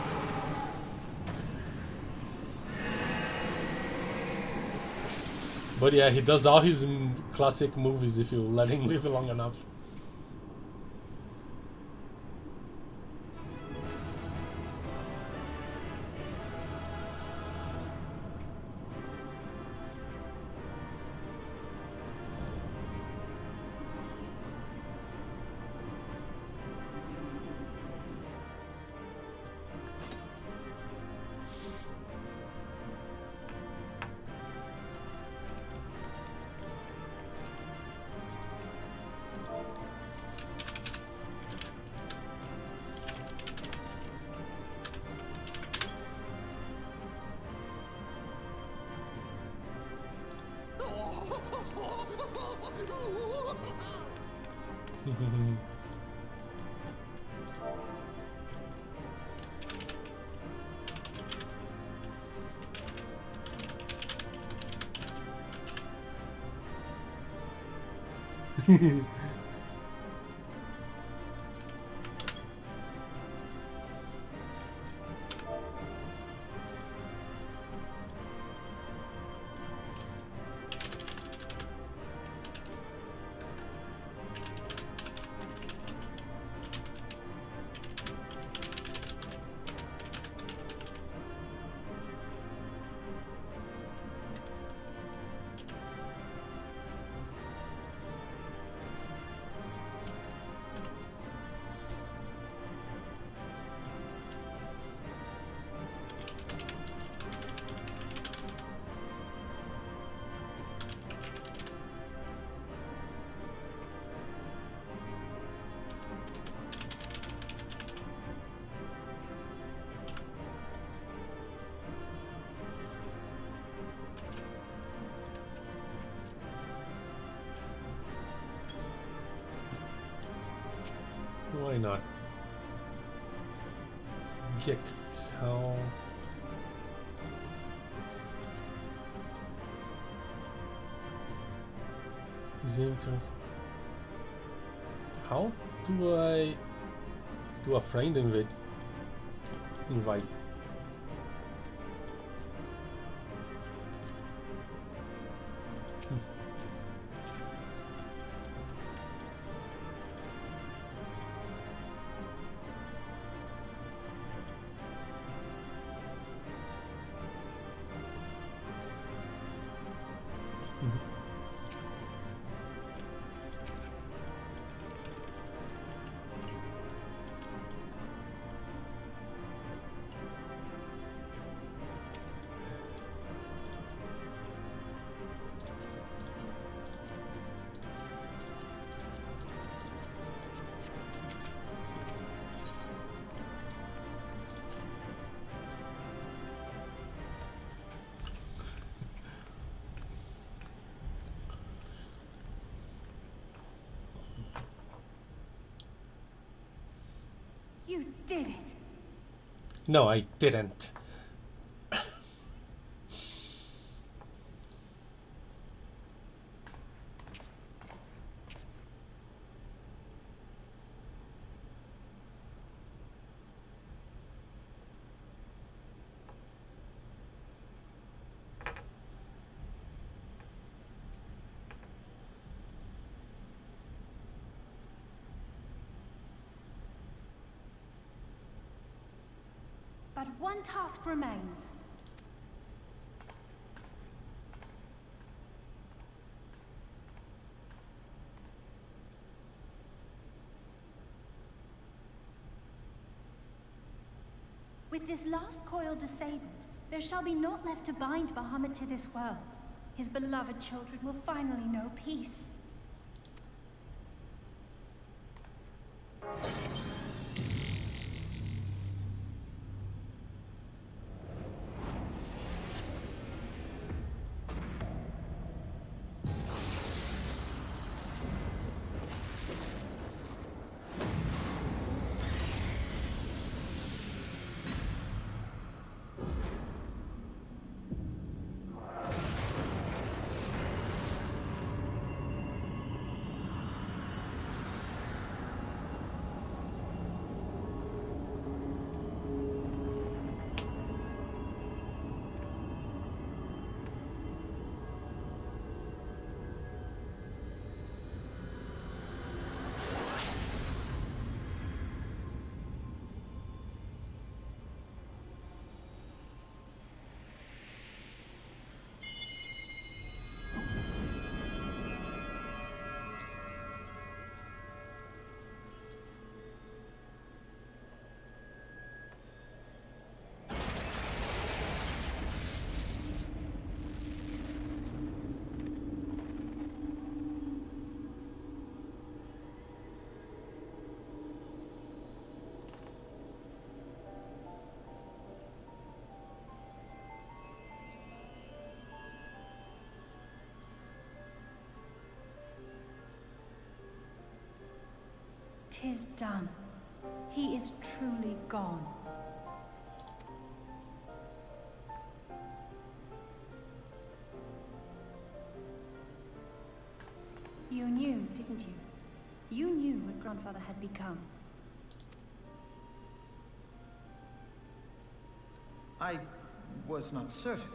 But yeah, he does all his classic movies if you let him live long enough. Why not? Gick, so... Is aim to... How do I do a friend invite? You did it! No, I didn't. But one task remains. With this last coil disabled, there shall be naught left to bind Bahamut to this world. His beloved children will finally know peace. "'Tis done. He is truly gone." You knew, didn't you? You knew what Grandfather had become. I was not certain,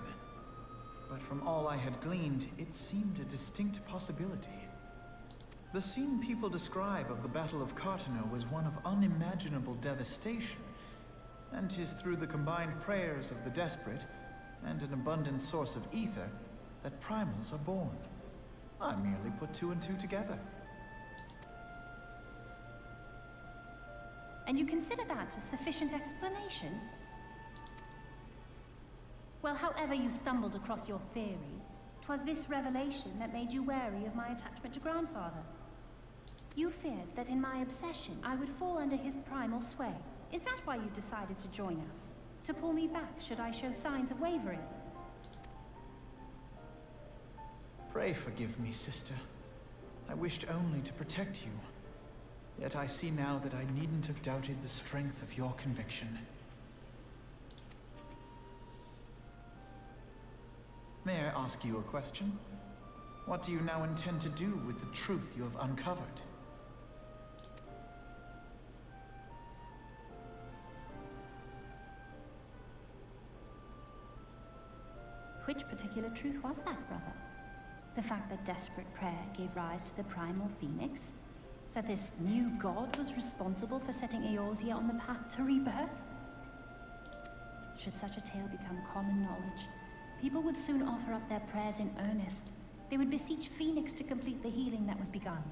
but from all I had gleaned, it seemed a distinct possibility. The scene people describe of the Battle of Cartano was one of unimaginable devastation, and 'tis through the combined prayers of the desperate and an abundant source of ether that primals are born. I merely put two and two together. And you consider that a sufficient explanation? Well, however you stumbled across your theory, 'twas this revelation that made you wary of my attachment to Grandfather. You feared that in my obsession, I would fall under his primal sway. Is that why you decided to join us? To pull me back should I show signs of wavering? Pray forgive me, sister. I wished only to protect you. Yet I see now that I needn't have doubted the strength of your conviction. May I ask you a question? What do you now intend to do with the truth you have uncovered? Which particular truth was that, brother? The fact that desperate prayer gave rise to the primal phoenix? That this new god was responsible for setting Eorzea on the path to rebirth? Should such a tale become common knowledge, people would soon offer up their prayers in earnest. They would beseech Phoenix to complete the healing that was begun.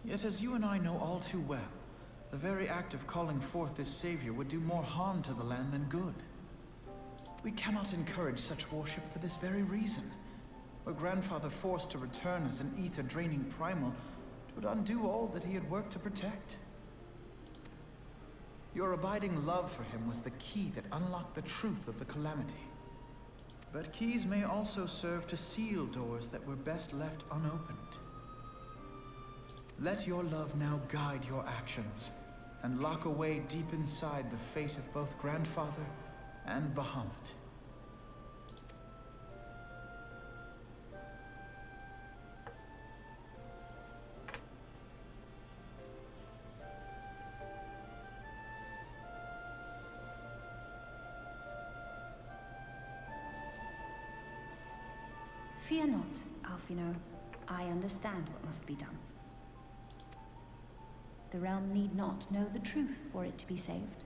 Yet as you and I know all too well, the very act of calling forth this savior would do more harm to the land than good. We cannot encourage such worship for this very reason. Were Grandfather forced to return as an ether-draining primal, it would undo all that he had worked to protect. Your abiding love for him was the key that unlocked the truth of the calamity. But keys may also serve to seal doors that were best left unopened. Let your love now guide your actions, and lock away deep inside the fate of both Grandfather and Bahamut. Fear not, Alfino. I understand what must be done. The realm need not know the truth for it to be saved.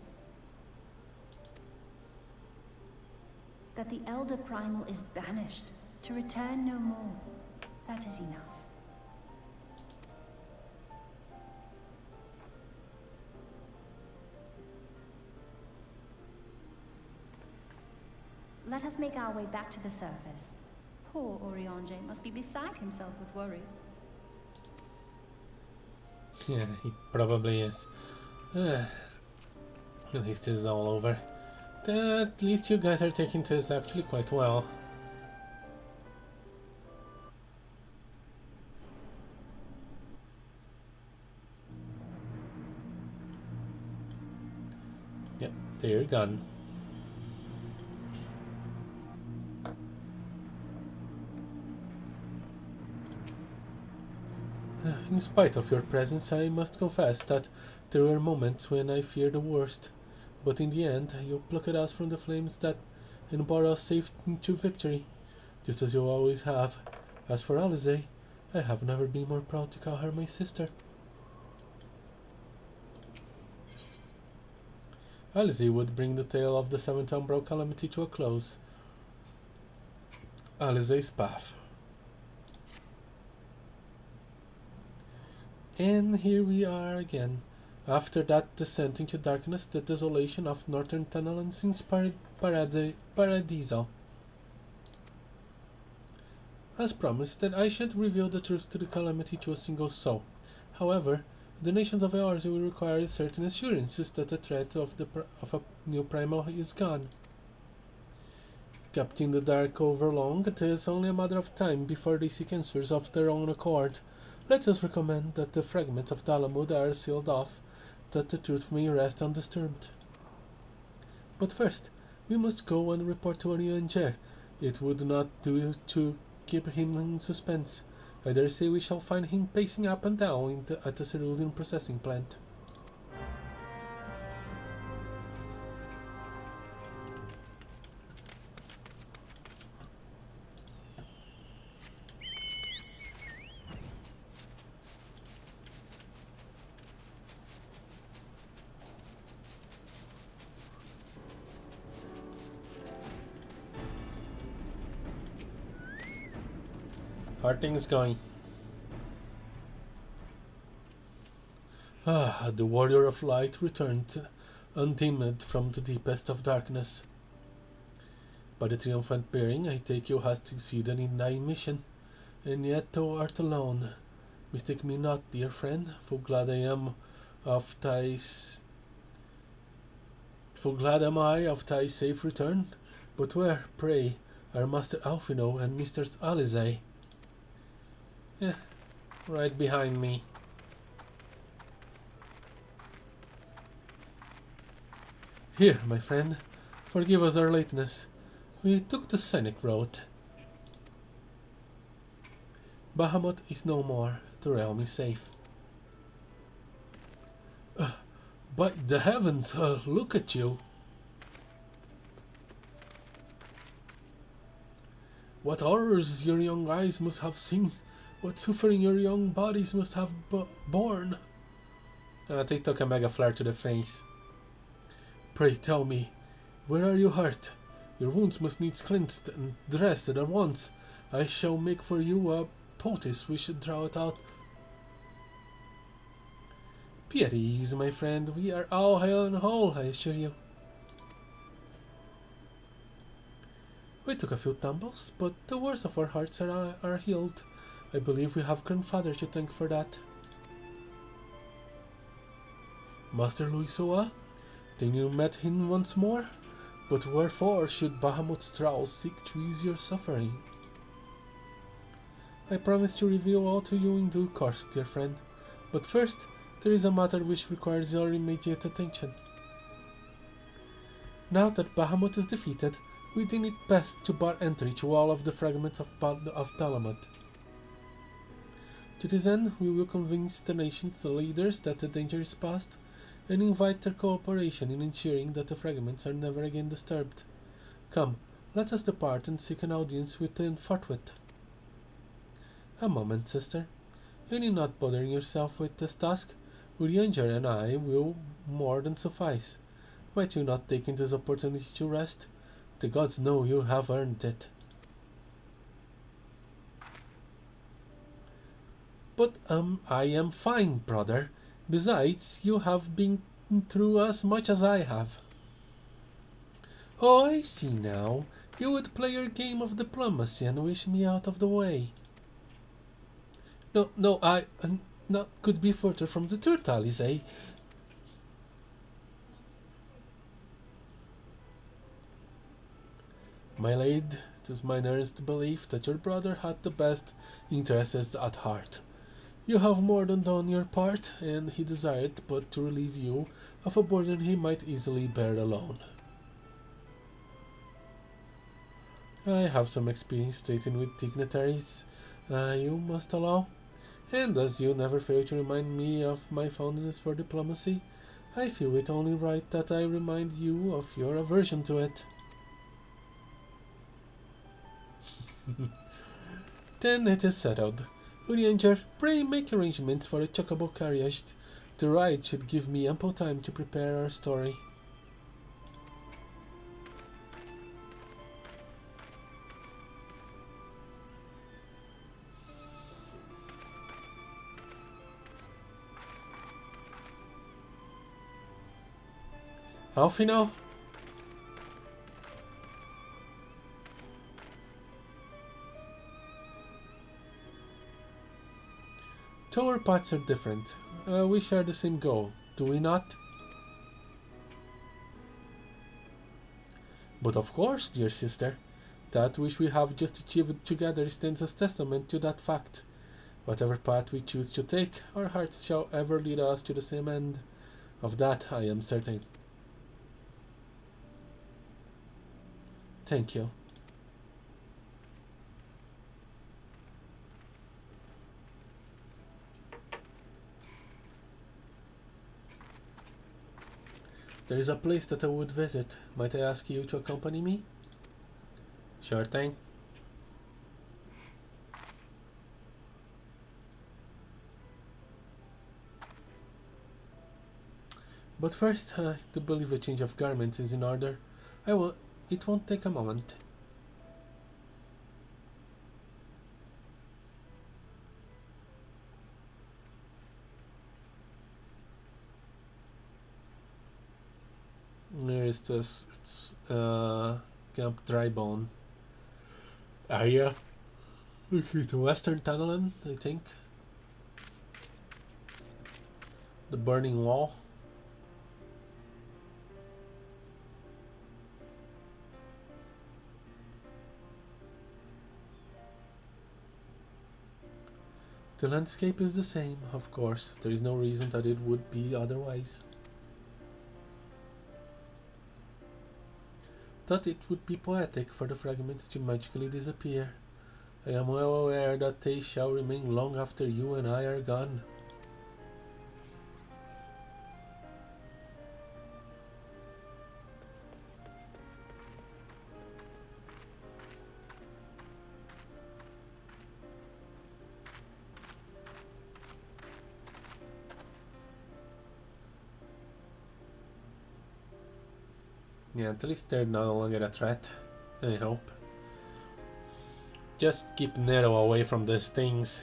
That the Elder Primal is banished, to return no more. That is enough. Let us make our way back to the surface. Poor Eorzea must be beside himself with worry. Yeah, he probably is. At least it's all over. At least you guys are taking this actually quite well. Yep, they're gone. In spite of your presence, I must confess that there were moments when I feared the worst. But in the end, you plucked us from the flames and brought us safe to victory, just as you always have. As for Eorzea, I have never been more proud to call her my sister. Eorzea would bring the tale of the Seventh Umbral Calamity to a close. Eorzea's path. And here we are again. After that descent into darkness, the desolation of northern Tunnel seems paradisal. As promised, that I shan't reveal the truth to the Calamity to a single soul. However, the nations of Eorzea will require certain assurances that the threat of a new primal is gone. Kept in the dark over long, it is only a matter of time before they seek answers of their own accord. Let us recommend that the fragments of Bahamut are sealed off, that the truth may rest undisturbed. But first, we must go and report to Eorzea. It would not do to keep him in suspense. I dare say we shall find him pacing up and down at the cerulean processing plant. How are things going? The warrior of light returned, undimmed from the deepest of darkness. By the triumphant bearing, I take you hast succeeded in thy mission, and yet thou art alone. Mistake me not, dear friend, full glad am I of thy safe return. But where, pray, are Master Alphino and Mistress Eorzea? Right behind me. Here, my friend, forgive us our lateness. We took the scenic road. Bahamut is no more. The realm is safe. By the heavens, look at you. What horrors your young eyes must have seen. What suffering your young bodies must have borne. They took a mega flare to the face. Pray tell me, where are you hurt? Your wounds must needs cleansed and dressed at once. I shall make for you a poultice. We should draw it out. Be at ease, my friend. We are all hale and whole, I assure you. We took a few tumbles, but the worst of our hearts are healed. I believe we have grandfather to thank for that. Master Eorzea, then you met him once more? But wherefore should Bahamut's thralls seek to ease your suffering? I promise to reveal all to you in due course, dear friend. But first, there is a matter which requires your immediate attention. Now that Bahamut is defeated, we deem it best to bar entry to all of the fragments of Bahamut. To this end, we will convince the nation's leaders that the danger is past, and invite their cooperation in ensuring that the fragments are never again disturbed. Come, let us depart and seek an audience with them forthwith. A moment, sister. You need not bother yourself with this task. Urianger and I will more than suffice. Might you not take this opportunity to rest? The gods know you have earned it. But I am fine, brother. Besides, you have been through as much as I have. Oh, I see now. You would play your game of diplomacy and wish me out of the way. No, I not could be further from the truth, Alice. My lady, it is mine earnest belief that your brother had the best interests at heart. You have more than done your part, and he desired but to relieve you of a burden he might easily bear alone. I have some experience dating with dignitaries, you must allow, and as you never fail to remind me of my fondness for diplomacy, I feel it only right that I remind you of your aversion to it. Then it is settled. Urianger, pray make arrangements for a chocobo carriage. The ride should give me ample time to prepare our story. Final? Our paths are different. We share the same goal, do we not? But of course, dear sister, that which we have just achieved together stands as testament to that fact. Whatever path we choose to take, our hearts shall ever lead us to the same end. Of that I am certain. Thank you. There is a place that I would visit. Might I ask you to accompany me? Sure thing. But first, I do believe a change of garments is in order. It won't take a moment. There is this Camp Drybone area. Okay, the Western Tunnel, I think. The Burning Wall. The landscape is the same, of course. There is no reason that it would be otherwise. Thought it would be poetic for the fragments to magically disappear. I am well aware that they shall remain long after you and I are gone. Yeah, at least they're no longer a threat, I hope. Just keep Nero away from these things.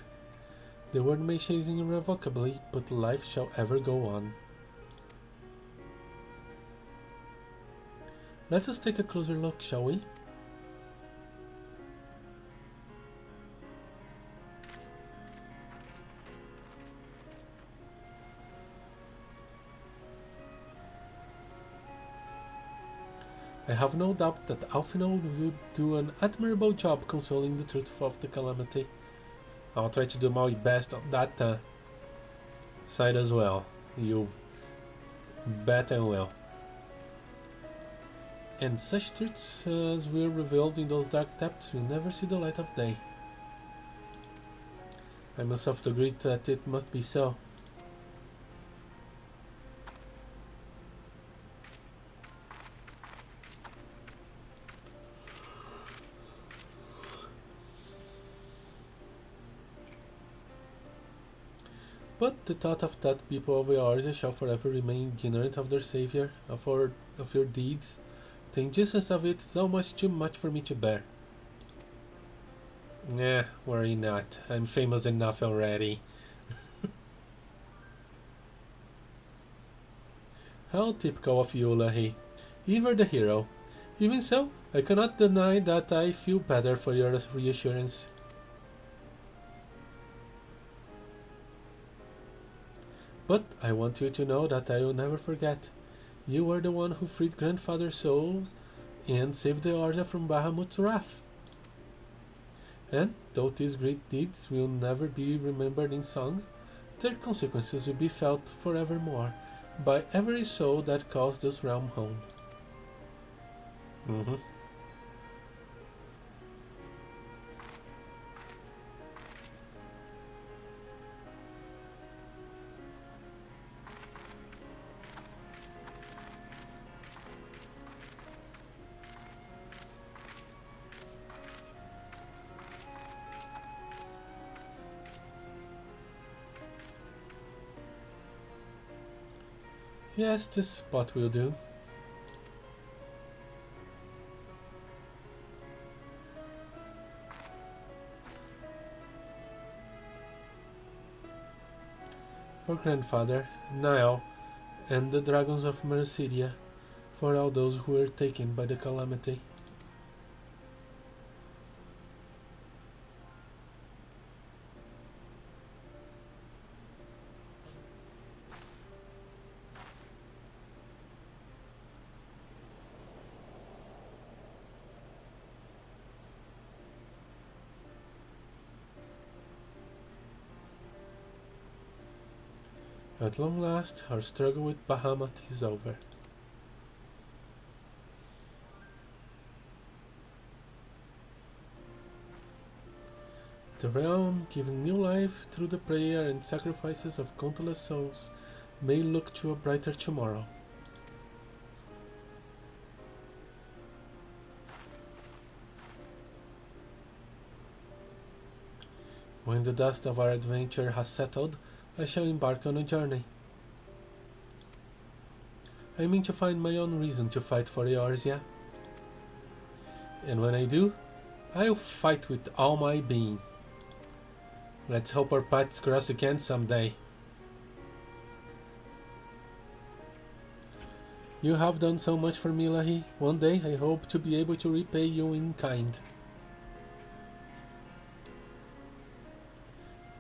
The world may change irrevocably, but life shall ever go on. Let us take a closer look, shall we? I have no doubt that Final will do an admirable job concealing the truth of the calamity. I'll try to do my best on that side as well. You bet I will. And such truths as were revealed in those dark depths will never see the light of day. I myself agree that it must be so. But the thought of that people of Eorzea shall forever remain ignorant of their savior, of your deeds, the injustice of it is almost too much for me to bear. Nah, worry not. I'm famous enough already. How typical of you, Lahee. You were the hero. Even so, I cannot deny that I feel better for your reassurance. But I want you to know that I will never forget. You were the one who freed grandfather's souls and saved the Eorzea from Bahamut's wrath. And though these great deeds will never be remembered in song, their consequences will be felt forevermore by every soul that calls this realm home. Yes, this spot will do. For grandfather, Niall, and the dragons of Mercedia, for all those who were taken by the calamity. At long last, our struggle with Bahamut is over. The realm, giving new life through the prayer and sacrifices of countless souls, may look to a brighter tomorrow. When the dust of our adventure has settled, I shall embark on a journey. I mean to find my own reason to fight for Eorzea. And when I do, I'll fight with all my being. Let's hope our paths cross again someday. You have done so much for me, Lahee. One day I hope to be able to repay you in kind.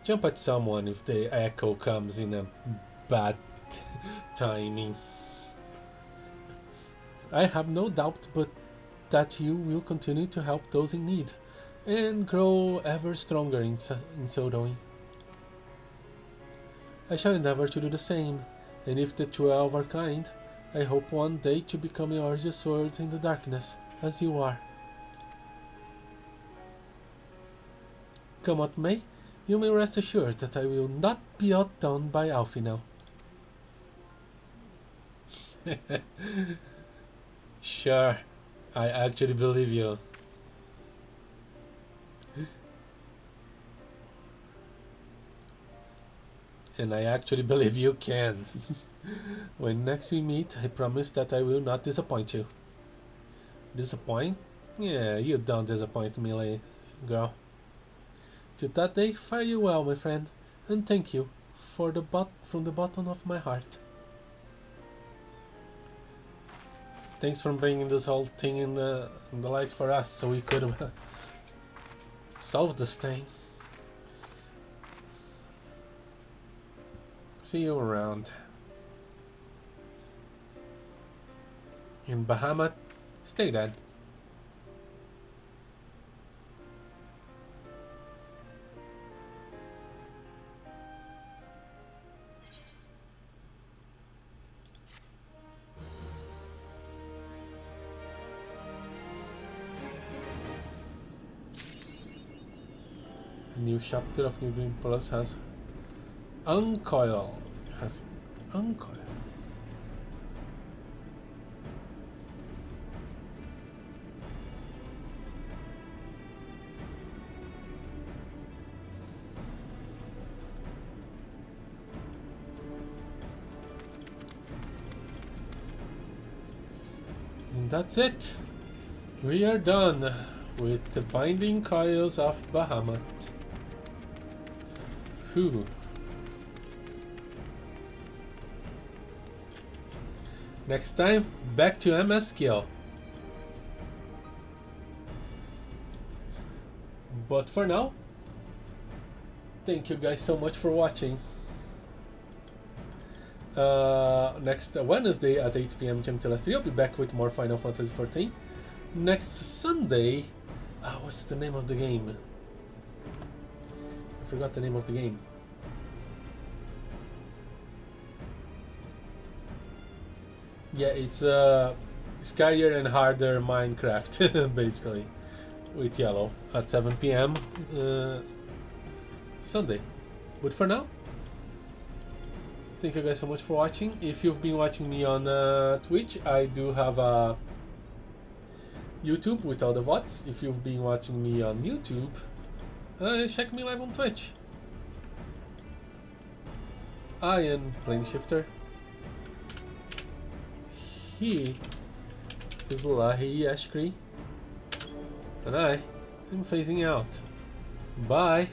Jump at someone if the echo comes in a bad timing. I have no doubt but that you will continue to help those in need, and grow ever stronger in so doing. I shall endeavor to do the same, and if the 12 are kind, I hope one day to become Eorzea's sword in the darkness, as you are. Come what may, you may rest assured that I will not be outdone by Alfinel. Sure, I actually believe you. And I actually believe you can. When next we meet, I promise that I will not disappoint you. Disappoint? Yeah, you don't disappoint me, girl. To that day, fare you well, my friend, and thank you from the bottom of my heart. Thanks for bringing this whole thing in the light for us, so we could solve this thing. See you around. In Bahamut, stay dead. A new chapter of New Green Plus has Uncoil. Uncoil. that's it. We are done with the binding coils of Bahamut. Whew. Next time, back to MS skill. But for now, thank you guys so much for watching. Next Wednesday at 8 PM GMT last 3, I'll be back with more Final Fantasy XIV. Next Sunday, what's the name of the game? I forgot the name of the game. Yeah, it's scarier and harder Minecraft, basically, with Yellow at 7 PM Sunday. But for now, thank you guys so much for watching. If you've been watching me on Twitch, I do have a YouTube with all the VODs. If you've been watching me on YouTube, check me live on Twitch. I am Plane Shifter. He is Lahee Eshkree. And I am phasing out. Bye.